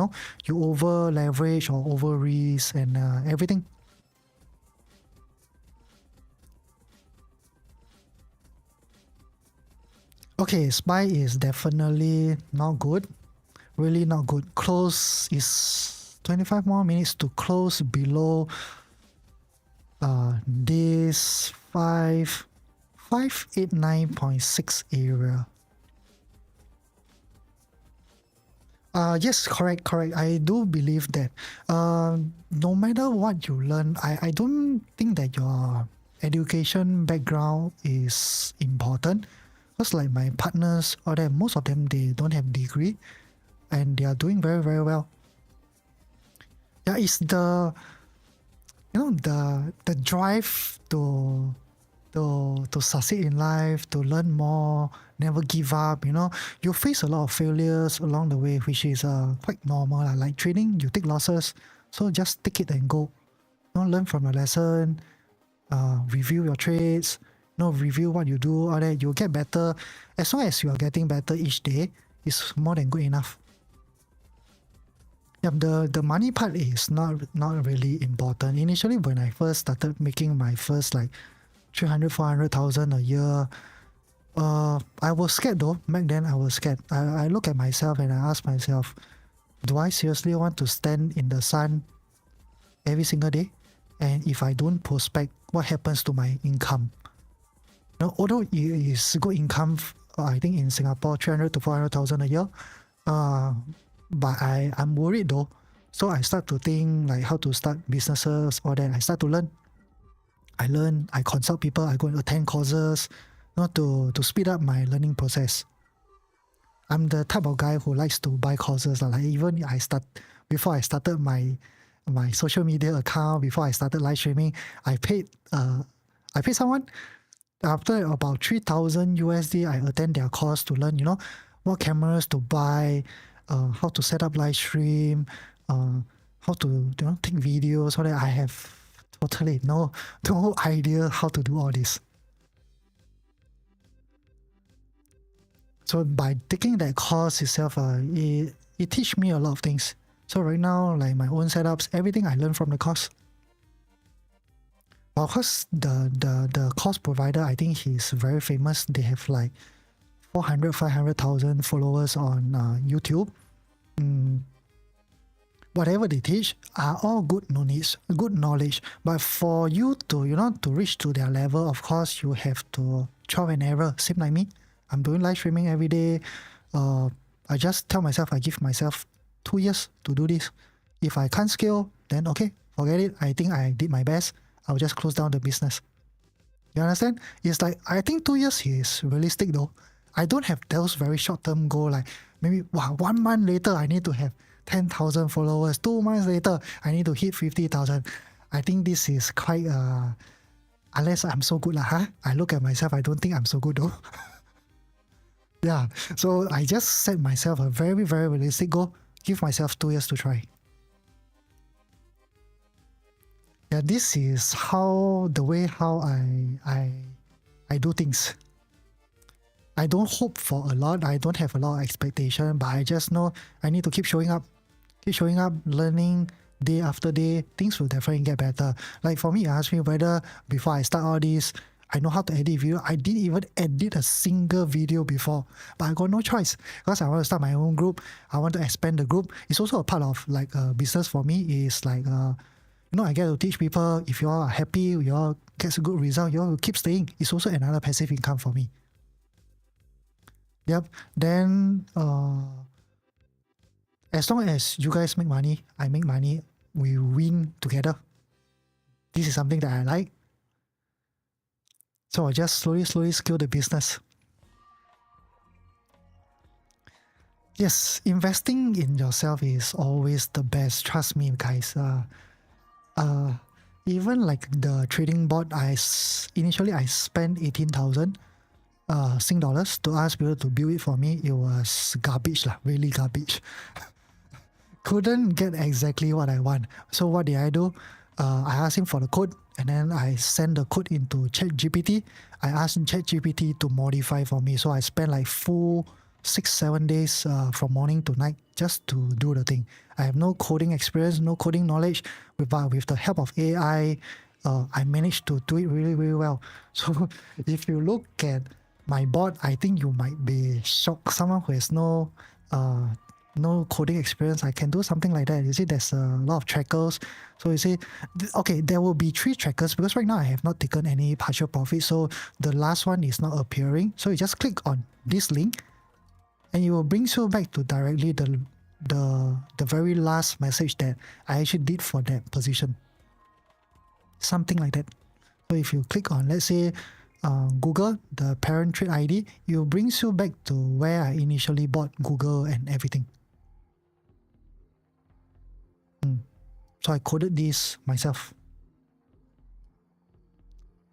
over leverage or over risk and everything. Okay, SPY is definitely not good. Really not good. Close is 25 more minutes to close below this 589.6 area. Yes, correct. I do believe that no matter what you learn, I don't think that your education background is important. Because like my partners, or that most of them, they don't have degree and they are doing very, very well. Yeah, it's the drive to succeed in life, to learn more, never give up. You face a lot of failures along the way, which is quite normal. Like trading, you take losses, so just take it and go. Learn from the lesson, review your trades, review what you do, all that. You'll get better. As long as you are getting better each day, it's more than good enough. Yeah, the money part is not really important. Initially, when I first started making my first 300,000-400,000 a year, I was scared though. Back then, I was scared. I look at myself and I ask myself, do I seriously want to stand in the sun every single day? And if I don't prospect, what happens to my income? Although it is good income, I think in Singapore, 300 to 400,000 a year, but I'm worried though. So I start to think how to start businesses, all that. I start to learn. I consult people, I go and attend courses, to speed up my learning process. I'm the type of guy who likes to buy courses. Even before I started my social media account, before I started live streaming, I paid someone. After about 3,000 USD, I attend their course to learn, what cameras to buy, how to set up live stream, how to take videos, all that. I have totally no idea how to do all this. So by taking that course itself, it teach me a lot of things. So right now, my own setups, everything I learn from the course. Of course, the course provider, I think he's very famous. They have 400,000-500,000 followers on YouTube. Whatever they teach are all good knowledge. But for you to to reach to their level, of course, you have to trial and error. Same like me. I'm doing live streaming every day. I just tell myself, I give myself 2 years to do this. If I can't scale, then okay, forget it. I think I did my best. I'll just close down the business. You understand? It's I think 2 years is realistic though. I don't have those very short-term goal maybe 1 month later I need to have 10,000 followers. 2 months later I need to hit 50,000. I think this is quite Unless I'm so good lah, huh? I look at myself, I don't think I'm so good though. Yeah, so I just set myself a very, very realistic goal. Give myself 2 years to try. Yeah, this is the way how I do things. I don't hope for a lot. I don't have a lot of expectation, but I just know I need to keep showing up, learning day after day. Things will definitely get better. Like for me, you ask me whether before I start all this, I know how to edit video. I didn't even edit a single video before, but I got no choice because I want to start my own group. I want to expand the group. It's also a part of like a business for me. Is like I get to teach people. If you all are happy, you all get a good result, you all will keep staying. It's also another passive income for me. Yep. Then as long as you guys make money, I make money, we win together. This is something that I like. So I just slowly scale the business. Yes, investing in yourself is always the best. Trust me, guys. Even like the trading board, initially I spent 18,000 Sing dollars to ask people to build it for me. It was garbage lah, really garbage. Couldn't get exactly what I want. So what did I do? I asked him for the code, and then I sent the code into ChatGPT. I asked ChatGPT to modify for me. So I spent like full 6-7 days from morning to night just to do the thing. I have no coding experience, no coding knowledge. But with the help of AI, I managed to do it really, really well. So if you look at my board, I think you might be shocked. Someone who has no coding experience, I can do something like that. You see, there's a lot of trackers. So you see, okay, there will be 3 trackers because right now I have not taken any partial profit. So the last one is not appearing. So you just click on this link and it will bring you back to directly the very last message that I actually did for that position. Something like that. So if you click on, let's say, Google, the parent trade ID, it brings you back to where I initially bought Google and everything. So I coded this myself.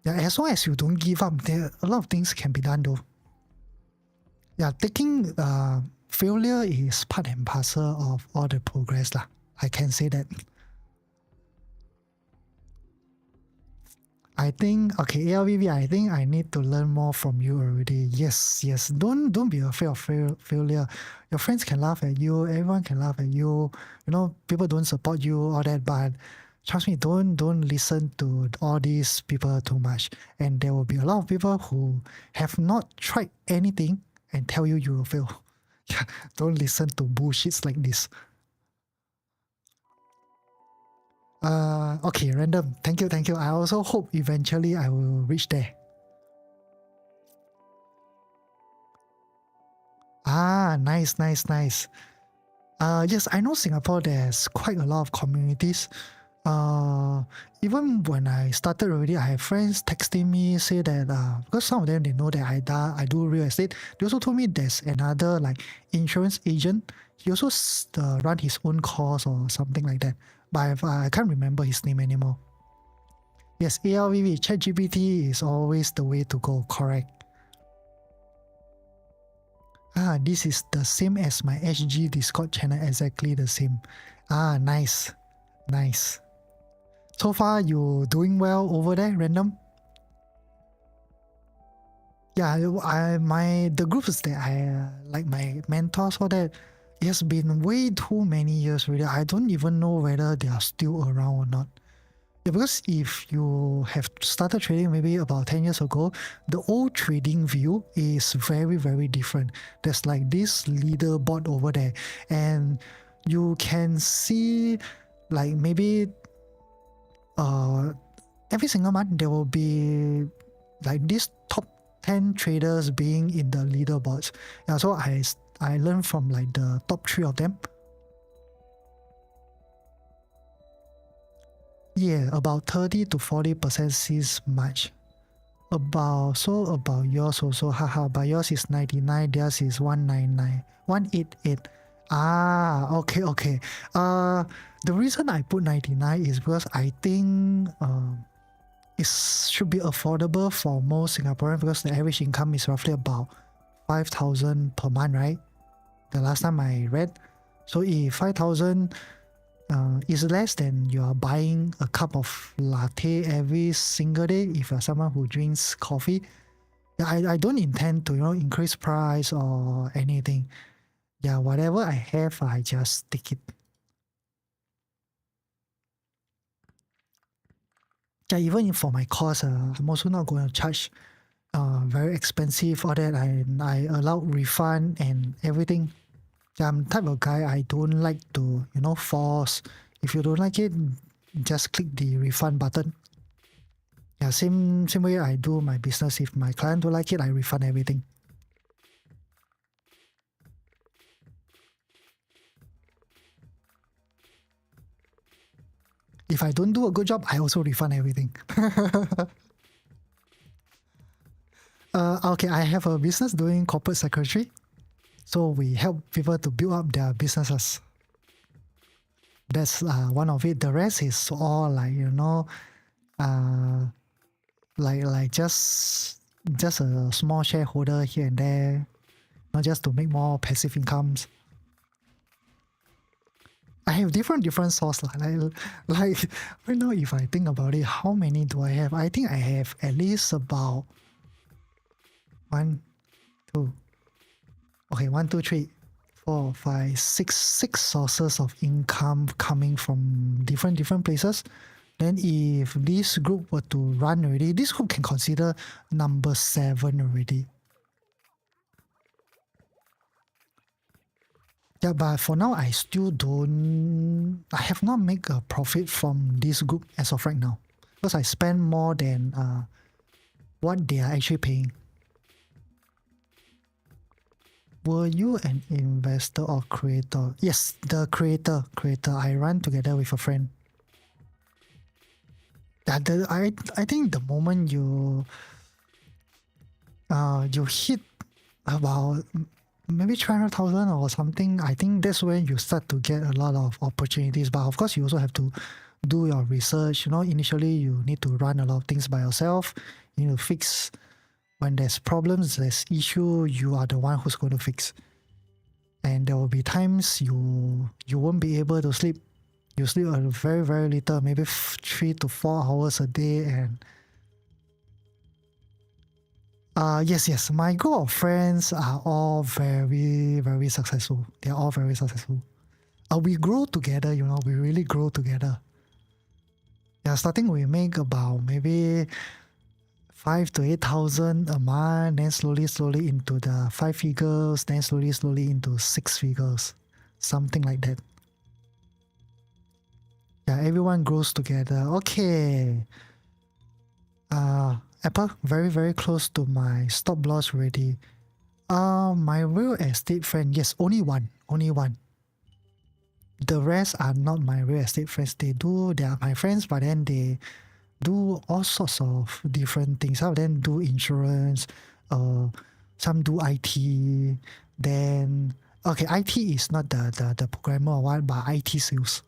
Yeah, as long as you don't give up, a lot of things can be done though. Yeah, taking failure is part and parcel of all the progress lah. I can say that. I think, okay, ALVV, I think I need to learn more from you already. Yes. Don't be afraid of failure. Your friends can laugh at you. Everyone can laugh at you. People don't support you, all that. But trust me, don't listen to all these people too much. And there will be a lot of people who have not tried anything and tell you will fail. Don't listen to bullshits like this. Okay, random. Thank you. I also hope eventually I will reach there. Nice. Yes, I know Singapore, there's quite a lot of communities. Even when I started already, I have friends texting me, say that because some of them, they know that I do real estate. They also told me there's another like insurance agent. He also run his own course or something like that. But I can't remember his name anymore. Yes, ALVV, ChatGPT is always the way to go, correct. This is the same as my SG Discord channel, exactly the same. Nice. So far, you doing well over there, Random? Yeah, the groups that I like, my mentors, all that, it has been way too many years already. I don't even know whether they are still around or not. Yeah, because if you have started trading maybe about 10 years ago, the old trading view is very, very different. There's like this leaderboard over there, and you can see like maybe every single month there will be like these top 10 traders being in the leaderboards. Yeah, so I learned from like the top 3 of them. Yeah, about 30 to 40% sees much. About yours also, haha, but yours is 99, theirs is 199, 188. Okay. The reason I put 99 is because I think it should be affordable for most Singaporeans because the average income is roughly about 5,000 per month, right? The last time I read. So if 5,000 is less than you are buying a cup of latte every single day, if you're someone who drinks coffee, I don't intend to increase price or anything. Yeah, whatever I have, I just take it. Yeah, even for my course, I'm also not going to charge very expensive all that. I allow refund and everything. Yeah, I'm the type of guy I don't like to force. If you don't like it, just click the refund button. Yeah, same way I do my business. If my client don't like it, I refund everything. If I don't do a good job, I also refund everything. Okay, I have a business doing corporate secretary. So we help people to build up their businesses. That's one of it. The rest is all like, like just a small shareholder here and there, not just to make more passive incomes. I have different sources. Like right now, if I think about it, how many do I have? I think I have at least about 1, 2, 3, 4, 5, 6 sources of income coming from different places. Then if this group were to run already, this group can consider number 7 already. Yeah, but for now, I have not made a profit from this group as of right now. Because I spend more than what they are actually paying. Were you an investor or creator? Yes, the creator. I run together with a friend. I think the moment you hit about maybe 300,000 or something, I think that's when you start to get a lot of opportunities. But of course, you also have to do your research. Initially you need to run a lot of things by yourself. You need to fix when there's problems, there's issue. You are the one who's going to fix. And there will be times you won't be able to sleep. You sleep a very, very little, maybe 3 to 4 hours a day. And yes, my group of friends are all very, very successful. They're all very successful. We grow together, we really grow together. Yeah, starting we make about maybe 5 to 8,000 a month, then slowly into the 5 figures, then slowly into 6 figures, something like that. Yeah, everyone grows together. Okay. Apple, very, very close to my stop loss already. My real estate friend, yes, only one. The rest are not my real estate friends. They are my friends, but then they do all sorts of different things. Some of them do insurance, some do IT. Then, okay, IT is not the programmer or what, but IT sales.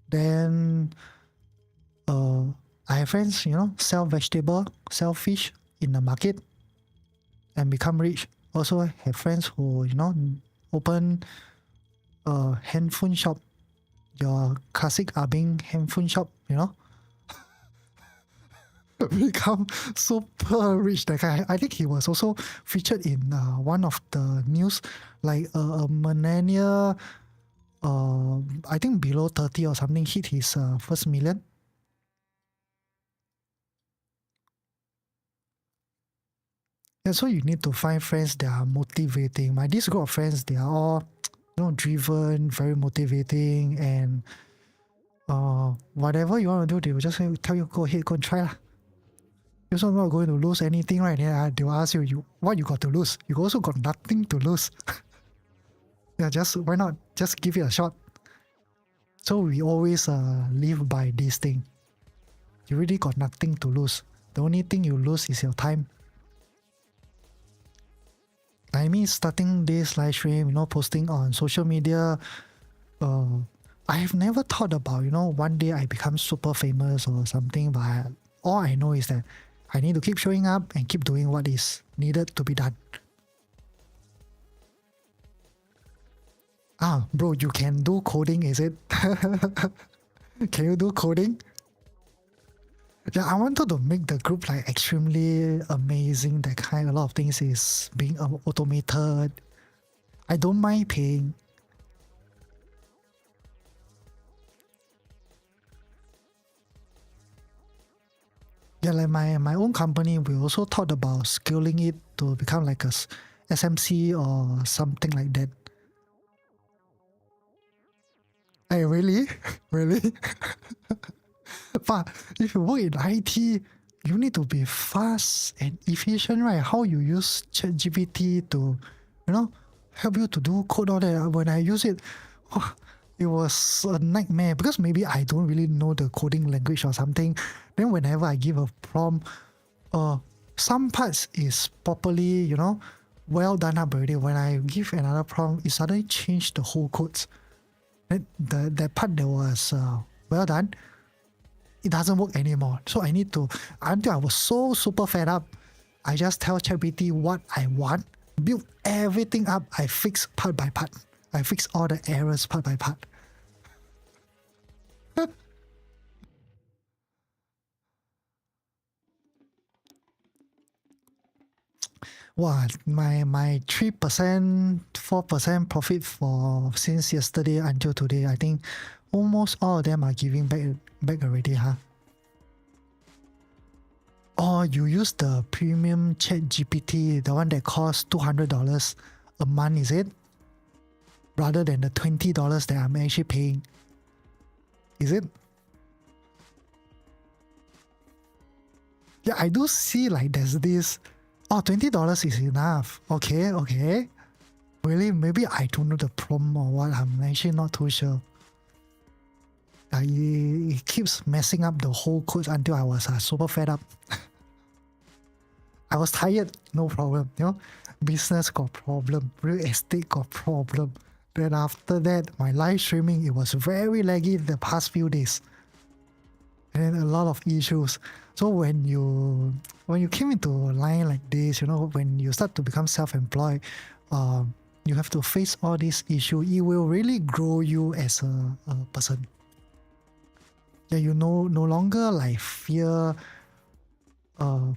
Then, I have friends, sell vegetable, sell fish in the market and become rich. Also have friends who, open a handphone shop, your classic Abing handphone shop, become super rich. That guy, I think he was also featured in one of the news, like a millennial, I think below 30 or something, hit his first million. Yeah, so you need to find friends that are motivating. This group of friends, they are all, driven, very motivating, and whatever you want to do, they will just tell you, go ahead, go and try lah. You're also not going to lose anything, right? Yeah, they will ask you, what you got to lose? You also got nothing to lose. Yeah, why not? Just give it a shot. So we always live by this thing. You really got nothing to lose. The only thing you lose is your time. I mean, starting this live stream, posting on social media, I have never thought about, one day I become super famous or something, but all I know is that I need to keep showing up and keep doing what is needed to be done. Ah, bro, you can do coding, is it? Can you do coding? Yeah, I wanted to make the group like extremely amazing. That kind, a lot of things is being automated. I don't mind paying. Yeah, like my own company, we also thought about scaling it to become like a SMC or something like that. Hey, really? Really? But if you work in IT, you need to be fast and efficient, right? How you use ChatGPT to, help you to do code all that. When I use it, oh, it was a nightmare because maybe I don't really know the coding language or something. Then whenever I give a prompt, some parts is properly, well done up already. When I give another prompt, it suddenly changed the whole codes. Then that part that was well done, it doesn't work anymore. So I need to, until I was so super fed up, I just tell ChatGPT what I want, build everything up, I fix part by part. I fix all the errors part by part. Wow, my 3%, 4% profit for since yesterday until today, I think almost all of them are giving back already, huh? Or you use the premium ChatGPT, the one that costs $200 a month, is it? Rather than the $20 that I'm actually paying. Is it? Yeah, I do see like there's this. Oh, $20 is enough. Okay. Really, maybe I don't know the prompt or what. I'm actually not too sure. It keeps messing up the whole code until I was super fed up. I was tired, no problem. Business got problem, real estate got problem. Then after that, my live streaming, it was very laggy the past few days. And then a lot of issues. So when you came into a line like this, when you start to become self-employed, you have to face all these issues. It will really grow you as a person. Yeah, you no longer like fear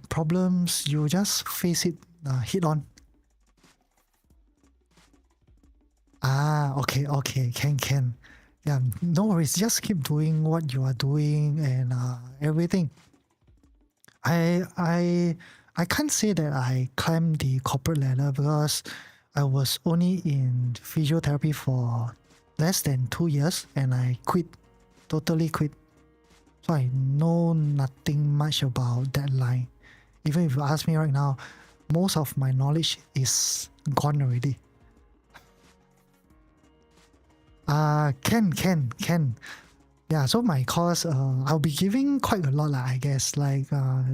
problems. You just face it head on. Okay, can. Yeah, no worries. Just keep doing what you are doing and everything. I can't say that I climbed the corporate ladder because I was only in physiotherapy for less than 2 years and I totally quit. So I know nothing much about that line. Even if you ask me right now, most of my knowledge is gone already. Can. Yeah, so my course, I'll be giving quite a lot, I guess. Like,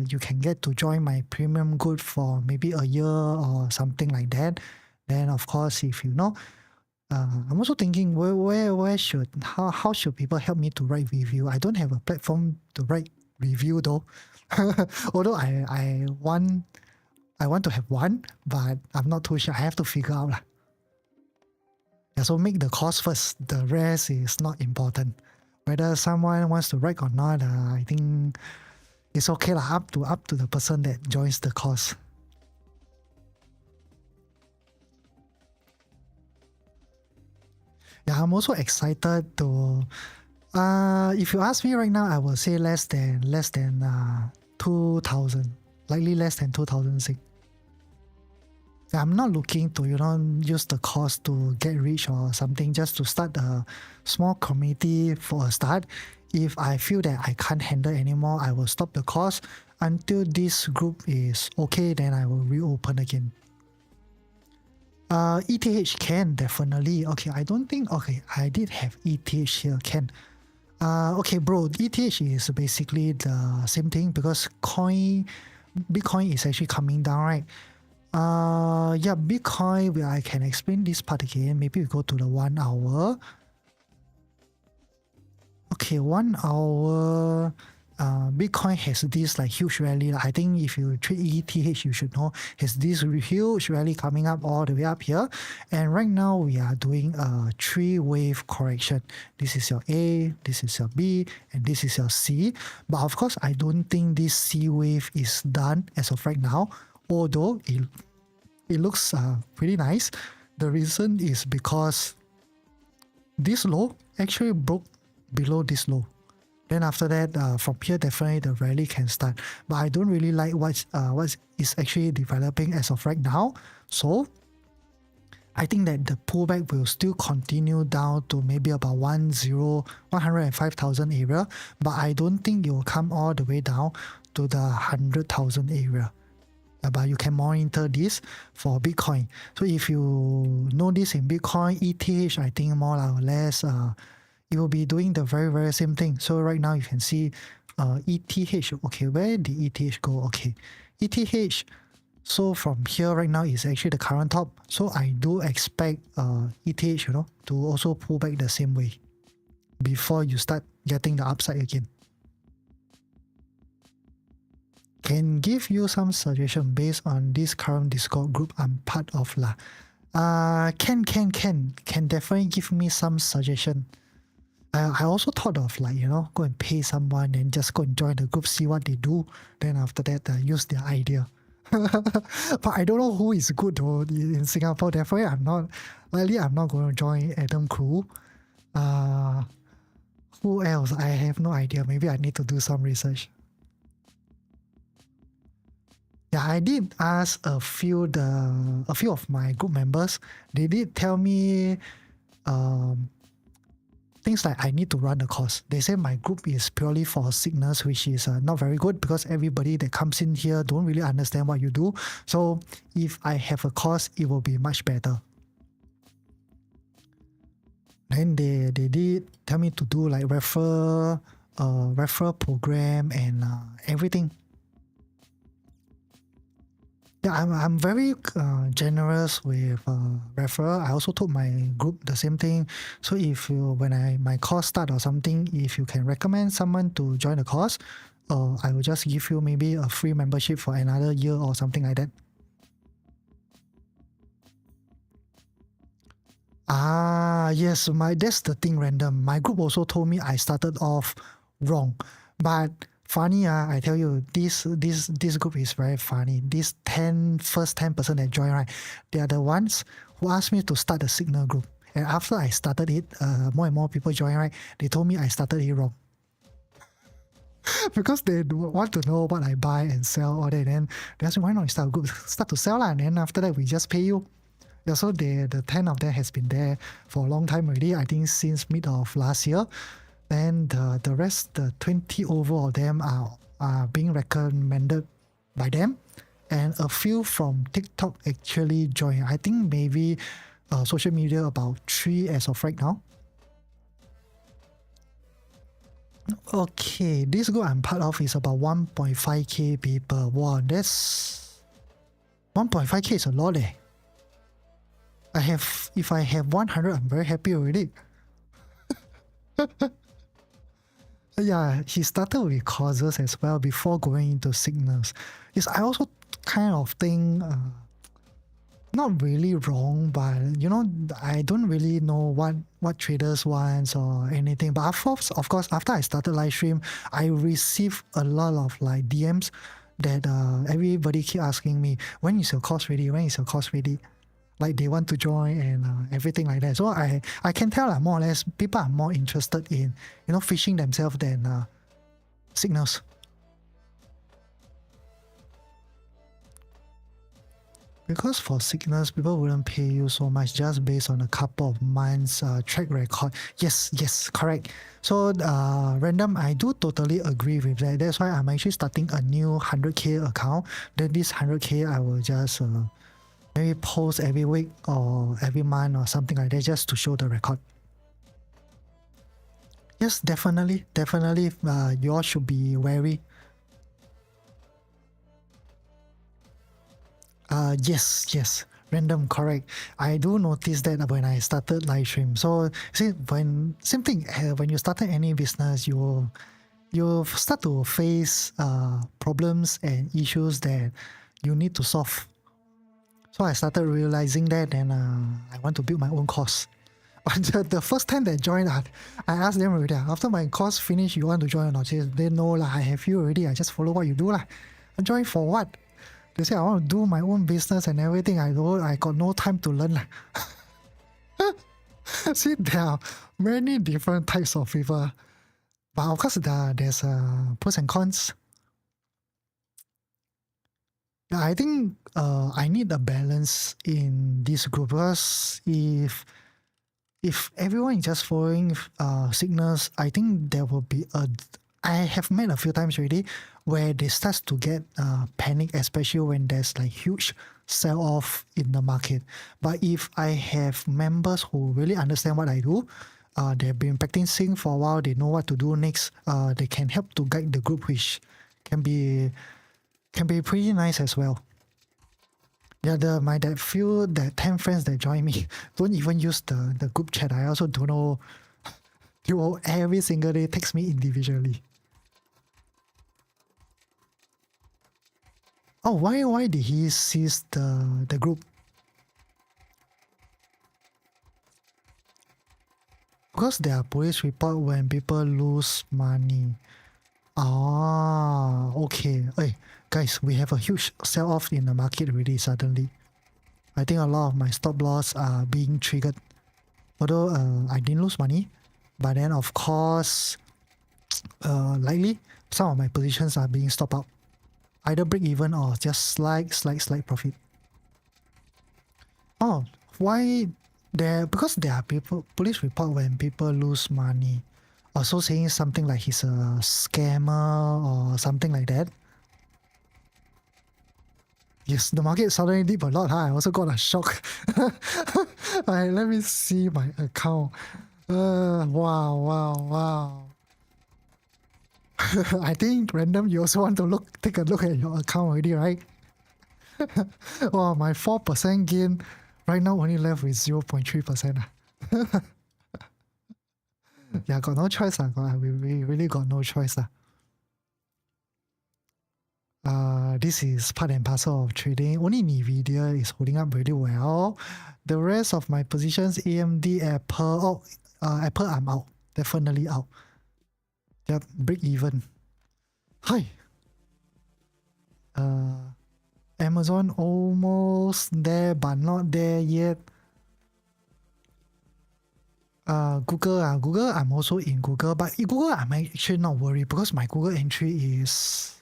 you can get to join my premium good for maybe a year or something like that. Then, of course, if I'm also thinking how should people help me to write review? I don't have a platform to write review though. Although I want to have one, but I'm not too sure. I have to figure out lah. Yeah, so make the course first. The rest is not important. Whether someone wants to write or not, I think it's okay lah. Up to the person that joins the course. Yeah, I'm also excited to. If you ask me right now, I will say less than 2,000, likely less than 2,000. I'm not looking to use the cost to get rich or something, just to start a small community for a start. If I feel that I can't handle anymore, I will stop the course until this group is okay, then I will reopen again. ETH can definitely. Okay, I don't think. Okay, I did have ETH here. Can. Okay, bro. ETH is basically the same thing because Bitcoin is actually coming down, right? Yeah, Bitcoin, I can explain this part again. Maybe we go to the 1 hour. okay, 1 hour Bitcoin has this like huge rally. I think if you trade ETH, you should know has this huge rally coming up all the way up here. And right now we are doing a 3-wave correction. This is your A, this is your B, and this is your C. But of course, I don't think this C wave is done as of right now, although it looks pretty nice. The reason is because this low actually broke below this low. Then after that, from here, definitely the rally can start. But I don't really like what is actually developing as of right now. So I think that the pullback will still continue down to maybe about 105,000 area. But I don't think it will come all the way down to the 100,000 area. But you can monitor this for Bitcoin. So if you know this in Bitcoin, ETH, I think more or less, it will be doing the very same thing. So right now you can see ETH. Okay, where did ETH go? Okay, ETH. So from here right now is actually the current top. So I do expect ETH, to also pull back the same way before you start getting the upside again. Can give you some suggestion based on this current Discord group I'm part of lah. Can definitely give me some suggestion. I also thought of like, go and pay someone and just go and join the group, see what they do. Then after that, use their idea. But I don't know who is good though in Singapore. Therefore, I'm not going to join Adam Crew. Who else? I have no idea. Maybe I need to do some research. Yeah, I did ask a few of my group members. They did tell me things like I need to run a course. They say my group is purely for signals, which is not very good because everybody that comes in here don't really understand what you do. So if I have a course, it will be much better. Then they did tell me to do like referral program and everything. Yeah, I'm very generous with referral. I also told my group the same thing. So if my course start or something, if you can recommend someone to join the course, I will just give you maybe a free membership for another year or something like that. Yes, that's the thing, Random. My group also told me I started off wrong, but funny, I tell you, this group is very funny. These first 10% that join, right? They are the ones who asked me to start the signal group. And after I started it, more and more people join, right? They told me I started it wrong. Because they want to know what I buy and sell all that. Then they ask me, why not start a group? Start to sell, and then after that, we just pay you. Yeah, so the 10 of them has been there for a long time already. I think since mid of last year. And the rest, the 20 over of them are being recommended by them. And a few from TikTok actually joined. I think maybe social media about 3 as of right now. Okay, this group I'm part of is about 1.5k people. Wow, that's 1.5k is a lot eh. If I have 100, I'm very happy already. Yeah, he started with causes as well before going into signals. Yes, I also kind of think, not really wrong, but I don't really know what traders want or anything. But of course, after I started live stream, I received a lot of like DMs that everybody keep asking me, when is your course ready? When is your course ready? Like they want to join and everything like that. So I can tell more or less people are more interested in fishing themselves than signals. Because for signals, people wouldn't pay you so much just based on a couple of months track record. Yes, correct. So Random, I do totally agree with that. That's why I'm actually starting a new 100k account. Then this 100k I will just maybe post every week or every month or something like that just to show the record. Yes, definitely. You all should be wary. Yes. Random, correct. I do notice that when I started live stream. So see, same thing. When you started any business, you start to face problems and issues that you need to solve. So I started realizing that, and I want to build my own course. But the first time they joined, I asked them already, after my course finished, you want to join or not? They know lah, I have you already. I just follow what you do lah. I join for what? They say I want to do my own business and everything. I got no time to learn lah. See, there are many different types of people, but of course there's pros and cons. Yeah, I think I need a balance in this group because if everyone is just following signals, I think there will be I have met a few times already where they start to get panic, especially when there's like huge sell-off in the market. But if I have members who really understand what I do, they've been practicing for a while, they know what to do next, they can help to guide the group, which can be pretty nice as well. Yeah, that 10 friends that join me don't even use the group chat. I also don't know. You will every single day text me individually. Oh, why did he seize the group? Because there are police report when people lose money. Ah, okay. Hey, guys, we have a huge sell-off in the market already suddenly. I think a lot of my stop loss are being triggered. Although I didn't lose money, but then of course, likely some of my positions are being stopped out. Either break even or just slight profit. Oh, why there? Because there are police report when people lose money. Also saying something like he's a scammer or something like that. Yes, the market suddenly dipped a lot. I also got a shock. Alright, let me see my account. Wow. I think random, you also want to take a look at your account already, right? Wow, my 4% gain right now only left with 0.3%. Yeah, got no choice. We really got no choice. This is part and parcel of trading. Only NVIDIA is holding up really well. The rest of my positions, AMD, Apple, Apple I'm out. Definitely out. Yep, break even. Hi. Amazon almost there, but not there yet. Google, I'm also in Google, but in Google I'm actually not worried because my Google entry is,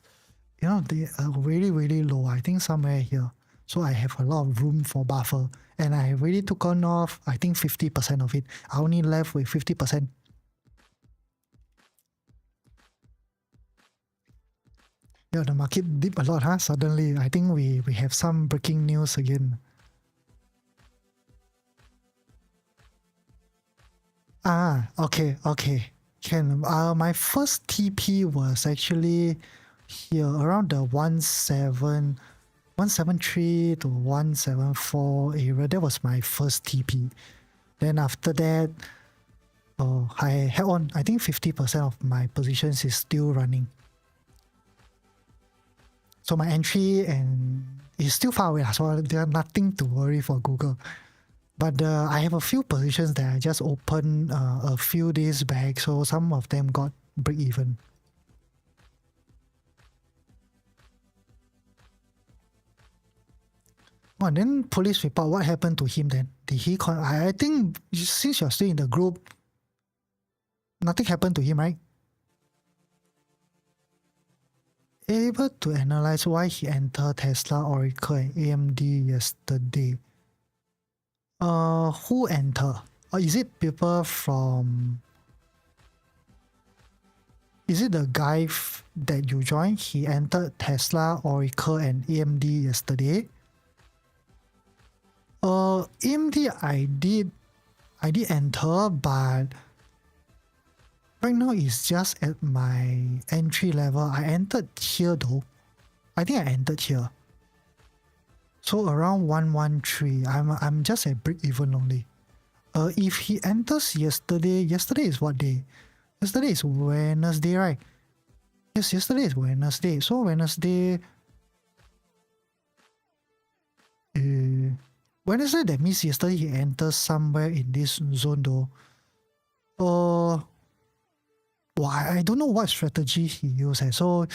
they are really, really low. I think somewhere here. So I have a lot of room for buffer. And I really took on off, I think 50% of it. I only left with 50%. Yeah, the market dipped a lot, suddenly. I think we have some breaking news again. Okay. Can my first TP was actually here around the 173 to 174 area. That was my first TP. Then after that, I held on. I think 50% of my positions is still running. So my entry and is still far away, so there's nothing to worry for Google. But I have a few positions that I just opened a few days back, so some of them got break even. Oh, and then police report, what happened to him then? Did he I think since you're still in the group, nothing happened to him, right? Able to analyze why he entered Tesla, Oracle, and AMD yesterday. Who enter? Or is it people from? Is it the guy that you joined? He entered Tesla, Oracle, and AMD yesterday. AMD I did enter, but right now it's just at my entry level. I entered here though. I think I entered here. So around 113, I'm just at break even only. If he enters yesterday is what day? Yesterday is Wednesday, right? Yes, yesterday is Wednesday. So Wednesday, Wednesday, that means yesterday he enters somewhere in this zone though. Well, I don't know what strategy he used. So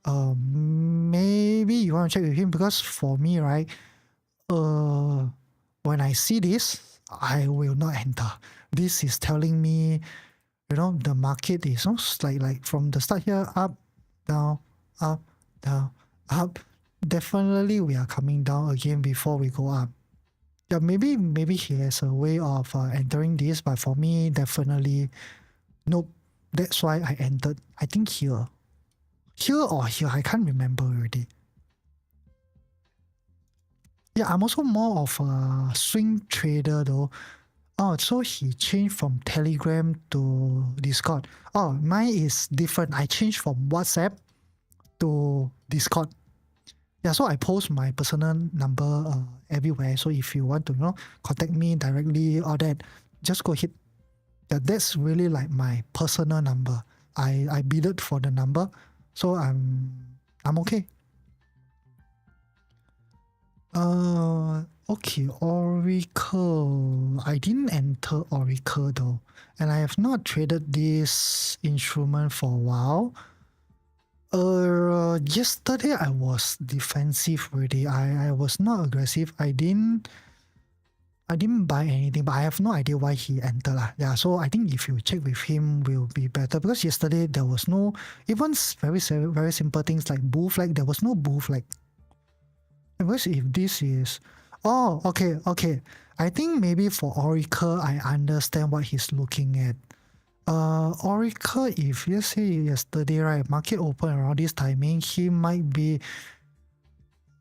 maybe you want to check with him, because for me, right, when I see this, I will not enter. This is telling me, the market is like from the start here, up, down, up, down, up. Definitely we are coming down again before we go up. Yeah, maybe he has a way of entering this, but for me, definitely nope. That's why I entered. I think here or here, I can't remember already. Yeah, I'm also more of a swing trader though. Oh, so he changed from Telegram to Discord. Oh, mine is different. I changed from WhatsApp to Discord. Yeah, so I post my personal number everywhere. So if you want to, contact me directly or that, just go ahead. Yeah, that's really like my personal number. I bidded for the number, so I'm okay. Okay, Oracle. I didn't enter Oracle though, and I have not traded this instrument for a while. Yesterday I was defensive already. I was not aggressive. I didn't buy anything, but I have no idea why he entered lah. Yeah, so I think if you check with him will be better, because yesterday there was no, even very simple things like bull flag, there was no bull flag. Because if this is, oh, okay. I think maybe for Oracle, I understand what he's looking at. Oracle, if you say yesterday, right, market open around this timing, he might be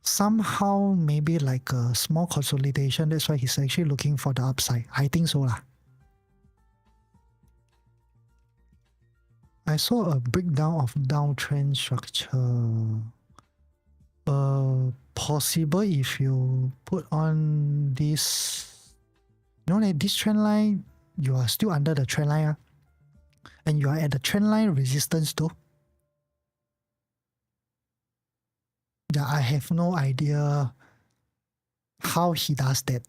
somehow maybe like a small consolidation. That's why he's actually looking for the upside. I think so lah. I saw a breakdown of downtrend structure. Possible if you put on this, this trend line, you are still under the trend line, and you are at the trend line resistance though. Yeah, I have no idea how he does that.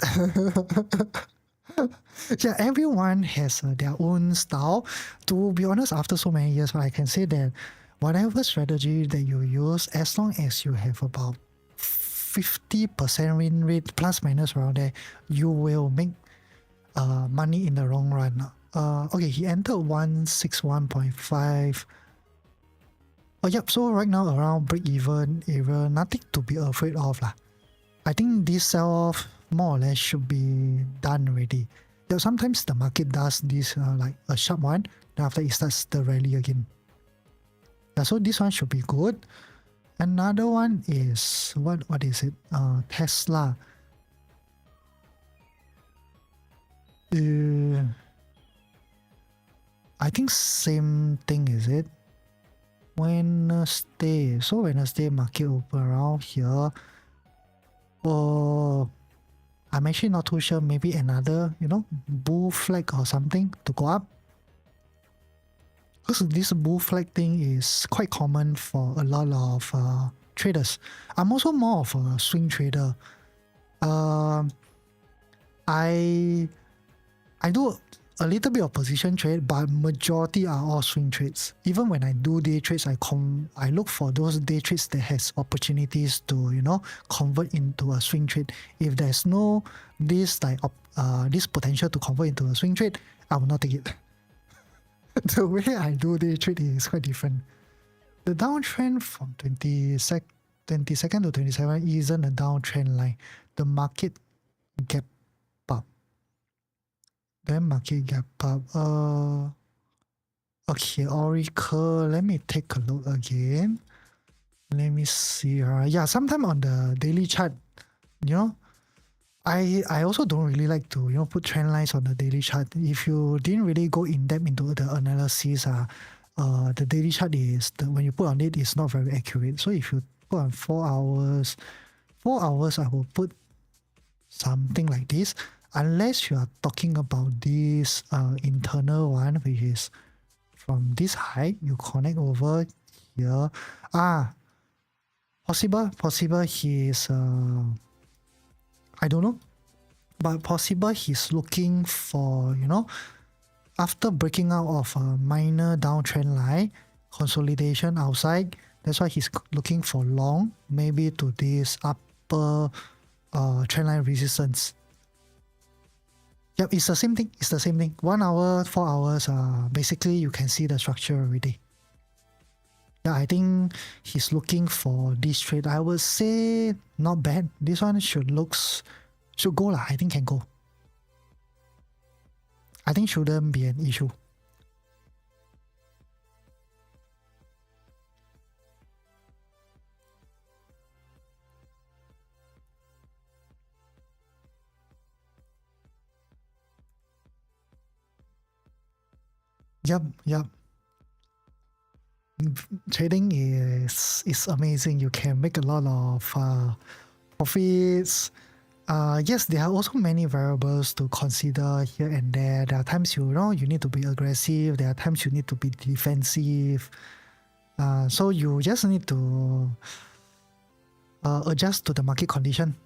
Yeah, everyone has their own style. To be honest, after so many years, I can say that whatever strategy that you use, as long as you have about 50% win rate plus minus around there, you will make money in the long run. Okay, he entered 161.5. Oh, yep, so right now around break-even area, nothing to be afraid of lah. I think this sell-off more or less should be done already. Yeah, sometimes the market does this like a sharp one, then after it starts the rally again. Yeah, so this one should be good. Another one is, what is it? Tesla. I think same thing, is it? Wednesday. So Wednesday market open around here. I'm actually not too sure. Maybe another, bull flag or something to go up. Because this bull flag thing is quite common for a lot of traders. I'm also more of a swing trader. I do a little bit of position trade, but majority are all swing trades. Even when I do day trades, I look for those day trades that has opportunities to convert into a swing trade. If there's no this potential to convert into a swing trade, I will not take it. The way I do day trade is quite different. The downtrend from 22nd to 27 isn't a downtrend line. The market gap up. Then market gap up. Okay, Oracle. Let me take a look again. Let me see. Yeah, sometime on the daily chart, I also don't really like to put trend lines on the daily chart. If you didn't really go in depth into the analysis, the daily chart when you put on it is not very accurate. So if you put on 4 hours, 4 hours, I will put something like this, unless you are talking about this internal one, which is from this height, you connect over here. Possible he's, I don't know, but possible he's looking for, after breaking out of a minor downtrend line, consolidation outside, that's why he's looking for long, maybe to this upper trend line resistance. Yep, it's the same thing. 1 hour, 4 hours, basically you can see the structure already. Yeah, I think he's looking for this trade. I would say not bad. This one should go lah. I think can go. I think shouldn't be an issue. Yep. Trading is amazing. You can make a lot of profits. Yes, there are also many variables to consider here and there. There are times you need to be aggressive. There are times you need to be defensive. So you just need to adjust to the market condition.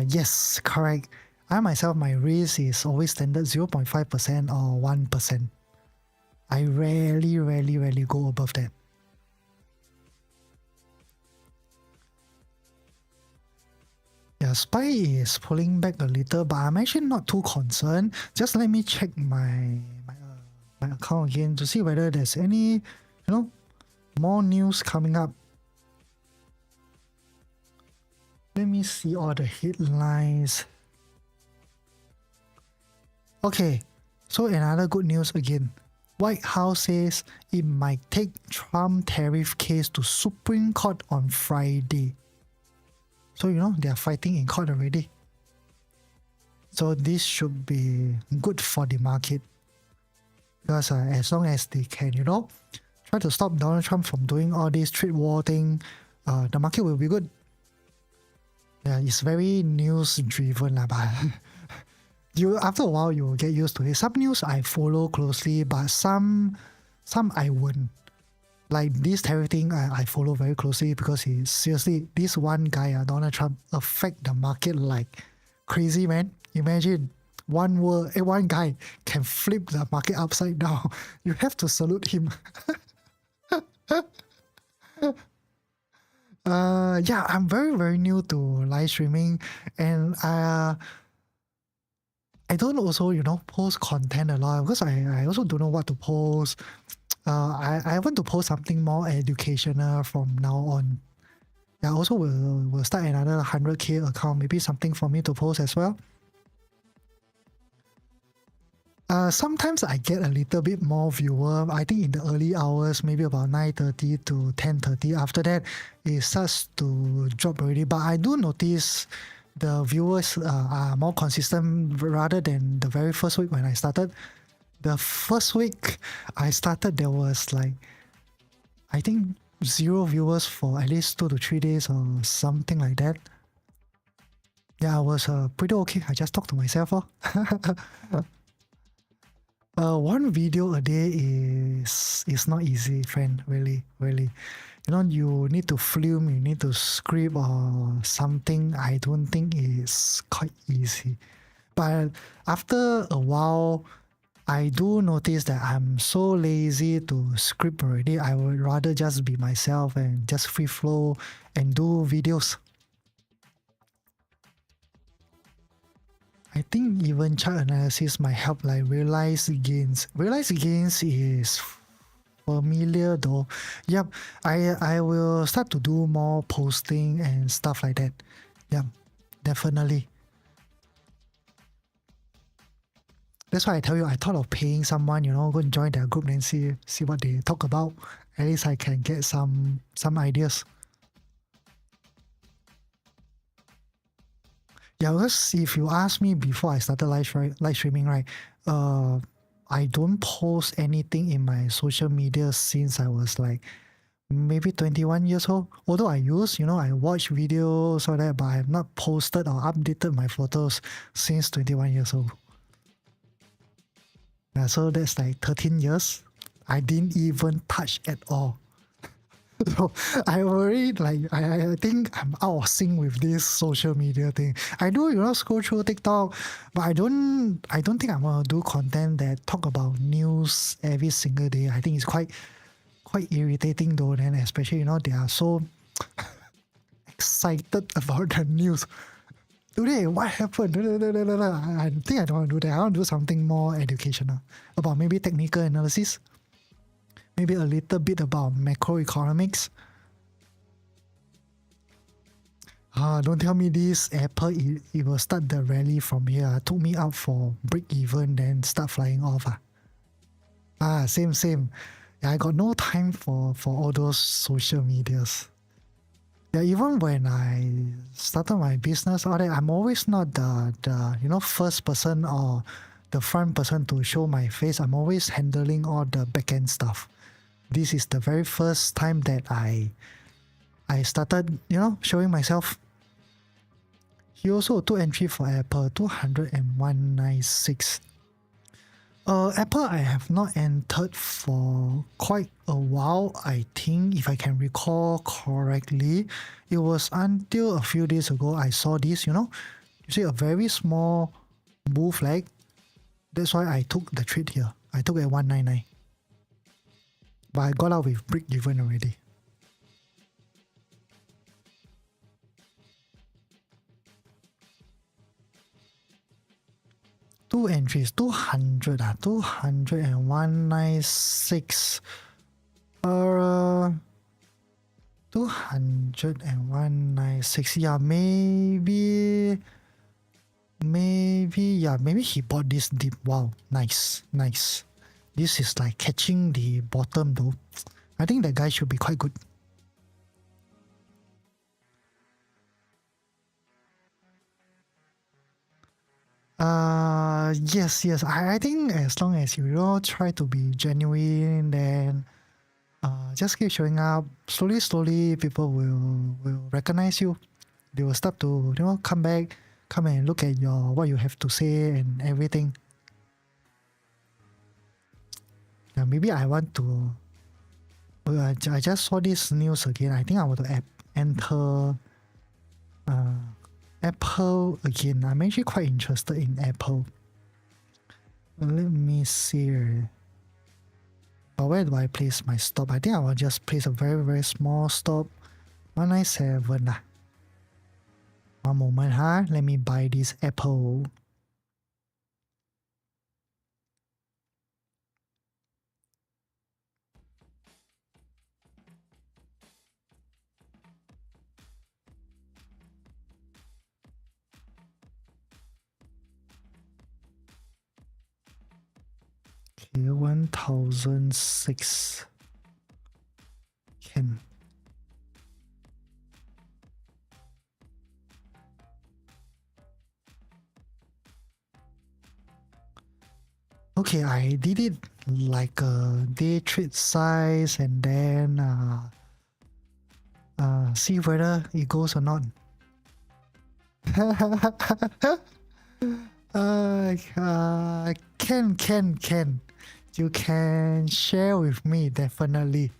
Yes, correct. I myself, my risk is always standard 0.5% or 1%. I rarely go above that. Yeah, SPY is pulling back a little, but I'm actually not too concerned. Just let me check my account again to see whether there's any, more news coming up. Let me see all the headlines. Okay, so another good news again. White House says it might take Trump tariff case to Supreme Court on Friday. So, they are fighting in court already. So this should be good for the market. Because as long as they can, try to stop Donald Trump from doing all this trade war thing, the market will be good. Yeah, it's very news driven, but after a while you will get used to it. Some news I follow closely, but some I won't. Like this tariff thing, I follow very closely because seriously, this one guy, Donald Trump, affect the market like crazy, man. Imagine one guy can flip the market upside down. You have to salute him. Yeah, I'm very new to live streaming, and I don't also post content a lot because I also don't know what to post. I want to post something more educational from now on. Yeah, also will start another 100k account, maybe something for me to post as well. Sometimes I get a little bit more viewer. I think in the early hours, maybe about 9:30 to 10:30. After that, it starts to drop already. But I do notice the viewers are more consistent rather than the very first week when I started. The first week I started, there was like, I think 0 viewers for at least 2 to 3 days or something like that. Yeah, I was pretty okay. I just talked to myself. One video a day is not easy, friend. Really. You need to film, you need to script or something. I don't think it's quite easy. But after a while, I do notice that I'm so lazy to script already. I would rather just be myself and just free flow and do videos. I think even chart analysis might help, like realized gains. Realized gains is familiar though. Yep, I will start to do more posting and stuff like that. Yep, definitely. That's why I tell you, I thought of paying someone, go and join their group and see what they talk about. At least I can get some ideas. Yeah, because if you ask me before I started live streaming, right, I don't post anything in my social media since I was like maybe 21 years old. Although I watch videos or that, but I have not posted or updated my photos since 21 years old. Yeah, so that's like 13 years. I didn't even touch at all. So I already I think I'm out of sync with this social media thing. I do scroll through TikTok, but I don't think I'm gonna do content that talk about news every single day. I think it's quite irritating though. Then especially they are so excited about the news. Today, what happened? I think I don't want to do that. I want to do something more educational about maybe technical analysis, maybe a little bit about macroeconomics. Don't tell me this Apple, it will start the rally from here. Took me out for break even, then start flying off. Same. Yeah, I got no time for all those social medias. Yeah, even when I started my business, all that, I'm always not the first person or the front person to show my face. I'm always handling all the back end stuff. This is the very first time that I started, showing myself. He also took entry for Apple 201.96. Apple I have not entered for quite a while. I think if I can recall correctly, it was until a few days ago I saw this. You see a very small bull flag. That's why I took the trade here. I took at 199. But I got out with break even already. Two entries, 200, 201.96. 201.96. Yeah, maybe he bought this dip. Wow, nice. This is like catching the bottom though. I think that guy should be quite good. Yes. I think as long as you try to be genuine, then just keep showing up. Slowly, people will recognize you. They will start to come and look at what you have to say and everything. Yeah, maybe I want to. I just saw this news again. I think I want to enter Apple again. I'm actually quite interested in Apple. Let me see. But where do I place my stop? I think I will just place a very, very small stop. 197. One moment, let me buy this Apple. Okay, 1006. Can. Okay, I did it like a day trade size and then see whether it goes or not. Can. You can share with me, definitely.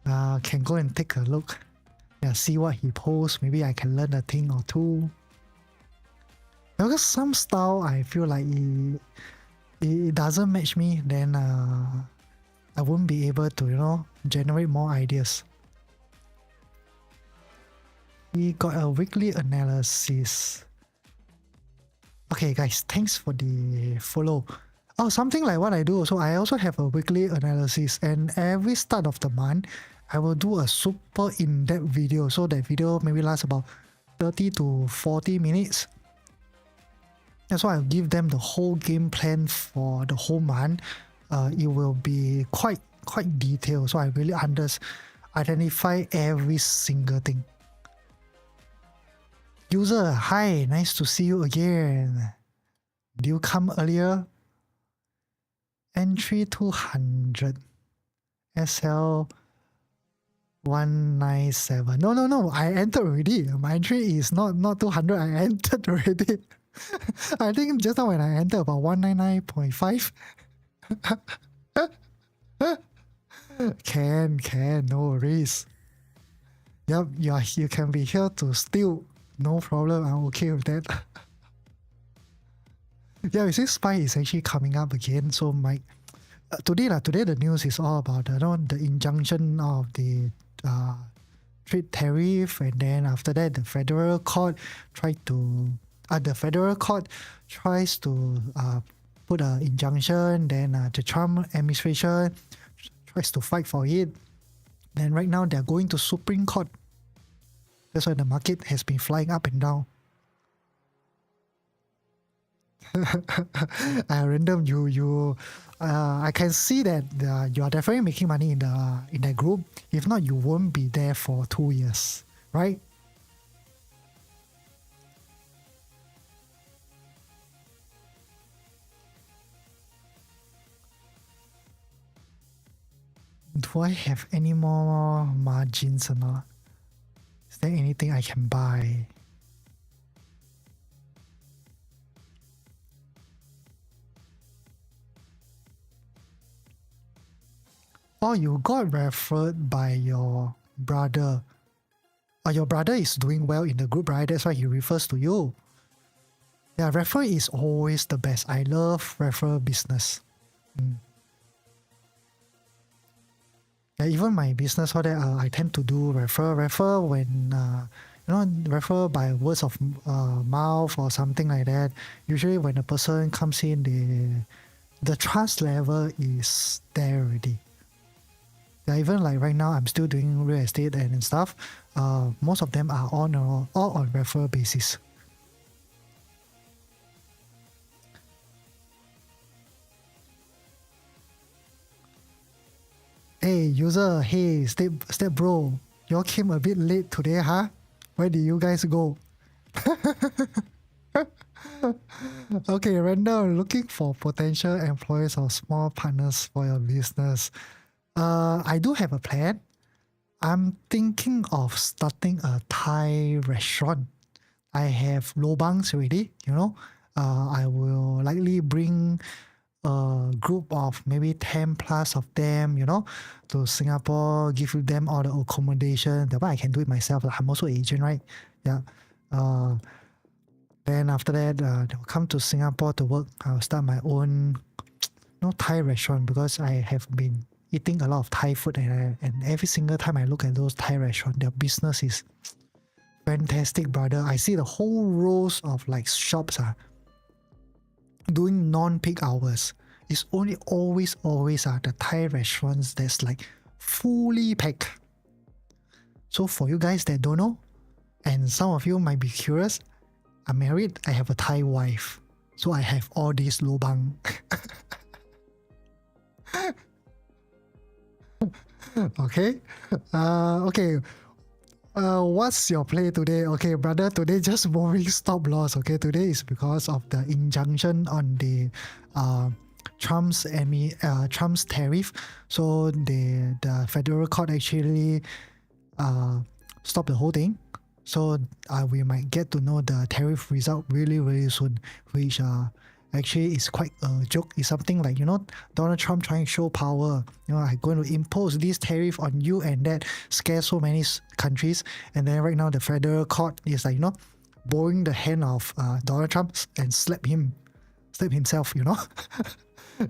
Can go and take a look. Yeah, see what he posts. Maybe I can learn a thing or two. Because some style I feel like it doesn't match me, then I won't be able to generate more ideas. We got a weekly analysis. Okay guys, thanks for the follow. Oh, something like what I do also, I also have a weekly analysis, and every start of the month I will do a super in-depth video. So that video maybe lasts about 30 to 40 minutes. That's why I'll give them the whole game plan for the whole month. It will be quite detailed, so I really identify every single thing. User, hi, nice to see you again. Did you come earlier? Entry 200. SL 197. No. I entered already. My entry is not 200. I entered already. I think just now when I entered about 199.5. Can, no worries. Yep, you can be here to steal. No problem. I'm okay with that. Yeah, you see, SPY is actually coming up again. So today the news is all about the injunction of the trade tariff, and then after that the federal court tries to put an injunction. Then the Trump administration tries to fight for it. Then right now they're going to Supreme Court. That's why the market has been flying up and down. Random, I can see that you are definitely making money in that group. If not, you won't be there for 2 years, right? Do I have any more margins or not? Is there anything I can buy? Oh, you got referred by your brother. Your brother is doing well in the group, right? That's why he refers to you. Yeah, referral is always the best. I love referral business. Yeah, even my business, all that, I tend to do refer when refer by words of mouth or something like that. Usually, when a person comes in, the trust level is there already. Yeah, even like right now, I'm still doing real estate and stuff. Most of them are all on referral basis. Hey user, hey step bro, y'all came a bit late today, huh? Where did you guys go? Okay, Randall, looking for potential employees or small partners for your business. I do have a plan. I'm thinking of starting a Thai restaurant. I have lobangs already, I will likely bring a group of maybe 10 plus of them, to Singapore, give them all the accommodation. That one I can do it myself. I'm also an agent, right? Yeah. Then after that, they'll come to Singapore to work. I'll start my own Thai restaurant, because I have been eating a lot of Thai food, and every single time I look at those Thai restaurants, their business is fantastic, brother. I see the whole rows of like shops doing non-peak hours. It's only always the Thai restaurants that's like fully packed. So for you guys that don't know, and some of you might be curious, I'm married, I have a Thai wife. So I have all these lobang. Okay. Okay. What's your play today? Okay, brother, today just moving stop loss. Okay, today is because of the injunction on the Trump's tariff. So the federal court actually stopped the whole thing. So we might get to know the tariff result really soon, which actually is quite a joke. It's something like, Donald Trump trying to show power. I'm going to impose this tariff on you, and that scares so many countries. And then right now the federal court is like, borrowing the hand of Donald Trump and slap himself,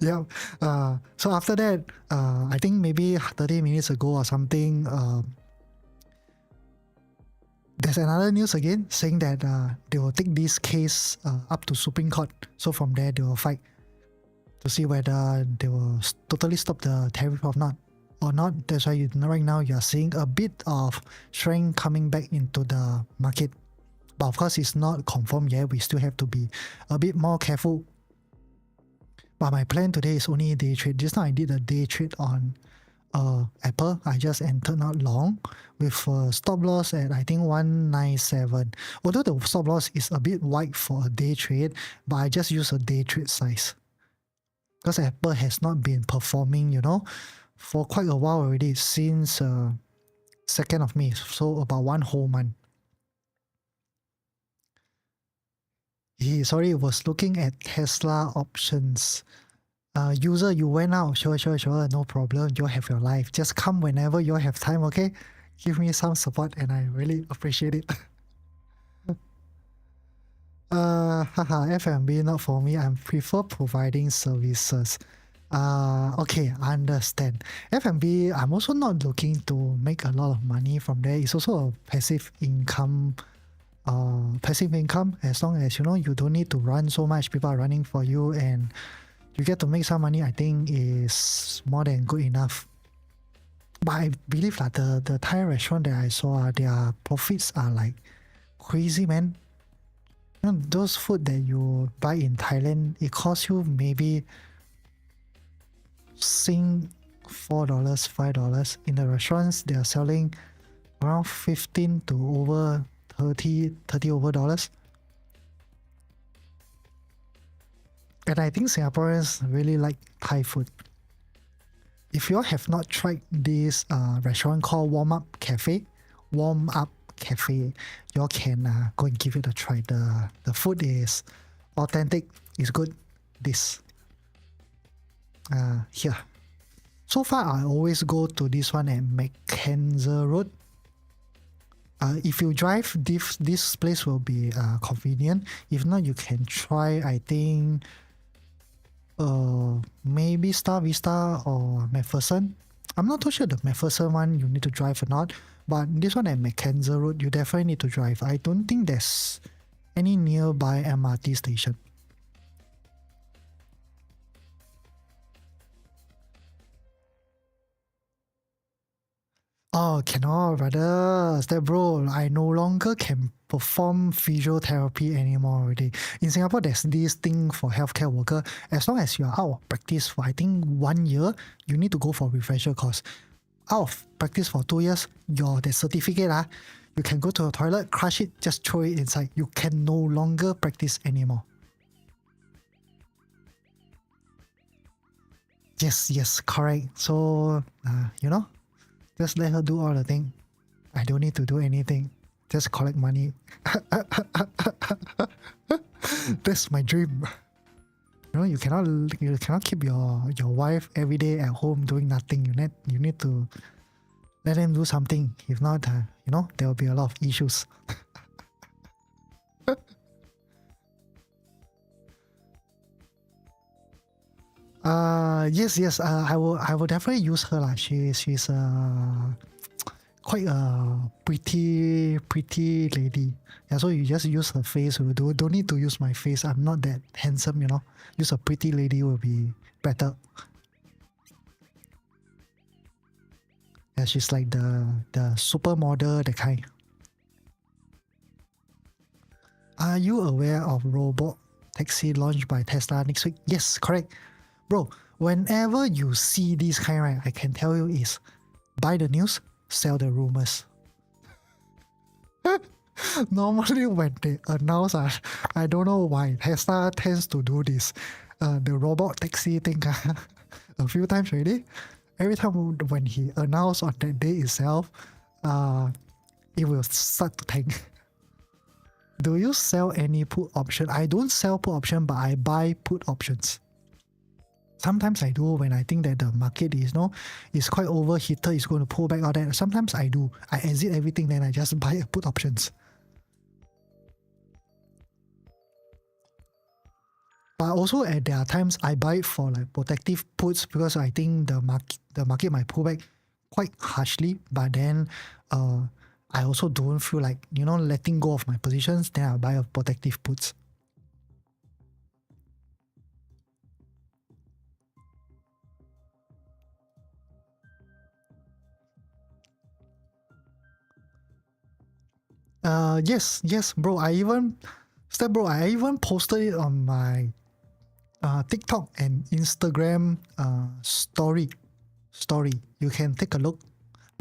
Yeah. So after that, I think maybe 30 minutes ago or something, there's another news again saying that they will take this case up to Supreme Court. So from there, they will fight to see whether they will totally stop the tariff or not. That's why right now you're seeing a bit of strength coming back into the market. But of course, it's not confirmed yet. We still have to be a bit more careful. But my plan today is only day trade. Just now I did a day trade on Apple. I just entered not long with a stop loss at I think 197. Although the stop loss is a bit wide for a day trade, but I just use a day trade size, because Apple has not been performing, for quite a while already, since 2nd of May, so about 1 whole month. He was looking at Tesla options. User, you went out. Sure, no problem. You have your life. Just come whenever you have time, okay? Give me some support and I really appreciate it. Haha, F&B not for me. I prefer providing services. Okay, I understand. F&B, I'm also not looking to make a lot of money from there. It's also a passive income. As long as you don't need to run so much, people are running for you and you get to make some money, I think is more than good enough. But I believe that the Thai restaurant that I saw, their profits are like crazy, man. Those food that you buy in Thailand, it costs you maybe Sing $4, $5. In the restaurants, they are selling around 15 to over 30 over dollars. And I think Singaporeans really like Thai food. If you all have not tried this restaurant called Warm Up Cafe, you all can go and give it a try. The food is authentic, it's good. This here. So far, I always go to this one at Mackenzie Road. If you drive, this place will be convenient. If not, you can try, I think, maybe Star Vista or Macpherson. I'm not too sure the Macpherson one you need to drive or not, but this one at Mackenzie Road, you definitely need to drive. I don't think there's any nearby MRT station. Oh, cannot, brother. Step bro, I no longer can perform physiotherapy anymore already. In Singapore, there's this thing for healthcare worker. As long as you are out of practice for, I think, 1 year, you need to go for refresher course. Out of practice for 2 years, the certificate, you can go to the toilet, crush it, just throw it inside. You can no longer practice anymore. Yes, correct. So, just let her do all the thing. I don't need to do anything. Just collect money. That's my dream. You cannot keep your wife every day at home doing nothing. You need to let them do something. If not, there will be a lot of issues. Yes. I will definitely use her lah. She's quite a pretty lady. Yeah, so you just use her face. Don't need to use my face. I'm not that handsome, Use a pretty lady will be better. Yeah, she's like the supermodel, the kind. Are you aware of robot taxi launched by Tesla next week? Yes, correct. Bro, whenever you see this kind, right, I can tell you is buy the news, sell the rumors. Normally when they announce, I don't know why Tesla tends to do this. The robot taxi thing a few times already. Every time when he announced on that day itself, it will start to tank. Do you sell any put option? I don't sell put option, but I buy put options. Sometimes I do when I think that the market is quite overheated, it's going to pull back all that. Sometimes I do. I exit everything, then I just buy put options. But also there are times I buy it for like protective puts because I think the market might pull back quite harshly. But then I also don't feel like letting go of my positions. Then I buy a protective puts. Yes, bro. I even posted it on my TikTok and Instagram story. You can take a look.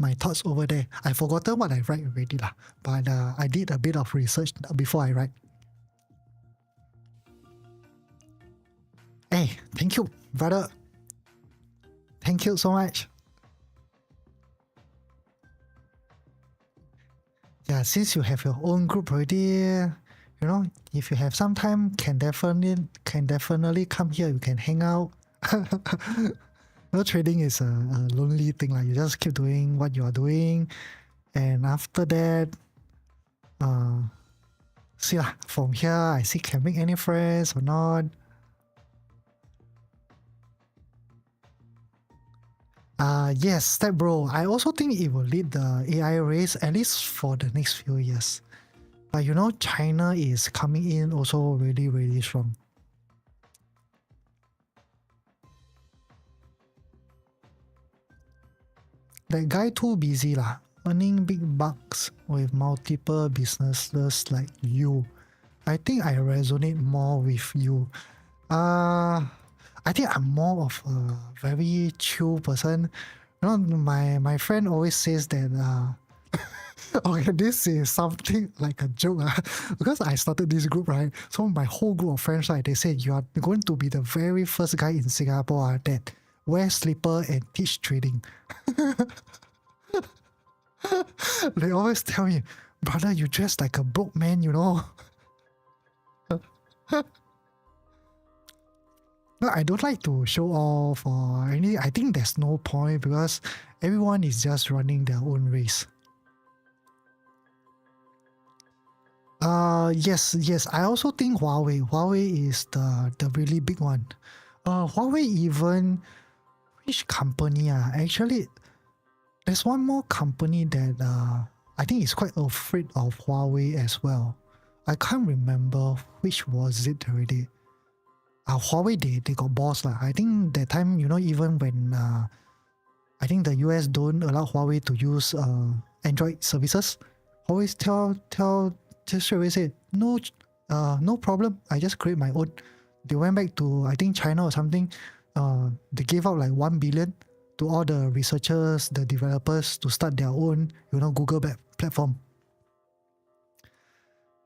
My thoughts over there. I forgotten what I write already lah, but I did a bit of research before I write. Hey, thank you, brother. Thank you so much. Yeah, since you have your own group already, if you have some time, can definitely come here. You can hang out. Trading is a lonely thing. Like you just keep doing what you are doing, and after that, see lah. From here, I see can make any friends or not. Yes, Step Bro. I also think it will lead the AI race at least for the next few years. But China is coming in also really, really strong. That guy too busy lah, earning big bucks with multiple businesses like you. I think I resonate more with you. I think I'm more of a very chill person. My friend always says that okay, this is something like a joke because I started this group, right? So my whole group of friends, right, they said you are going to be the very first guy in Singapore that wears slipper and teach trading. They always tell me, brother, you dress like a broke man, No, I don't like to show off or anything. I think there's no point because everyone is just running their own race. Yes. I also think Huawei. Huawei is the really big one. Huawei even which company? Actually, there's one more company that I think is quite afraid of Huawei as well. I can't remember which was it already. Huawei they got boss lah. I think that time even when I think the US don't allow Huawei to use Android services, Huawei just straight away said no problem. I just create my own. They went back to I think China or something. They gave out like 1 billion to all the researchers, the developers to start their own Google platform.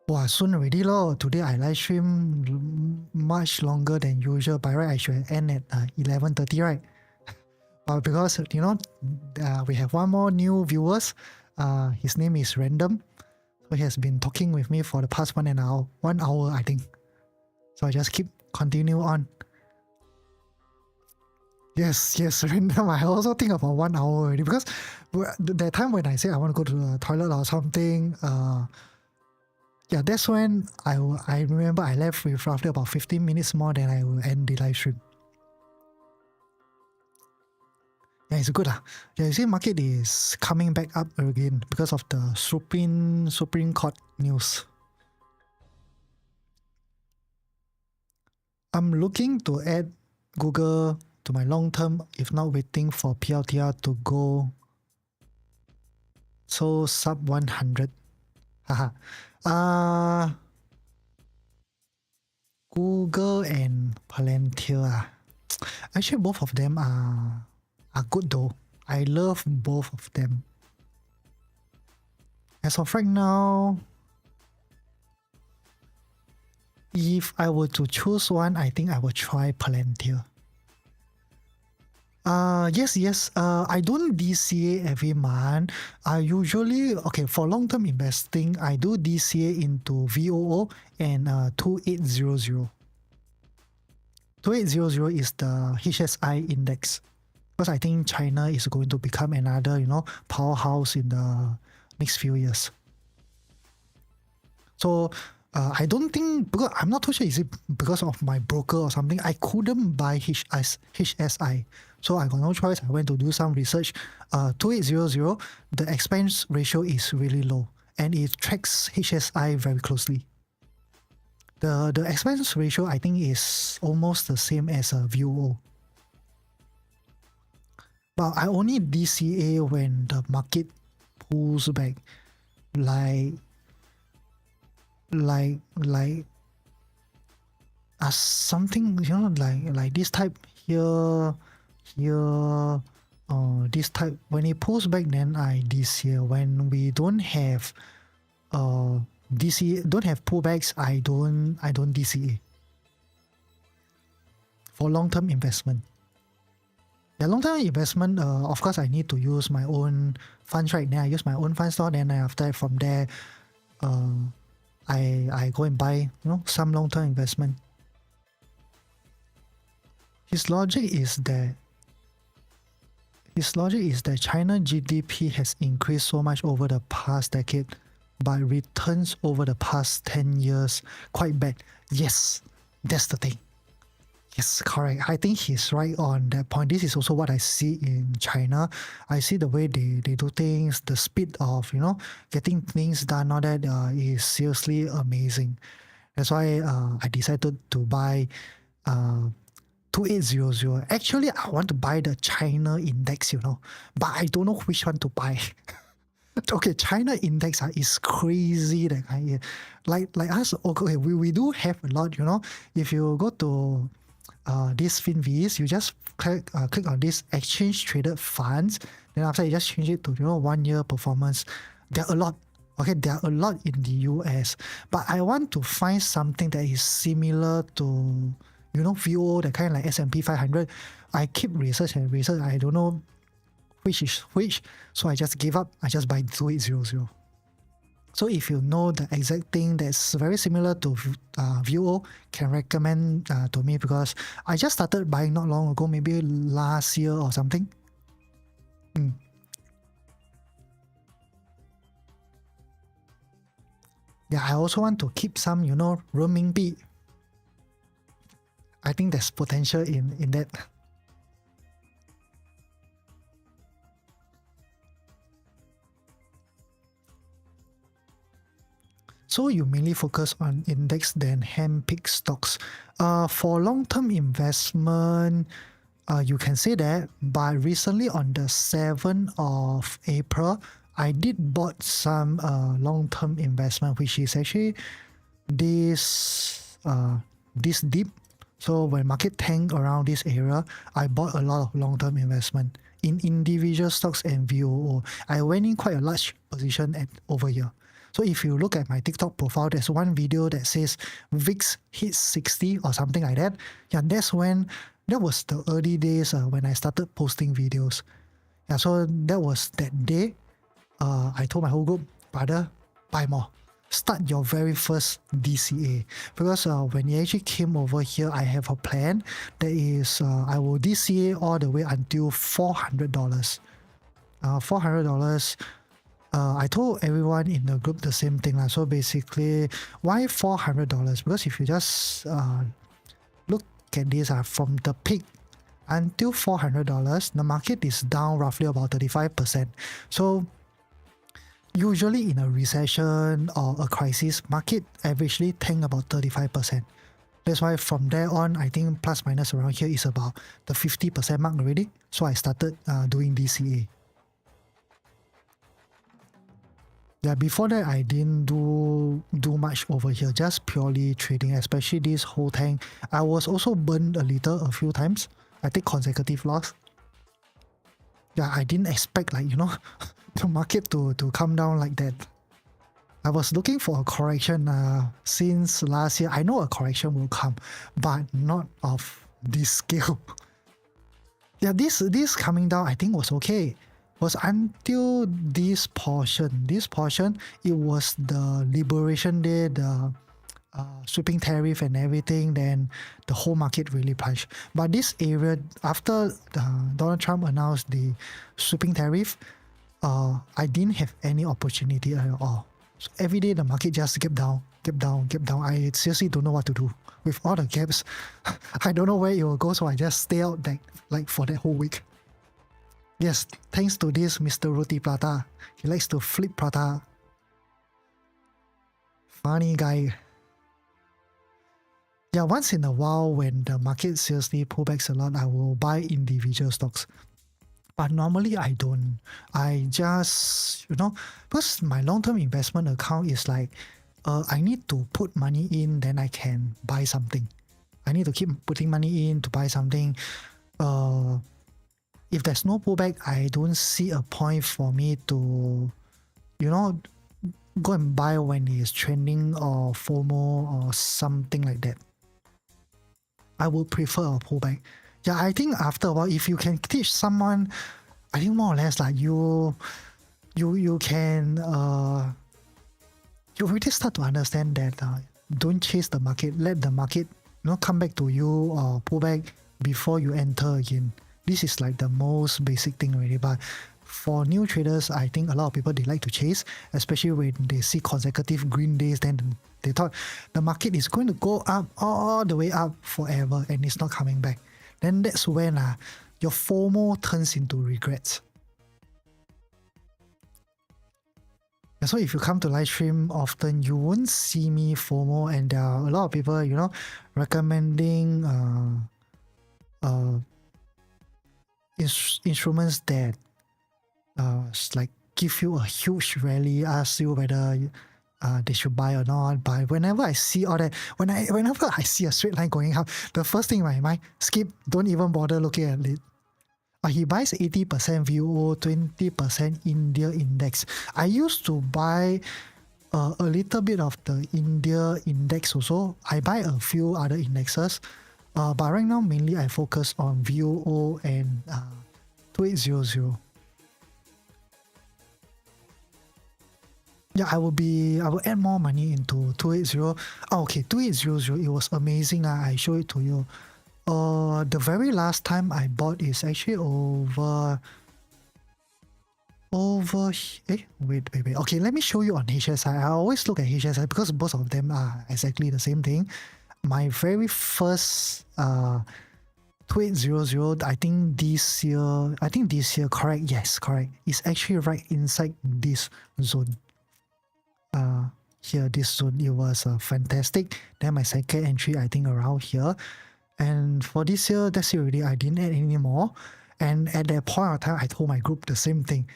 Wow, soon already lor. Today I live stream much longer than usual. By right, I should end at 11:30, right? But because we have one more new viewers. His name is Random. So he has been talking with me for the past 1 hour, I think. So I just continue on. Yes, Random. I also think about 1 hour already because that time when I say I want to go to the toilet or something, yeah, that's when I remember I left with roughly about 15 minutes more than I will end the live stream. Yeah, it's good lah. Yeah, you see, market is coming back up again because of the Supreme Court news. I'm looking to add Google to my long term, if not waiting for PLTR to go. So sub 100. Haha. Google and Palantir. Actually, both of them are good though. I love both of them. As of right now, if I were to choose one, I think I would try Palantir. Yes. I don't DCA every month. I usually, for long-term investing, I do DCA into VOO and 2800. 2800 is the HSI index. Because I think China is going to become another, powerhouse in the next few years. So I don't think, because I'm not too sure, is it because of my broker or something, I couldn't buy HSI. So I got no choice. I went to do some research. 2800, the expense ratio is really low and it tracks HSI very closely. The expense ratio, I think, is almost the same as a VOO. But I only DCA when the market pulls back, like something like this type here, this type. When it pulls back, then I DCA. When we don't have DCA, don't have pullbacks, I don't DCA for long term investment. Yeah, long-term investment, of course, I need to use my own funds, right? Then I use my own funds, then after from there, uh, I go and buy, some long-term investment. His logic is that China GDP has increased so much over the past decade, but returns over the past 10 years quite bad. Yes, that's the thing. Yes, correct. I think he's right on that point. This is also what I see in China. I see the way they do things, the speed of, getting things done, all that is seriously amazing. That's why I decided to buy 2800. Actually, I want to buy the China index, but I don't know which one to buy. Okay, China index is crazy. Like us, okay, we do have a lot, If you go to this FinVis, you just click on this exchange traded funds. Then after you just change it to 1 year performance. There are a lot. Okay, there are a lot in the US, but I want to find something that is similar to VO, the kind of like S&P 500. I keep research. I don't know which is which, so I just give up. I just buy 2800. So if you know the exact thing that's very similar to VO, can recommend to me, because I just started buying not long ago, maybe last year or something. Yeah, I also want to keep some, renminbi. I think there's potential in that. So you mainly focus on index than hand-picked stocks. For long-term investment, you can say that, but recently on the 7th of April, I did bought some long-term investment, which is actually this dip. So when market tanked around this area, I bought a lot of long-term investment in individual stocks and VOO. I went in quite a large position over here. So if you look at my TikTok profile, there's one video that says VIX hit 60 or something like that. Yeah, that was the early days when I started posting videos. Yeah, so that was that day. I told my whole group, brother, buy more. Start your very first DCA. Because when you actually came over here, I have a plan that is I will DCA all the way until $400. $400. I told everyone in the group the same thing. So basically, why $400? Because if you just look at this from the peak until $400, the market is down roughly about 35%. So usually in a recession or a crisis, market averagely tank about 35%. That's why from there on, I think plus minus around here is about the 50% mark already. So I started doing DCA. Yeah, before that, I didn't do much over here, just purely trading, especially this whole tank. I was also burned a few times. I take consecutive loss. Yeah, I didn't expect the market to come down like that. I was looking for a correction since last year. I know a correction will come, but not of this scale. Yeah, this coming down I think was okay. Was until this portion. It was the Liberation Day, the sweeping tariff and everything, then the whole market really plunged. But this area, after Donald Trump announced the sweeping tariff, I didn't have any opportunity at all. So every day the market just kept down. I seriously don't know what to do. With all the gaps, I don't know where it will go, so I just stay out like for that whole week. Yes, thanks to this Mr. Roti Prata. He likes to flip prata. Funny guy. Yeah, once in a while when the market seriously pullbacks a lot, I will buy individual stocks. But normally I don't. I just, because my long-term investment account is like, I need to put money in, then I can buy something. I need to keep putting money in to buy something. If there's no pullback, I don't see a point for me to, go and buy when it's trending or FOMO or something like that. I would prefer a pullback. Yeah, I think after a while, if you can teach someone, I think more or less like you can you really start to understand that don't chase the market, let the market come back to you or pull back before you enter again. This is like the most basic thing already. But for new traders, I think a lot of people they like to chase, especially when they see consecutive green days, then they thought the market is going to go up all the way up forever and it's not coming back. Then that's when your FOMO turns into regrets. So if you come to live stream often, you won't see me FOMO, and there are a lot of people, recommending instruments that like give you a huge rally, ask you whether they should buy or not. But whenever I see all that, whenever I see a straight line going up, the first thing in my mind, skip, don't even bother looking at it. He buys 80% VO, 20% India index. I used to buy a little bit of the India index also. I buy a few other indexes. But right now, mainly I focus on VOO and 2800. Yeah, I will add more money into 280. Oh, okay, 2800, it was amazing. I show it to you. The very last time I bought is actually over wait. Okay, let me show you on HSI. I always look at HSI because both of them are exactly the same thing. My very first 2800, I think this year, correct, yes, correct, it's actually right inside this zone. Here, this zone, it was fantastic. Then my second entry, I think around here. And for this year, that's it already. I didn't add any more. And at that point of time, I told my group the same thing.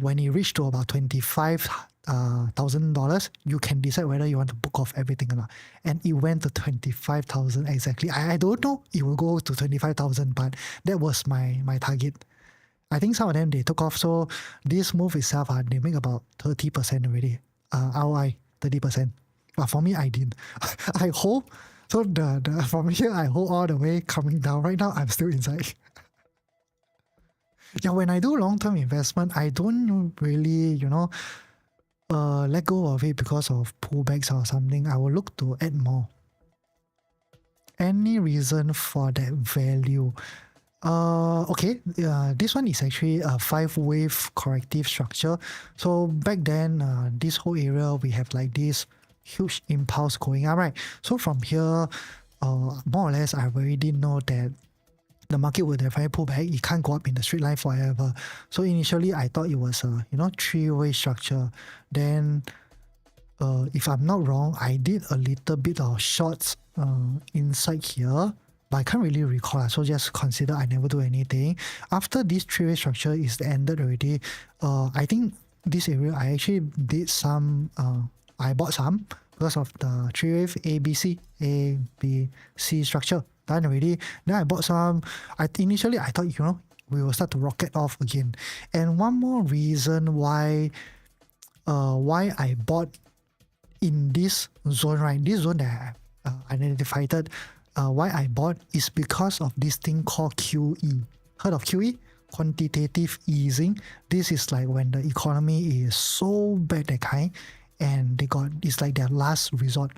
When it reached to about $25,000, you can decide whether you want to book off everything or not. And it went to 25,000 exactly. I don't know it will go to 25,000, but that was my target. I think some of them, they took off. So this move itself, they make about 30% already. ROI, 30%. But for me, I didn't. I hope. So the from here, I hold all the way coming down. Right now, I'm still inside. Yeah, when I do long-term investment, I don't really, let go of it because of pullbacks or something. I will look to add more. Any reason for that value? Okay, this one is actually a 5-wave corrective structure. So back then, this whole area, we have like this huge impulse going up, right? So from here, more or less, I already know that the market will definitely pull back. It can't go up in the straight line forever. So initially, I thought it was a 3-way structure. Then, if I'm not wrong, I did a little bit of shorts inside here, but I can't really recall. So just consider I never do anything. After this 3-way structure is ended already, I think this area I actually did some. I bought some because of the 3-wave ABC structure done already. Then I bought some. Initially I thought we will start to rocket off again. And one more reason why I bought in this zone, right? This zone that I identified, why I bought is because of this thing called QE. Heard of QE? Quantitative easing. This is like when the economy is so bad, that kind. And it's like their last resort.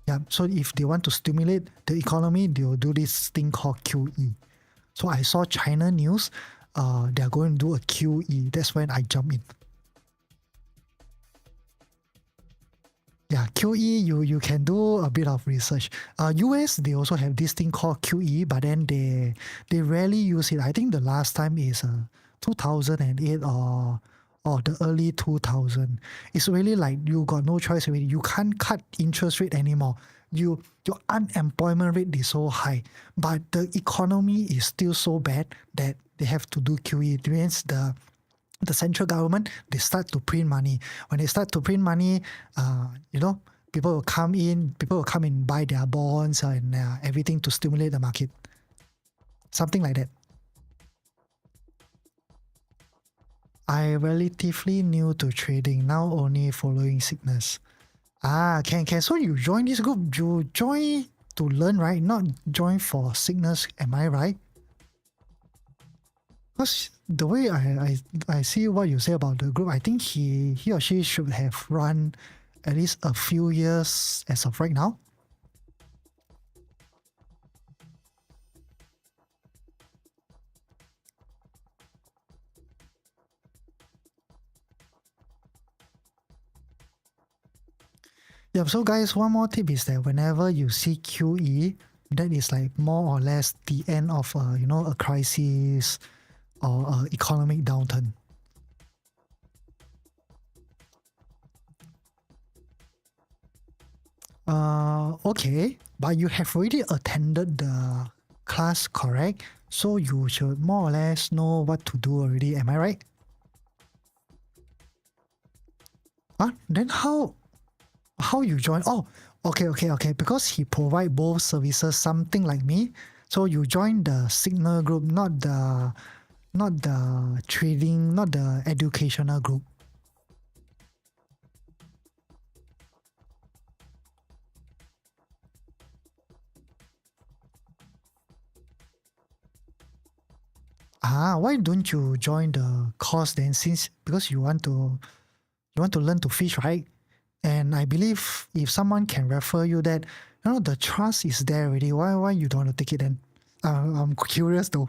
Yeah, so if they want to stimulate the economy, they will do this thing called QE. So I saw China news, they're going to do a QE. That's when I jumped in. Yeah, QE, you can do a bit of research. US, they also have this thing called QE, but then they rarely use it. I think the last time is 2008 or the early 2000. It's really like you got no choice already. You can't cut interest rate anymore. Your unemployment rate is so high, but the economy is still so bad that they have to do QE. It means the central government, they start to print money. When they start to print money, people will come in and buy their bonds and everything to stimulate the market. Something like that. I relatively new to trading, now only following signals. Can. So you join this group, you join to learn, right? Not join for sickness, am I right? Because the way I see what you say about the group, I think he or she should have run at least a few years as of right now. Yeah, so guys, one more tip is that whenever you see QE, that is like more or less the end of a crisis or economic downturn. Okay, but you have already attended the class, correct? So you should more or less know what to do already, am I right? Huh? Then how you join? Oh, okay. Because he provide both services, something like me. So you join the signal group, not the trading, not the educational group. Why don't you join the course then? Since because you want to learn to fish, right? And I believe if someone can refer you that, the trust is there already. Why you don't want to take it then? I'm curious though.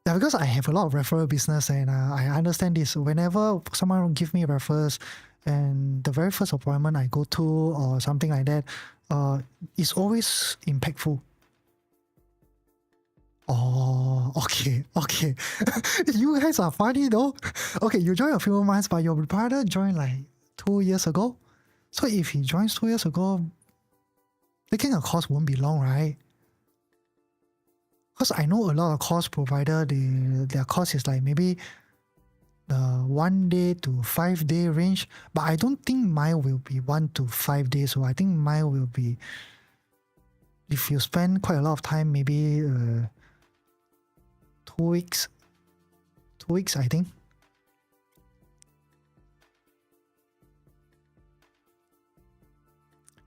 Yeah, because I have a lot of referral business and I understand this. Whenever someone give me referrals and the very first appointment I go to or something like that, it's always impactful. Oh, okay. You guys are funny though. Okay, you joined a few months, but your brother joined like 2 years ago. So if he joins 2 years ago, taking a course won't be long, right? Because I know a lot of course provider, their course is like maybe the 1 day to 5 day range, but I don't think mine will be 1 to 5 days. So I think mine will be, if you spend quite a lot of time, maybe 2 weeks. 2 weeks, I think.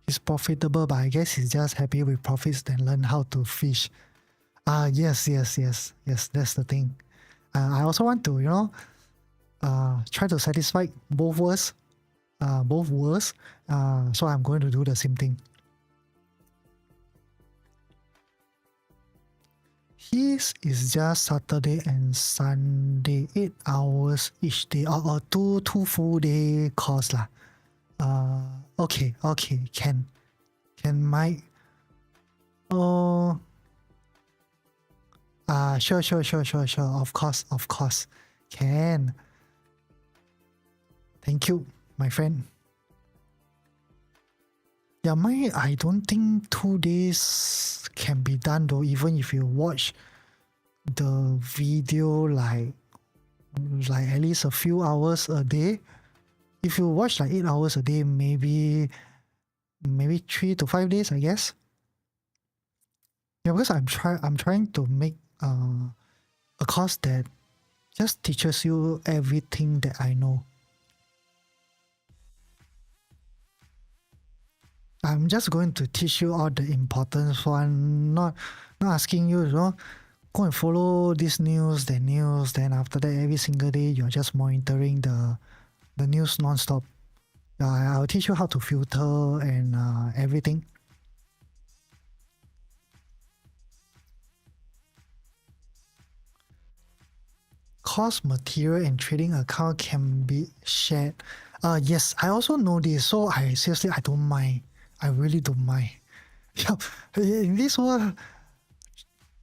He's profitable, but I guess he's just happy with profits than learn how to fish. Yes, that's the thing. I also want to, try to satisfy both worlds. So I'm going to do the same thing. His is just Saturday and Sunday, 8 hours each day, or two full day course lah. Okay, can my sure, of course, can. Thank you, my friend. Yeah, I don't think 2 days can be done though, even if you watch the video like at least a few hours a day. If you watch like 8 hours a day, maybe 3 to 5 days, I guess. Yeah, because I'm trying to make a course that just teaches you everything that I know. I'm just going to teach you all the important one, not asking you, go and follow this news, that news, then after that every single day you're just monitoring the news non-stop. I'll teach you how to filter and everything. Course material and trading account can be shared. Yes, I also know this, so I don't mind. I really don't mind. In this world,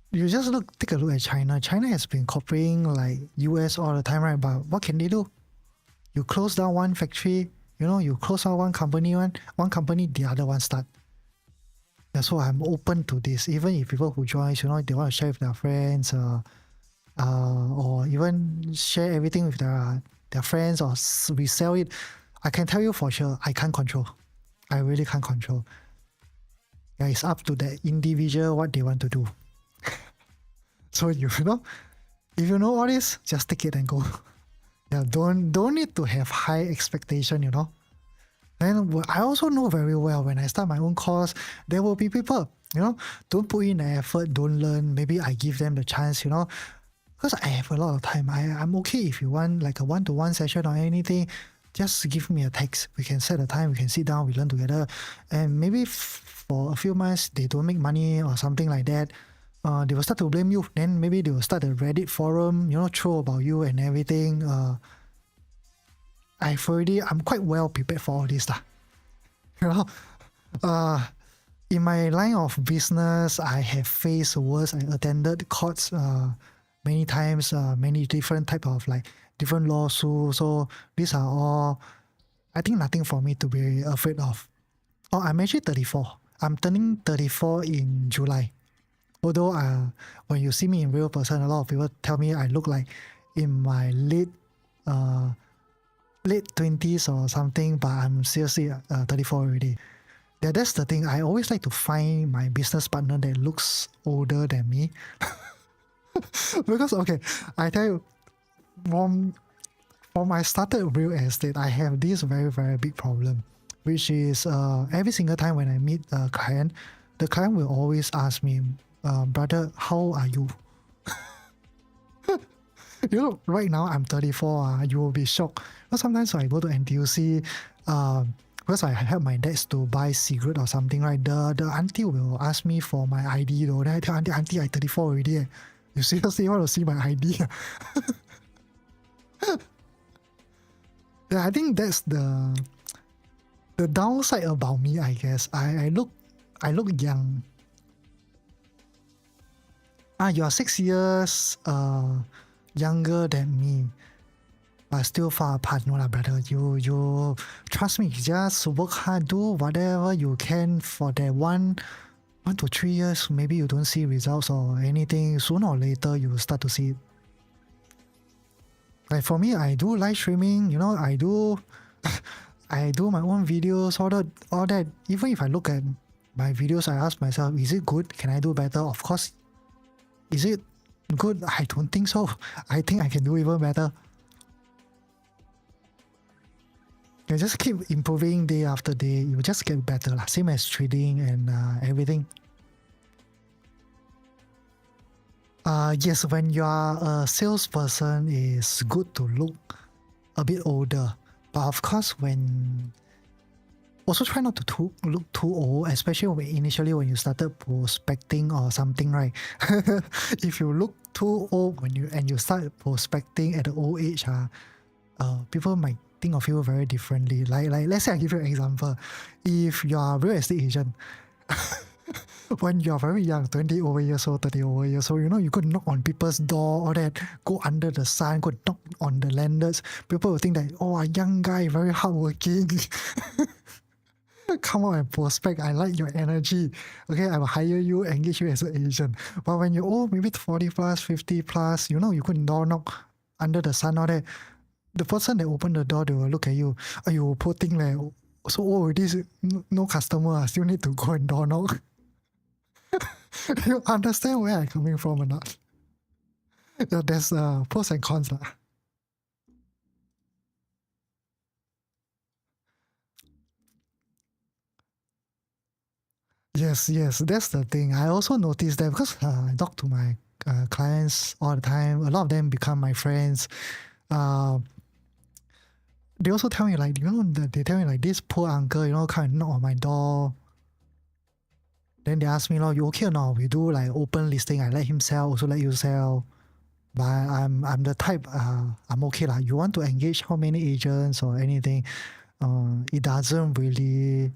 you just take a look at China. China has been copying like US all the time, right? But what can they do? You close down one factory, you close out one company, the other one start. Yeah, so I'm open to this. Even if people who join, they want to share with their friends, or even share everything with their friends or resell it. I can tell you for sure, I can't control. I really can't control. Yeah, it's up to the individual what they want to do. So if you know all this, just take it and go. Yeah, don't need to have high expectation. Then I also know very well when I start my own course, there will be people, don't put in the effort, don't learn. Maybe I give them the chance, because I have a lot of time. I'm okay if you want like a one-to-one session or anything. Just give me a text. We can set a time. We can sit down. We learn together. And maybe for a few months they don't make money or something like that. They will start to blame you. Then maybe they will start a Reddit forum. Throw about you and everything. I'm quite well prepared for all this lah. You know, in my line of business, I have faced worse. I attended courts many times, many different type of like different lawsuits. So these are all, I think, nothing for me to be afraid of. Oh, I'm actually 34. I'm turning 34 in July. Although when you see me in real person, a lot of people tell me I look like in my late 20s or something, but I'm seriously 34 already. Yeah, that's the thing. I always like to find my business partner that looks older than me. Because, okay, I tell you, from I started real estate, I have this very, very big problem, which is every single time when I meet a client, the client will always ask me, brother, how are you? Right now I'm 34, you will be shocked. But sometimes when I go to NTUC, because I help my dad to buy cigarette or something, right? The auntie will ask me for my ID though. Then I tell auntie, I'm 34 already. You seriously want to see my ID? Yeah, I think that's the downside about me, I guess. I look young. You are 6 years younger than me, but still far apart. No lah, brother. You trust me. Just work hard, do whatever you can for that 1 to 3 years. Maybe you don't see results or anything. Sooner or later, you will start to see it. Like for me, I do live streaming. I do my own videos. All that. Even if I look at my videos, I ask myself, is it good? Can I do better? Of course. Is it good? I don't think so. I think I can do even better. You just keep improving day after day. You just get better. Same as trading and everything. Yes, when you are a salesperson, it's good to look a bit older. But of course, also try not to look too old, especially initially when you started prospecting or something, right? If you look too old when you start prospecting at the old age, people might think of you very differently. Like let's say I give you an example. If you are a real estate agent, when you're very young, 20 over years old, 30 over years old, you could knock on people's door, all that, go under the sun, go knock on the landlords. People will think that, a young guy, very hardworking. Come on and prospect. I like your energy. Okay, I will hire you, engage you as an agent. But when you're old, maybe 40 plus, 50 plus, you could door knock under the sun, all that. The person that opened the door, they will look at you. You poor thing, like, so this no customer, I still need to go and door knock. You understand where I'm coming from or not? Yeah, there's pros and cons. Yes, that's the thing. I also noticed that because I talk to my clients all the time. A lot of them become my friends. They also tell me like, they tell me like, this poor uncle, come and knock on my door. Then they ask me, you okay or not? We do like open listing. I let him sell, also let you sell. But I'm the type, I'm okay lah. You want to engage how many agents or anything? It doesn't really.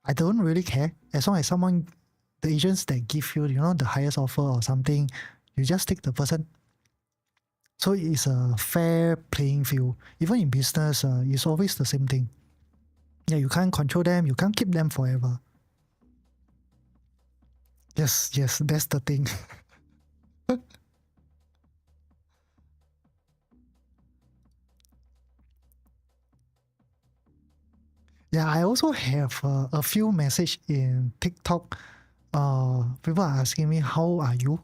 I don't really care as long as the agents that give you, the highest offer or something, you just take the person. So it's a fair playing field. Even in business, it's always the same thing. Yeah, you can't control them. You can't keep them forever. Yes, that's the thing. Yeah, I also have a few message in TikTok. People are asking me, how are you?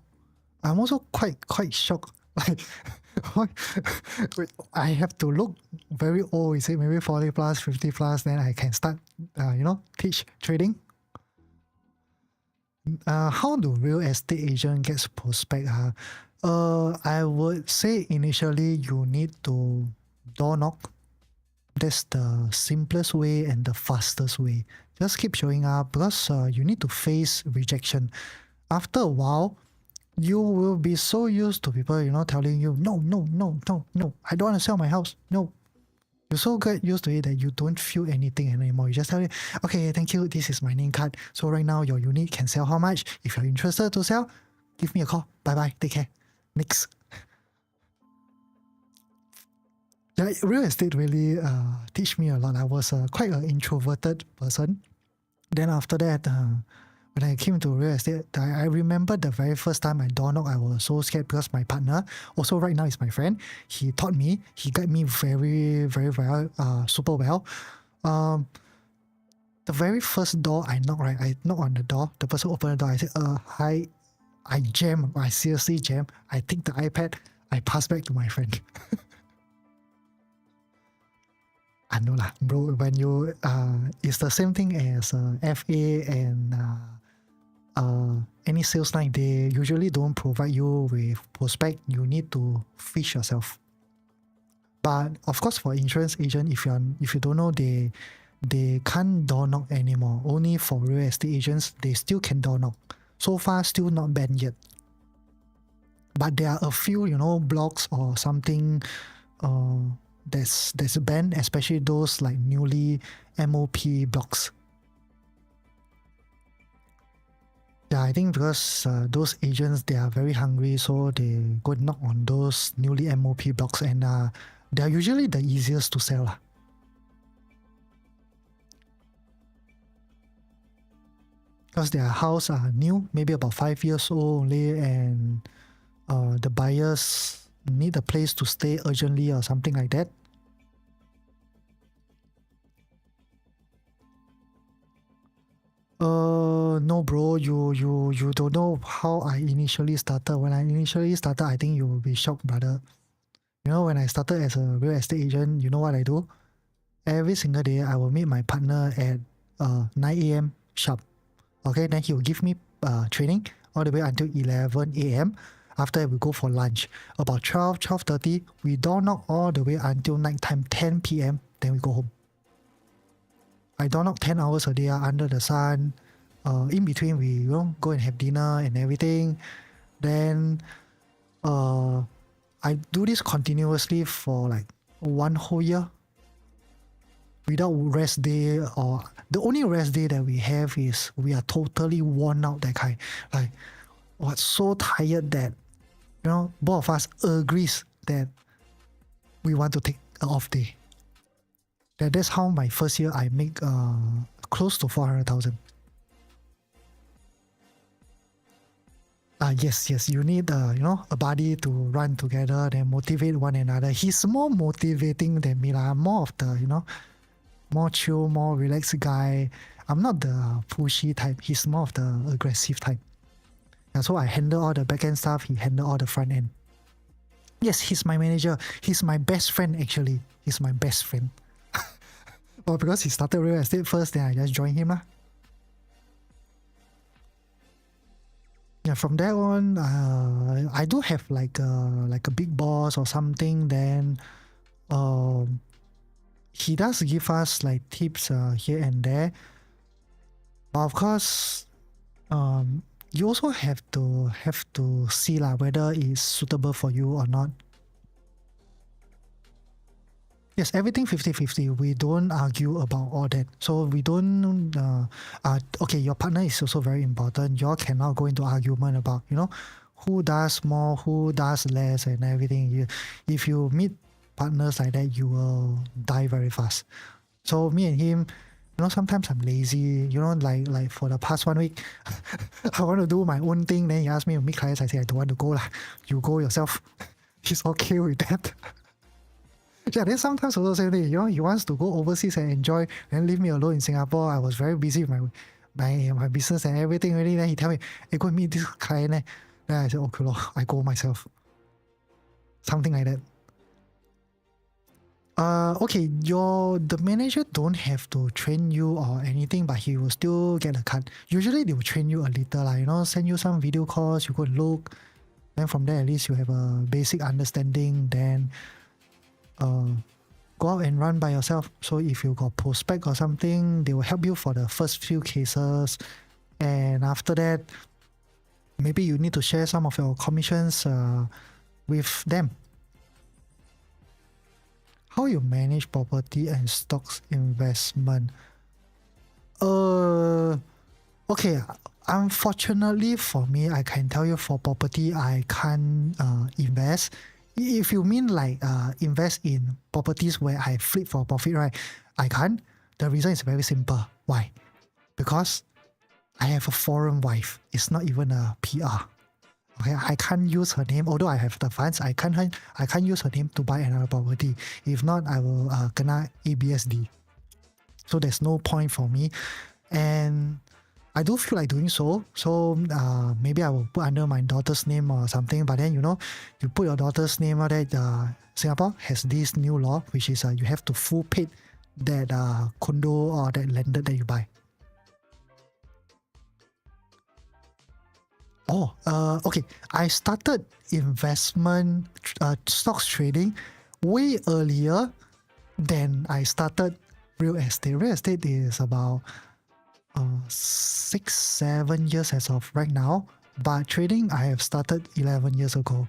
I'm also quite shocked. Like, I have to look very old, is it maybe 40 plus, 50 plus, then I can start, teach trading. How do real estate agent gets prospect? I would say initially you need to door knock. That's the simplest way and the fastest way. Just keep showing up because you need to face rejection. After a while, you will be so used to people, telling you, no, no, no, no, no, I don't want to sell my house. No. You so get used to it that you don't feel anything anymore. You just tell it, okay, thank you, this is my name card. So right now your unit can sell how much? If you're interested to sell, give me a call. Bye-bye, take care. Next. Yeah, real estate really teach me a lot. I was quite an introverted person. Then after that, when I came to real estate, I remember the very first time I door knocked, I was so scared because my partner, also right now is my friend, he taught me, he guided me very, very well, super well. The very first door I knocked, right, I knocked on the door, the person opened the door, I said, hi, I jam, I seriously jam, I take the iPad, I pass back to my friend. I know lah, bro, when you, it's the same thing as FA and any sales line, they usually don't provide you with prospect. You need to fish yourself. But of course, for insurance agent, if you don't know, they can't door knock anymore. Only for real estate agents, they still can door knock. So far, still not banned yet. But there are a few, blocks or something that's banned, especially those like newly MOP blocks. Yeah, I think because those agents, they are very hungry, so they go knock on those newly MOP blocks, and they are usually the easiest to sell. Because their house are new, maybe about 5 years old only, and the buyers need a place to stay urgently or something like that. No, bro, you don't know how I initially started. When I initially started, I think you will be shocked, brother. When I started as a real estate agent, you know what I do? Every single day, I will meet my partner at 9 a.m. sharp. Okay, then he will give me training all the way until 11 a.m. After that, we go for lunch. About 12:30, we door knock all the way until nighttime 10 p.m. Then we go home. I door knock 10 hours a day under the sun. In between, we go and have dinner and everything. Then I do this continuously for like 1 whole year without rest day, or the only rest day that we have is we are totally worn out, that kind. Like, so tired that both of us agrees that we want to take an off day. That's how my first year I make close to 400,000. Yes, you need a buddy to run together, then motivate one another. He's more motivating than me. I'm more of the more chill, more relaxed guy. I'm not the pushy type. He's more of the aggressive type. And so I handle all the back-end stuff, he handle all the front end. Yes, he's my manager. He's my best friend, actually. He's my best friend. But because he started real estate first, then I just joined him. Yeah, from there on, I do have like a big boss or something. Then he does give us like tips here and there. But of course, you also have to see whether it's suitable for you or not. Yes, everything 50-50. We don't argue about all that. So we don't, okay, your partner is also very important. You all cannot go into argument about, who does more, who does less and everything. If you meet partners like that, you will die very fast. So me and him, sometimes I'm lazy, like for the past 1 week, I want to do my own thing. Then he asked me to meet clients. I say, I don't want to go. You go yourself. He's okay with that. Yeah, then sometimes also same thing, he wants to go overseas and enjoy and leave me alone in Singapore. I was very busy with my business and everything already. Then he tell me, hey, go meet this client. Then I said, okay, I go myself. something like that. Okay, the manager don't have to train you or anything, but he will still get a cut. Usually they will train you a little, like, send you some video calls, you go look. Then from there, at least you have a basic understanding. Then go out and run by yourself. So if you got prospect or something, they will help you for the first few cases. And after that, maybe you need to share some of your commissions with them. How you manage property and stocks investment? Okay. Unfortunately for me, I can tell you for property, I can't invest. If you mean like invest in properties where I flip for profit, right? I can't. The reason is very simple. Why? Because I have a foreign wife. It's not even a PR. Okay, I can't use her name. Although I have the funds, I can't use her name to buy another property. If not, I will kena ABSD. So there's no point for me. And I do feel like doing so. So maybe I will put under my daughter's name or something. But then, you put your daughter's name out that Singapore has this new law, which is you have to full pay that condo or that landed that you buy. Okay. I started investment stocks trading way earlier than I started real estate. Real estate is about 6-7 years as of right now, but trading I have started 11 years ago.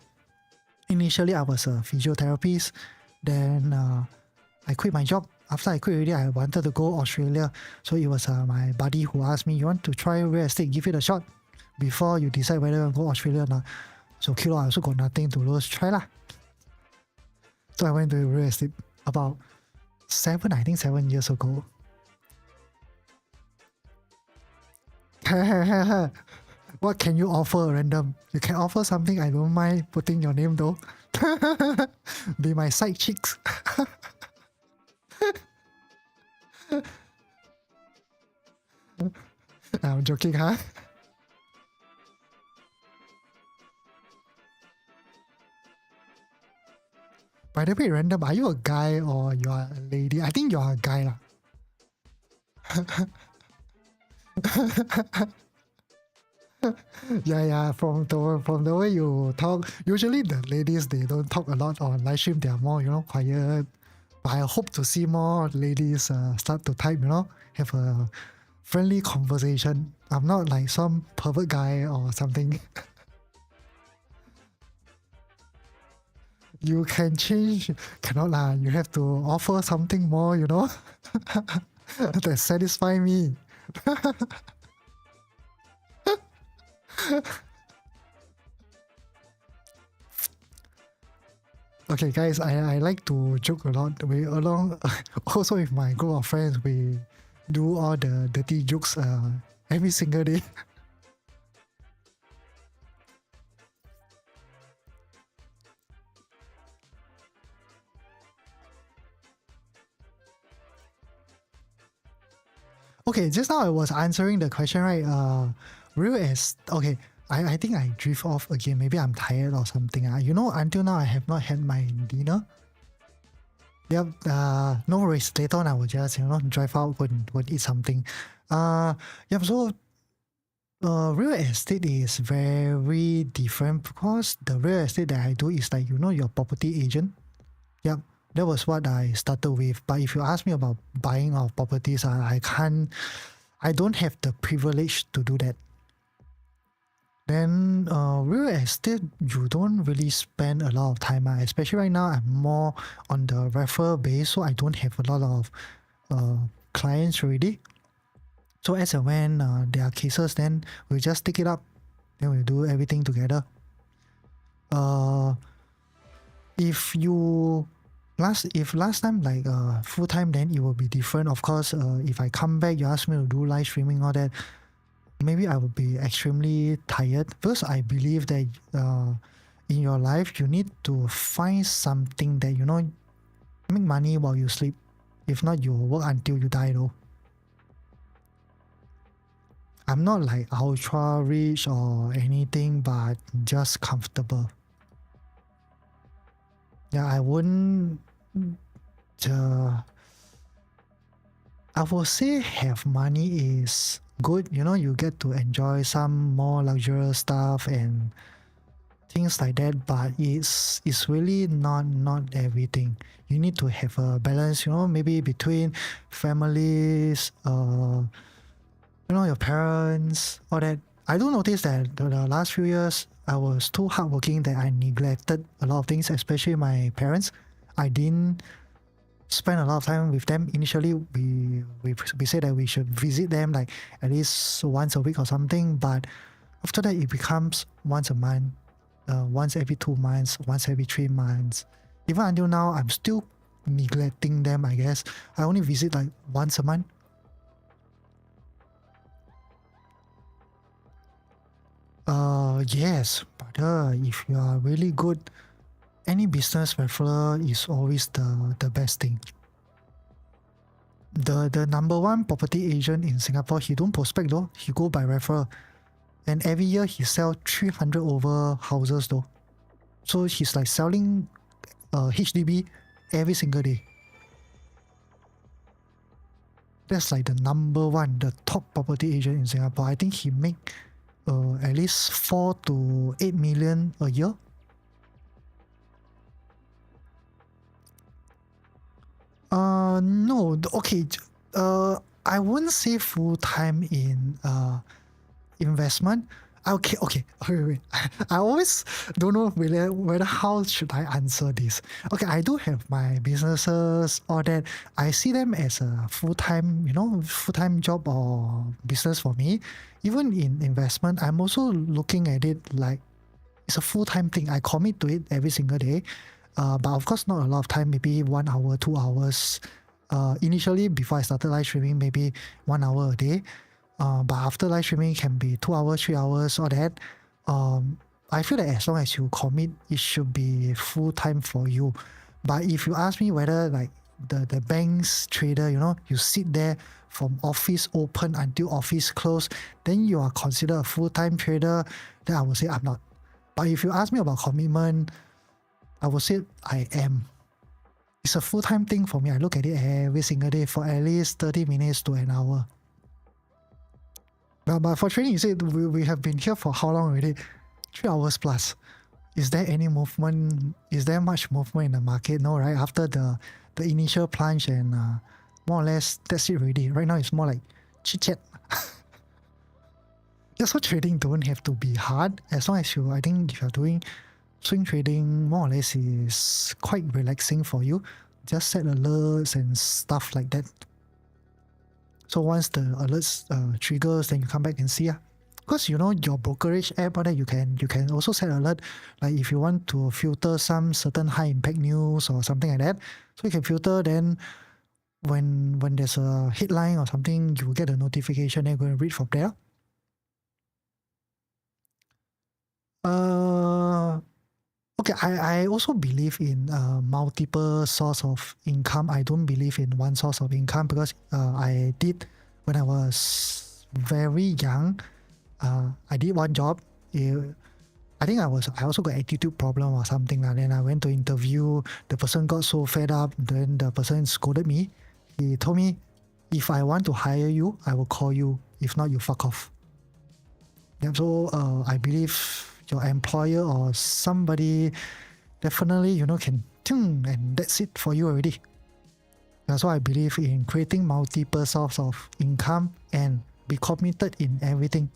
Initially I was a physiotherapist, then I quit my job. After I quit already, I wanted to go Australia, so it was my buddy who asked me, you want to try real estate, give it a shot before you decide whether you want to go Australia or not. So okay, I also got nothing to lose, try lah. So I went to real estate about 7 years ago. What can you offer, random? You can offer something, I don't mind putting your name though. Be my side chicks. I'm joking, huh? By the way, random, are you a guy or you are a lady? I think you are a guy lah. Yeah. From the way you talk, usually the ladies, they don't talk a lot on live stream. They are more, quiet. But I hope to see more ladies start to type. Have a friendly conversation. I'm not like some pervert guy or something. You can change. Cannot lah. You have to offer something more. That satisfy me. Okay, guys, I like to joke a lot. Also with my group of friends, we do all the dirty jokes every single day. Okay, just now I was answering the question, right? Real estate. Okay, I think I drift off again. Maybe I'm tired or something. Until now I have not had my dinner. Yep. No worries. Later on I will just drive out, go eat something. Yep. So, real estate is very different because the real estate that I do is like your property agent. Yep. That was what I started with. But if you ask me about buying of properties, I don't have the privilege to do that. Then real estate, you don't really spend a lot of time. Especially right now, I'm more on the referral base, so I don't have a lot of clients already. So as and when there are cases, then we just take it up. Then we do everything together. If last time like full time, then it will be different. Of course, if I come back, you ask me to do live streaming, all that, maybe I will be extremely tired. Because I believe that in your life, you need to find something that make money while you sleep. If not, you will work until you die though. I'm not like ultra rich or anything, but just comfortable. Yeah, I wouldn't. Uh, I would say have money is good. You know, you get to enjoy some more luxurious stuff and things like that. But it's really not everything. You need to have a balance. You know, maybe between families, your parents, all that. I do notice that the last few years I was too hardworking that I neglected a lot of things, especially my parents. I didn't spend a lot of time with them. Initially, we said that we should visit them like at least once a week or something. But after that, it becomes once a month, once every 2 months, once every 3 months. Even until now, I'm still neglecting them. I guess I only visit like once a month. Yes, brother. If you are really good, any business referral is always the best thing. The number one property agent in Singapore, he don't prospect though, he go by referral. And every year he sell 300 over houses though. So he's like selling HDB every single day. That's like the number one, the top property agent in Singapore. I think he make at least 4 to 8 million a year. No, okay. I wouldn't say full time in investment. Okay. Wait. I always don't know whether how should I answer this. Okay, I do have my businesses, all that. I see them as a full-time job or business for me. Even in investment, I'm also looking at it like it's a full-time thing. I commit to it every single day. But of course, not a lot of time, maybe 1 hour, 2 hours. Initially, before I started live streaming, maybe 1 hour a day. But after live streaming, can be 2 hours, 3 hours, all that. I feel that as long as you commit, it should be full time for you. But if you ask me whether like the bank's trader, you sit there from office open until office close, then you are considered a full-time trader, then I would say I'm not. But if you ask me about commitment, I would say I am. It's a full-time thing for me. I look at it every single day for at least 30 minutes to an hour. But for trading, you said we have been here for how long already? 3 hours plus. Is there any movement? Is there much movement in the market? No, right? After the initial plunge and more or less that's it already. Right now it's more like chit chat. Yeah, so trading don't have to be hard as long as I think if you're doing swing trading, more or less is quite relaxing for you. Just set alerts and stuff like that. So once the alerts triggers, then you come back and see. Because your brokerage app, or that you can also set alert. Like if you want to filter some certain high impact news or something like that, so you can filter. Then when there's a headline or something, you will get a notification and go and read from there. Okay, I also believe in multiple source of income. I don't believe in one source of income because I did when I was very young. I did one job. I think I also got attitude problem or something. Then I went to interview. The person got so fed up. Then the person scolded me. He told me, if I want to hire you, I will call you. If not, you fuck off. Yeah, so I believe your employer or somebody definitely can and that's it for you already. That's why I believe in creating multiple sources of income and be committed in everything.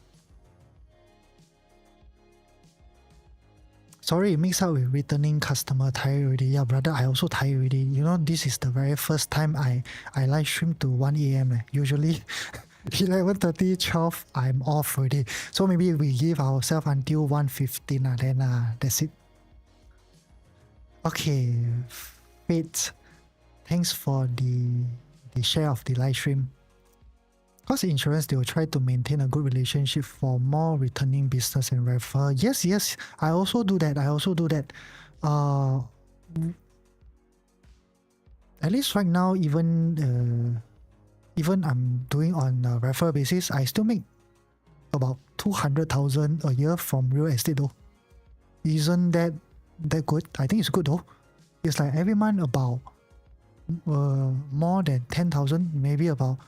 Sorry, mix up with returning customer. Tired already. Yeah, brother, I also tired already. This is the very first time I live stream to 1 a.m. Usually 11:30, 12, I'm off already. So maybe we give ourselves until 1:15, then that's it. Okay, Fate, thanks for the share of the live stream. Because insurance, they will try to maintain a good relationship for more returning business and refer. Yes, I also do that. At least right now, even I'm doing on a referral basis, I still make about 200,000 a year from real estate though. Isn't that good? I think it's good though. It's like every month about more than 10,000, maybe about,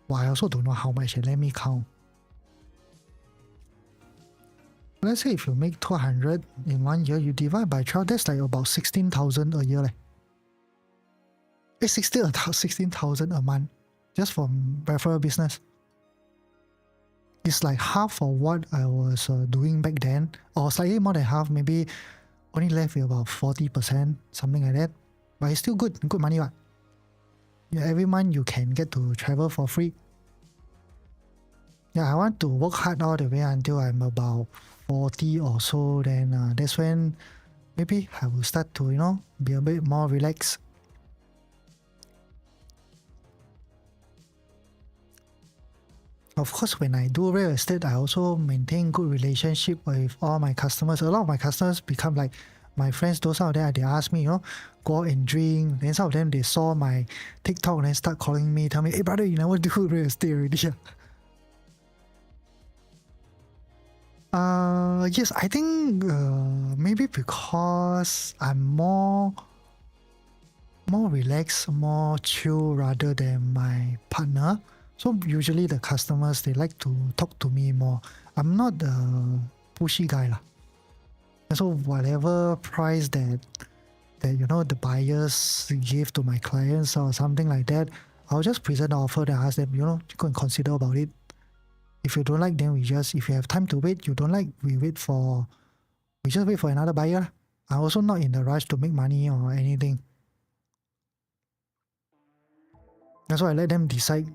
well, I also don't know how much. Let me count. Let's say if you make 200 in 1 year, you divide by 12, that's like about 16,000 a year. Like. It's 16,000 a month just from referral business. It's like half of what I was doing back then, or slightly more than half, maybe only left with about 40%, something like that. But it's still good money. Right? Yeah, every month you can get to travel for free. Yeah, I want to work hard all the way until I'm about 40 or so, then that's when maybe I will start to, be a bit more relaxed. Of course, when I do real estate, I also maintain good relationship with all my customers. A lot of my customers become like my friends. Those out there, they ask me, go out and drink. Then some of them, they saw my TikTok and then start calling me, tell me, hey brother, you never do real estate already. Yes, I think maybe because I'm more relaxed, more chill rather than my partner. So usually the customers, they like to talk to me more. I'm not the pushy guy lah. And so whatever price that the buyers give to my clients or something like that, I'll just present the offer and ask them, go and consider about it. If you don't like, then if you have time to wait, you don't like, we just wait for another buyer. I'm also not in a rush to make money or anything. That's why I let them decide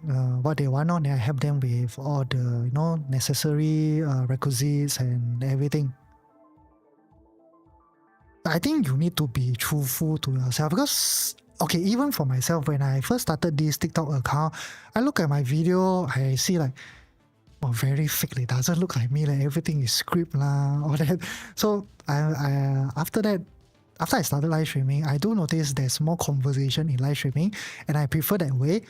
what they want on, and I help them with all the necessary requisites and everything. I think you need to be truthful to yourself because, okay, even for myself, when I first started this TikTok account, I look at my video, I see like, very fake. It doesn't look like me. Like everything is script lah, all that. So after I started live streaming, I do notice there's more conversation in live streaming, and I prefer that way.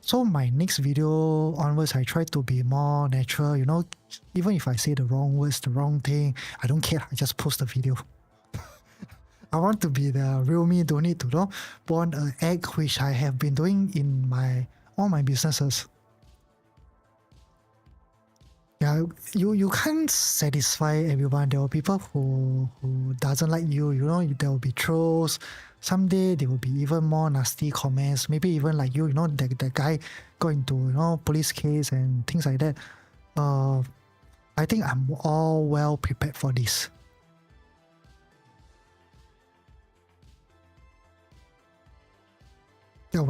So my next video onwards, I try to be more natural. Even if I say the wrong words, the wrong thing, I don't care. I just post the video. I want to be the real me. Don't need to put on an act, which I have been doing in all my businesses. Yeah, you can't satisfy everyone. There will be people who doesn't like you. There will be trolls. Someday there will be even more nasty comments. Maybe even like the guy got into police case and things like that. I think I'm all well prepared for this. Yeah,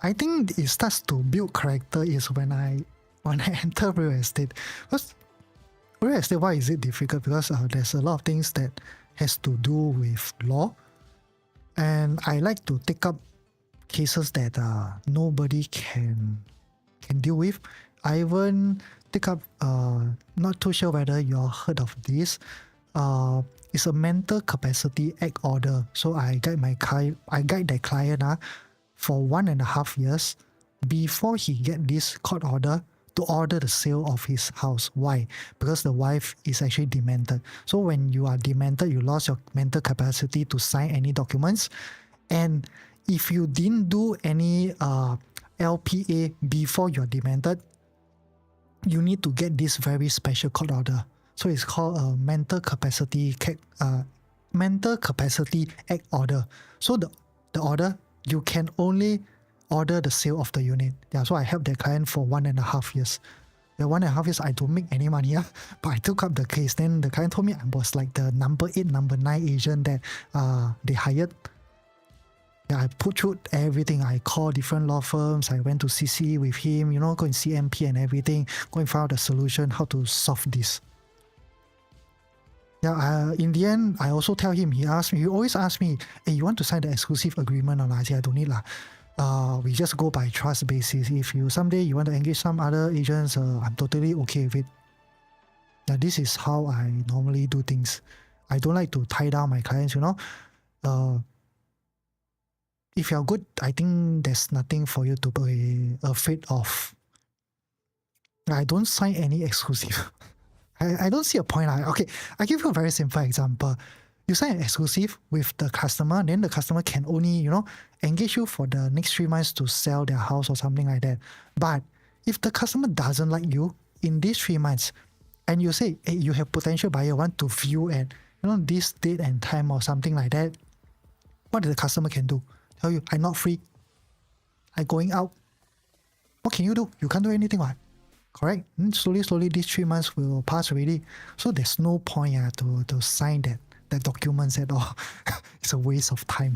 I think it starts to build character is when I enter real estate. Because real estate, why is it difficult? Because there's a lot of things that has to do with law, and I like to take up cases that nobody can deal with. I even take up not too sure whether you all heard of this. It's a mental capacity act order. So I guide that client for 1.5 years before he get this court order to order the sale of his house. Why? Because the wife is actually demented. So when you are demented, you lost your mental capacity to sign any documents. And if you didn't do any LPA before you're demented, you need to get this very special court order. So it's called a mental capacity act order. So the order, you can only order the sale of the unit. Yeah, so I helped that client for 1.5 years. The 1.5 years, I don't make any money, but I took up the case. Then the client told me I was like the number 8, number 9 agent that they hired. Yeah, I put through everything. I called different law firms. I went to CC with him, go and see MP and everything, go and find out the solution, how to solve this. Yeah, in the end, I also tell him, he always asks me, hey, you want to sign the exclusive agreement or not? I say, I don't need lah. We just go by trust basis. If someday you want to engage some other agents, I'm totally okay with it. Yeah, this is how I normally do things. I don't like to tie down my clients, If you're good, I think there's nothing for you to be afraid of. I don't sign any exclusive. I don't see a point. Okay, I give you a very simple example. You sign an exclusive with the customer, then the customer can only, engage you for the next 3 months to sell their house or something like that. But if the customer doesn't like you in these 3 months, and you say, hey, you have potential buyer want to view at, this date and time or something like that, what the customer can do? Tell you, I'm not free. I'm going out. What can you do? You can't do anything, what? Correct? Slowly, these 3 months will pass already. So there's no point to sign that documents at all. It's a waste of time.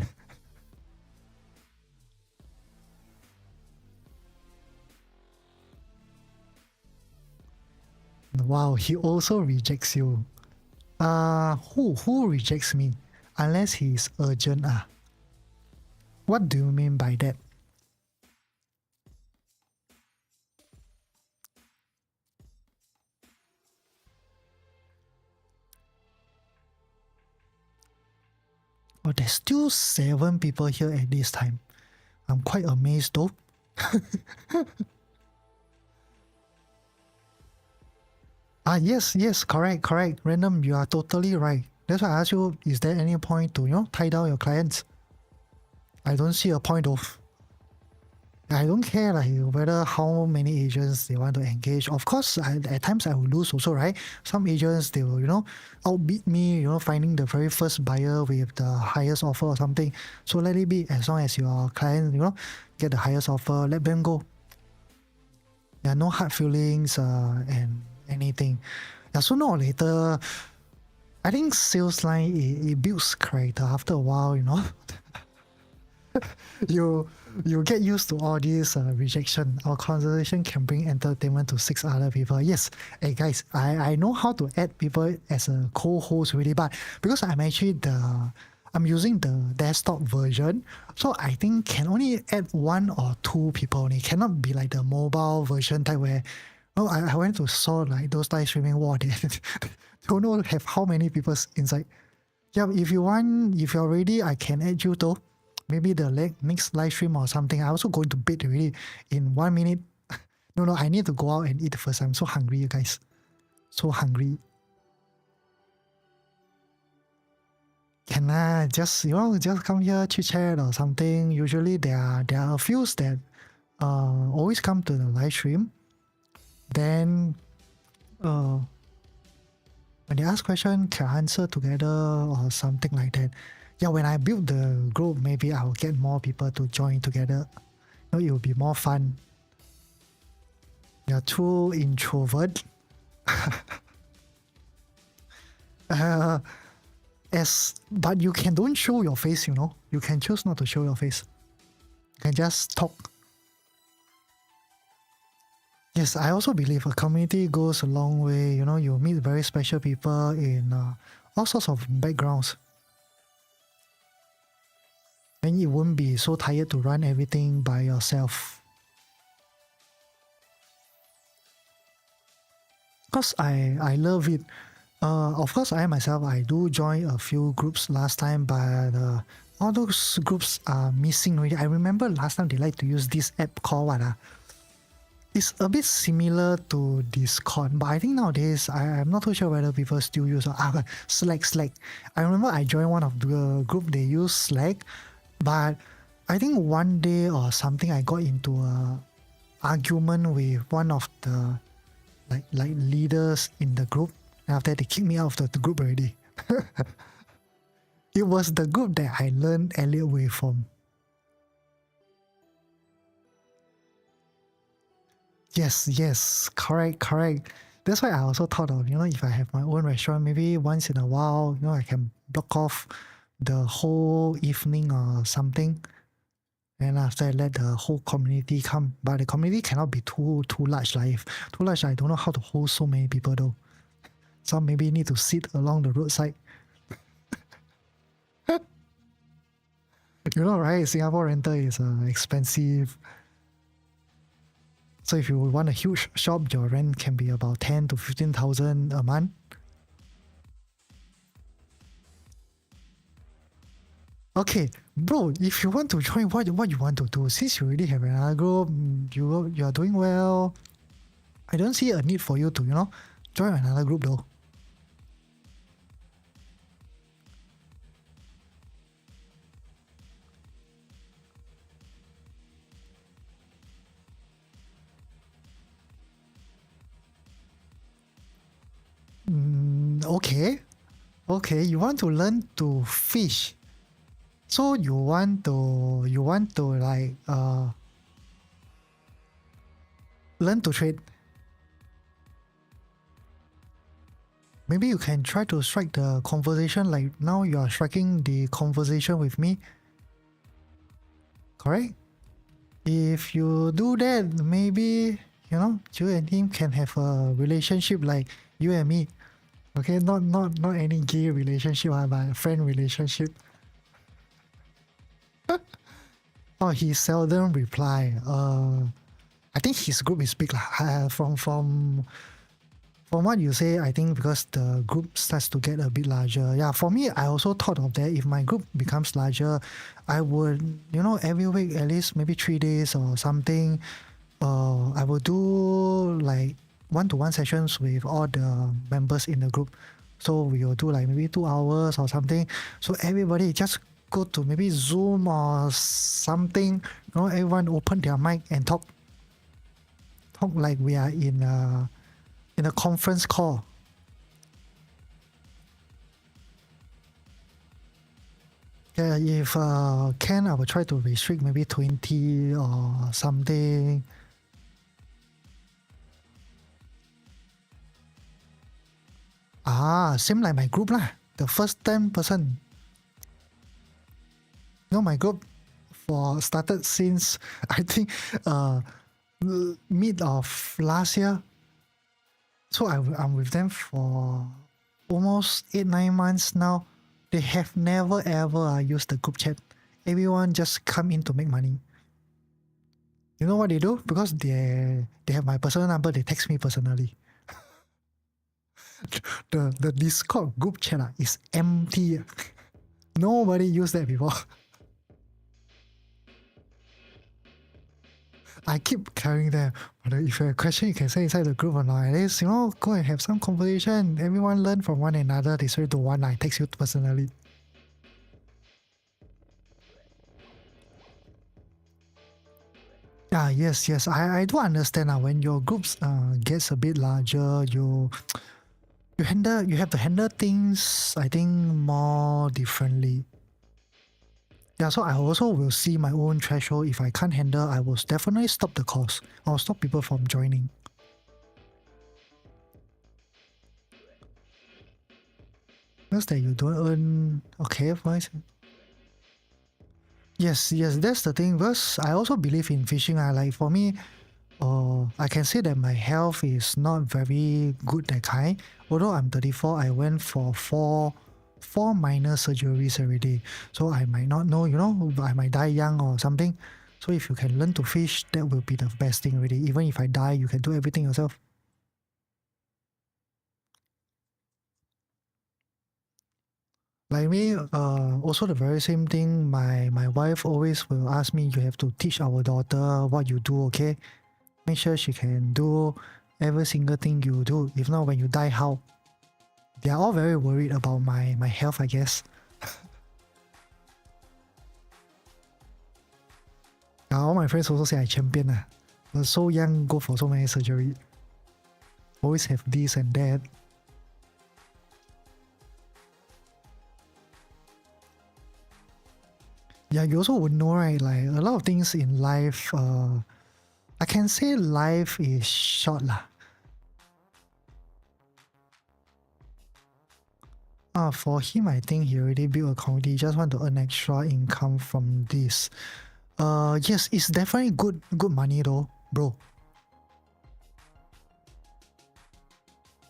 Wow, he also rejects you. Who rejects me? Unless he's urgent. What do you mean by that? Oh, there's still 7 people here at this time. I'm quite amazed though. Yes, correct. Random, you are totally right. That's why I asked you, is there any point to, tie down your clients? I don't see a point of. I don't care whether how many agents they want to engage. Of course, at times I will lose also, right? Some agents, they will, outbid me, finding the very first buyer with the highest offer or something. So let it be, as long as your client, get the highest offer, let them go. There are no hard feelings and anything. Yeah, sooner or later, I think sales line, it builds character after a while, you get used to all this rejection. Our conversation can bring entertainment to 6 other people. Yes, hey guys, I know how to add people as a co-host really, but because I'm using the desktop version, so I think can only add 1 or 2 people only. Cannot be like the mobile version type where I went to saw like those live streaming they don't know have how many people inside. Yeah, if you're ready, I can add you though. Maybe the next live stream or something. I also going to bed already in 1 minute. No, I need to go out and eat first. I'm so hungry, you guys. So hungry. Can I just come here chit chat or something? Usually there are a few that always come to the live stream. Then when they ask question, can answer together or something like that. Yeah, when I build the group, maybe I'll get more people to join together. It will be more fun. You're too introvert. But you don't show your face, You can choose not to show your face. You can just talk. Yes, I also believe a community goes a long way. You meet very special people in all sorts of backgrounds. Then you won't be so tired to run everything by yourself. Because I love it. Of course, I myself, I do join a few groups last time, but all those groups are missing already. I remember last time they like to use this app called what? It's a bit similar to Discord, but I think nowadays I'm not too sure whether people still use Slack. I remember I joined one of the group, they use Slack, but I think one day or something I got into a argument with one of the like leaders in the group. And after that, they kicked me out of the group already. It was the group that I learned Elliott Wave from. Yes, correct. That's why I also thought of, if I have my own restaurant, maybe once in a while, I can block off the whole evening or something. And after I let the whole community come. But the community cannot be too large. If too large, I don't know how to hold so many people though. Some maybe need to sit along the roadside. Right? Singapore rental is expensive. So if you want a huge shop, your rent can be about 10 to 15,000 a month. Okay, bro, if you want to join, what you want to do? Since you already have another group, you are doing well. I don't see a need for you to, join another group though. Okay. Okay, you want to learn to fish. So you want to like learn to trade. Maybe you can try to strike the conversation like now you are striking the conversation with me. Correct? If you do that, maybe you and him can have a relationship like you and me. Okay, not any gay relationship, but a friend relationship. Oh, he seldom reply. I think his group is big lah. From what you say, I think because the group starts to get a bit larger. Yeah, for me, I also thought of that. If my group becomes larger, I would, every week at least maybe 3 days or something. I will do like one-to-one sessions with all the members in the group. So we will do like maybe 2 hours or something. So everybody just go to maybe Zoom or something. Everyone open their mic and talk like we are in a conference call. Yeah, if can, I will try to restrict maybe 20 or something. Same like my group lah. The first 10 person. My group started since I think mid of last year. So I'm with them for almost 8-9 months now. They have never ever used the group chat. Everyone just come in to make money. You know what they do? Because they have my personal number, they text me personally. The Discord group chat is empty. Nobody used that before. I keep carrying them. But if you have a question, you can say inside the group or not. At least, go and have some conversation. Everyone learn from one another. They say to one, I text you personally. Yes. I do understand when your groups gets a bit larger, you have to handle things, I think, more differently. Yeah, so I also will see my own threshold. If I can't handle, I will definitely stop the course. I'll stop people from joining. Because that you don't earn. Okay, voice. Yes, that's the thing. Because I also believe in fishing. Like for me, I can say that my health is not very good that kind. Although I'm 34, I went for four minor surgeries already. So I might not know, I might die young or something. So if you can learn to fish, that will be the best thing already. Even if I die, you can do everything yourself. Like me, also the very same thing. My wife always will ask me, you have to teach our daughter what you do, okay? Make sure she can do every single thing you do. If not, when you die, how? They are all very worried about my health, I guess. All my friends also say I champion. But so young, go for so many surgery. Always have this and that. Yeah, you also would know, right? Like a lot of things in life, I can say life is short lah. For him, I think he already built a community. He just want to earn extra income from this. Yes, it's definitely good money though, bro.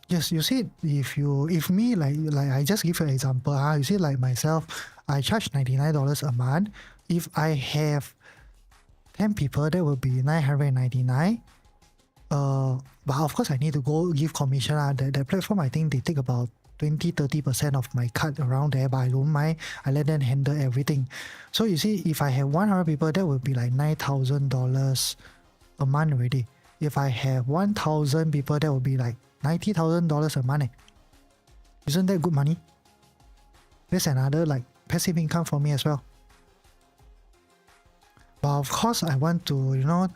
Yes, you see, if me like I just give you an example. You see, like myself, I charge $99 a month. If I have 10 people, that will be $999. But of course, I need to go give commission. That platform, I think they take about 20-30% of my cut around there, but I don't mind. I let them handle everything. So you see, if I have 100 people, that would be like $9,000 a month already. If I have 1,000 people, that would be like $90,000 a month. Isn't that good money? That's another like passive income for me as well. But of course, I want to,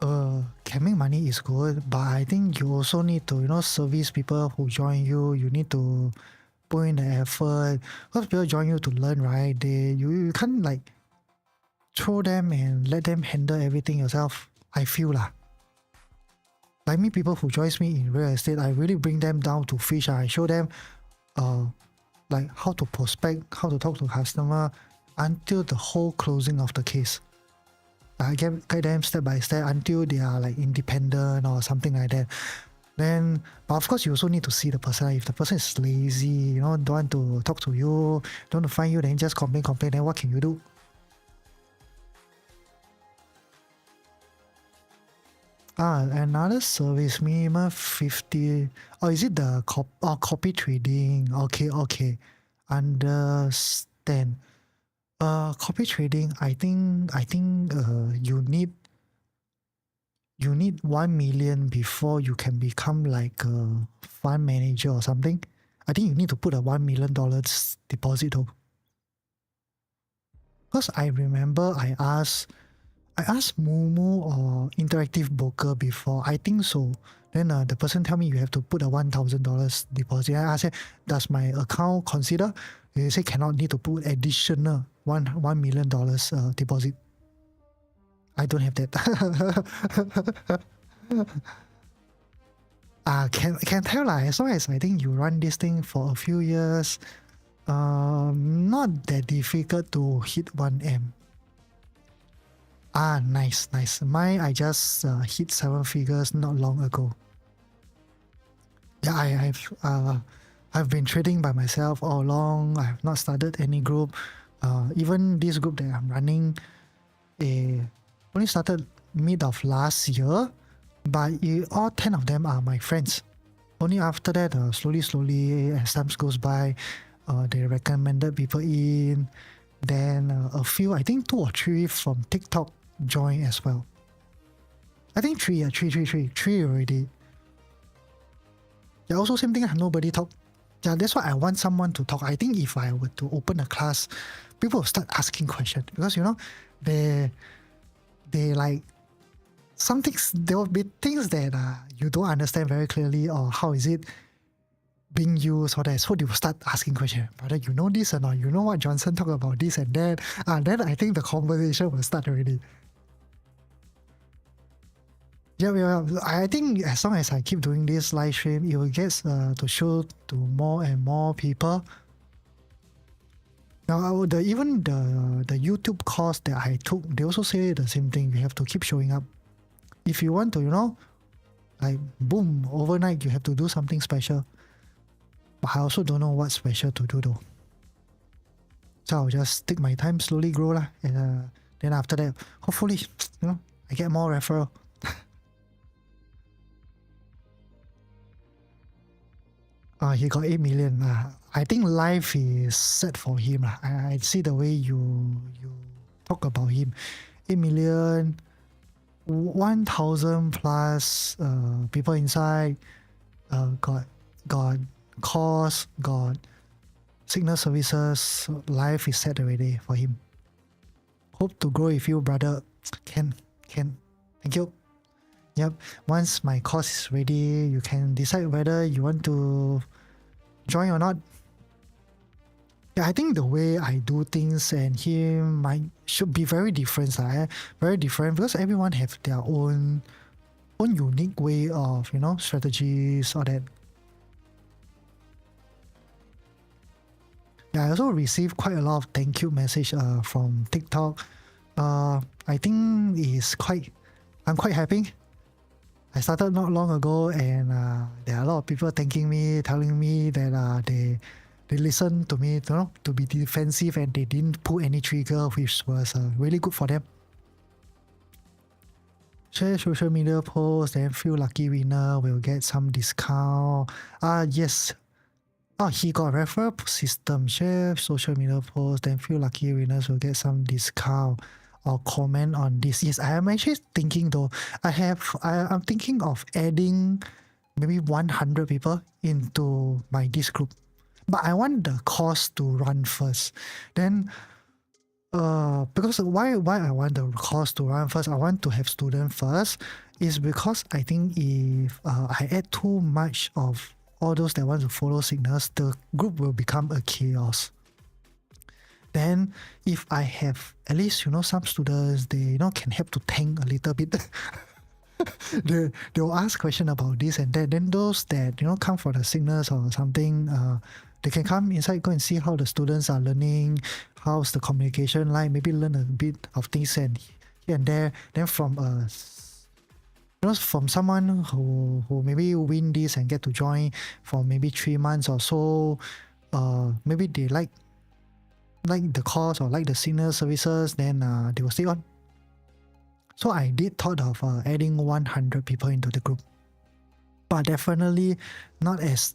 can make money is good, but I think you also need to, service people who join you. You need to put in the effort. Because people join you to learn, right? You can't like throw them and let them handle everything yourself. I feel lah. Like me, people who joins me in real estate, I really bring them down to fish. I show them like how to prospect, how to talk to customer until the whole closing of the case. I guide them step by step until they are like independent or something like that. Then, but of course, you also need to see the person. If the person is lazy, don't want to talk to you, don't want to find you, then just complain, then what can you do? Another service, minimum 50. Oh, is it the copy trading? Okay. Understand. Copy trading, I think you need 1 million before you can become like a fund manager or something. I think you need to put a $1 million deposit though. Because I remember I asked Moomoo or Interactive Broker before. I think so. Then the person tell me you have to put a $1,000 deposit. I asked, does my account consider? They say cannot, need to put additional $1 million deposit. I don't have that. Can tell lah. As long as I think you run this thing for a few years, not that difficult to hit 1M. Nice. Mine, I just hit 7 figures not long ago. Yeah, I've been trading by myself all along. I have not started any group. Even this group that I'm running, only started mid of last year, but all 10 of them are my friends. Only after that, slowly, as time goes by, they recommended people in. Then a few, I think 2 or 3 from TikTok join as well. I think 3 already. Yeah, also same thing, nobody talk. Yeah, that's why I want someone to talk. I think if I were to open a class, people will start asking questions because they like some things. There will be things that you don't understand very clearly, or how is it being used or that. So they will start asking questions. Brother, you know this or not? You know what Johnson talked about this and that? Then I think the conversation will start already. Yeah. I think as long as I keep doing this live stream, it will get to show to more and more people. Now, even the YouTube course that I took, they also say the same thing. You have to keep showing up. If you want to, like boom, overnight, you have to do something special. But I also don't know what's special to do though. So I'll just take my time, slowly grow lah. And then after that, hopefully, I get more referral. He got 8 million. I think life is set for him. I see the way you talk about him. 8 million, 1,000 plus people inside. Got course, got signal services. Life is set already for him. Hope to grow with you, brother. Can. Thank you. Yep. Once my course is ready, you can decide whether you want to join or not. Yeah, I think the way I do things and him should be very different. Very different because everyone have their own unique way of strategies or that. Yeah, I also received quite a lot of thank you message from TikTok. I think I'm quite happy. I started not long ago, and there are a lot of people thanking me, telling me that they listened to me, to be defensive, and they didn't pull any trigger, which was really good for them. Share social media posts, then few lucky winner will get some discount. Yes. He got referral system. Share social media posts, then few lucky winners will get some discount. Or comment on this. Yes, I am actually thinking though. I'm thinking of adding maybe 100 people into my this group, but I want the course to run first. Then Because why I want the course to run first, I want to have student first, is because I think if I add too much of all those that want to follow signals, the group will become a chaos. Then if I have at least some students, they can help to tank a little bit. They'll ask question about this and that. Then those that come for the signals or something, they can come inside, go and see how the students are learning, how's the communication like, maybe learn a bit of things and here and there. Then from from someone who maybe win this and get to join for maybe 3 months or so, maybe they like the course or like the signal services, then they will stay on. So I did thought of adding 100 people into the group, but definitely not as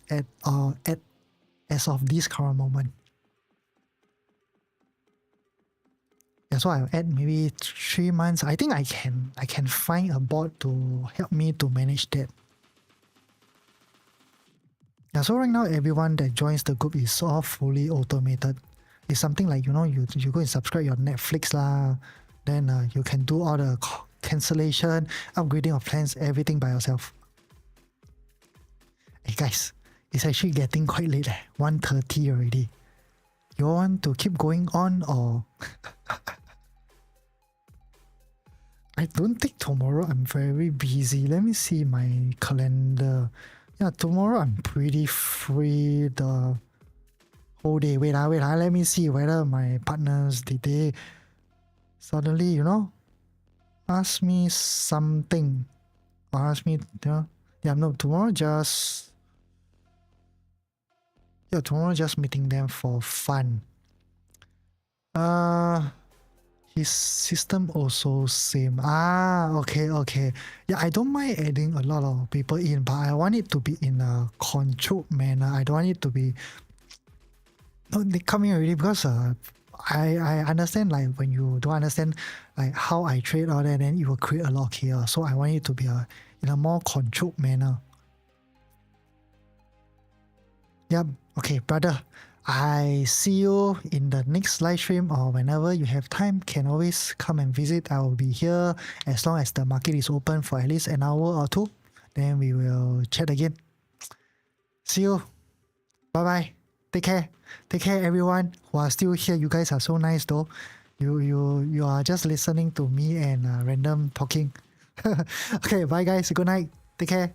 of this current moment. Yeah, so I'll add maybe 3 months. I think I can find a bot to help me to manage that. Yeah, so right now everyone that joins the group is all fully automated. It's something like you go and subscribe your Netflix lah. Then you can do all the cancellation, upgrading of plans, everything by yourself. Hey guys, it's actually getting quite late, 1:30 already. You want to keep going on or? I don't think tomorrow I'm very busy. Let me see my calendar. Yeah, tomorrow I'm pretty free the whole day. Wait, let me see whether my partners, did they suddenly, ask me something or ask me, no, tomorrow just meeting them for fun. His system also same. Okay. Yeah, I don't mind adding a lot of people in, but I want it to be in a controlled manner. I don't want it to be they come in already because I understand like when you don't understand like how I trade all that, then it will create a lot of chaos. So I want it to be in a more controlled manner. Yep. Okay, brother. I see you in the next live stream or whenever you have time, can always come and visit. I will be here as long as the market is open for at least an hour or two. Then we will chat again. See you. Bye-bye. Take care everyone who are still here. You guys are so nice though. You are just listening to me and random talking. Okay, bye guys. Good night. Take care.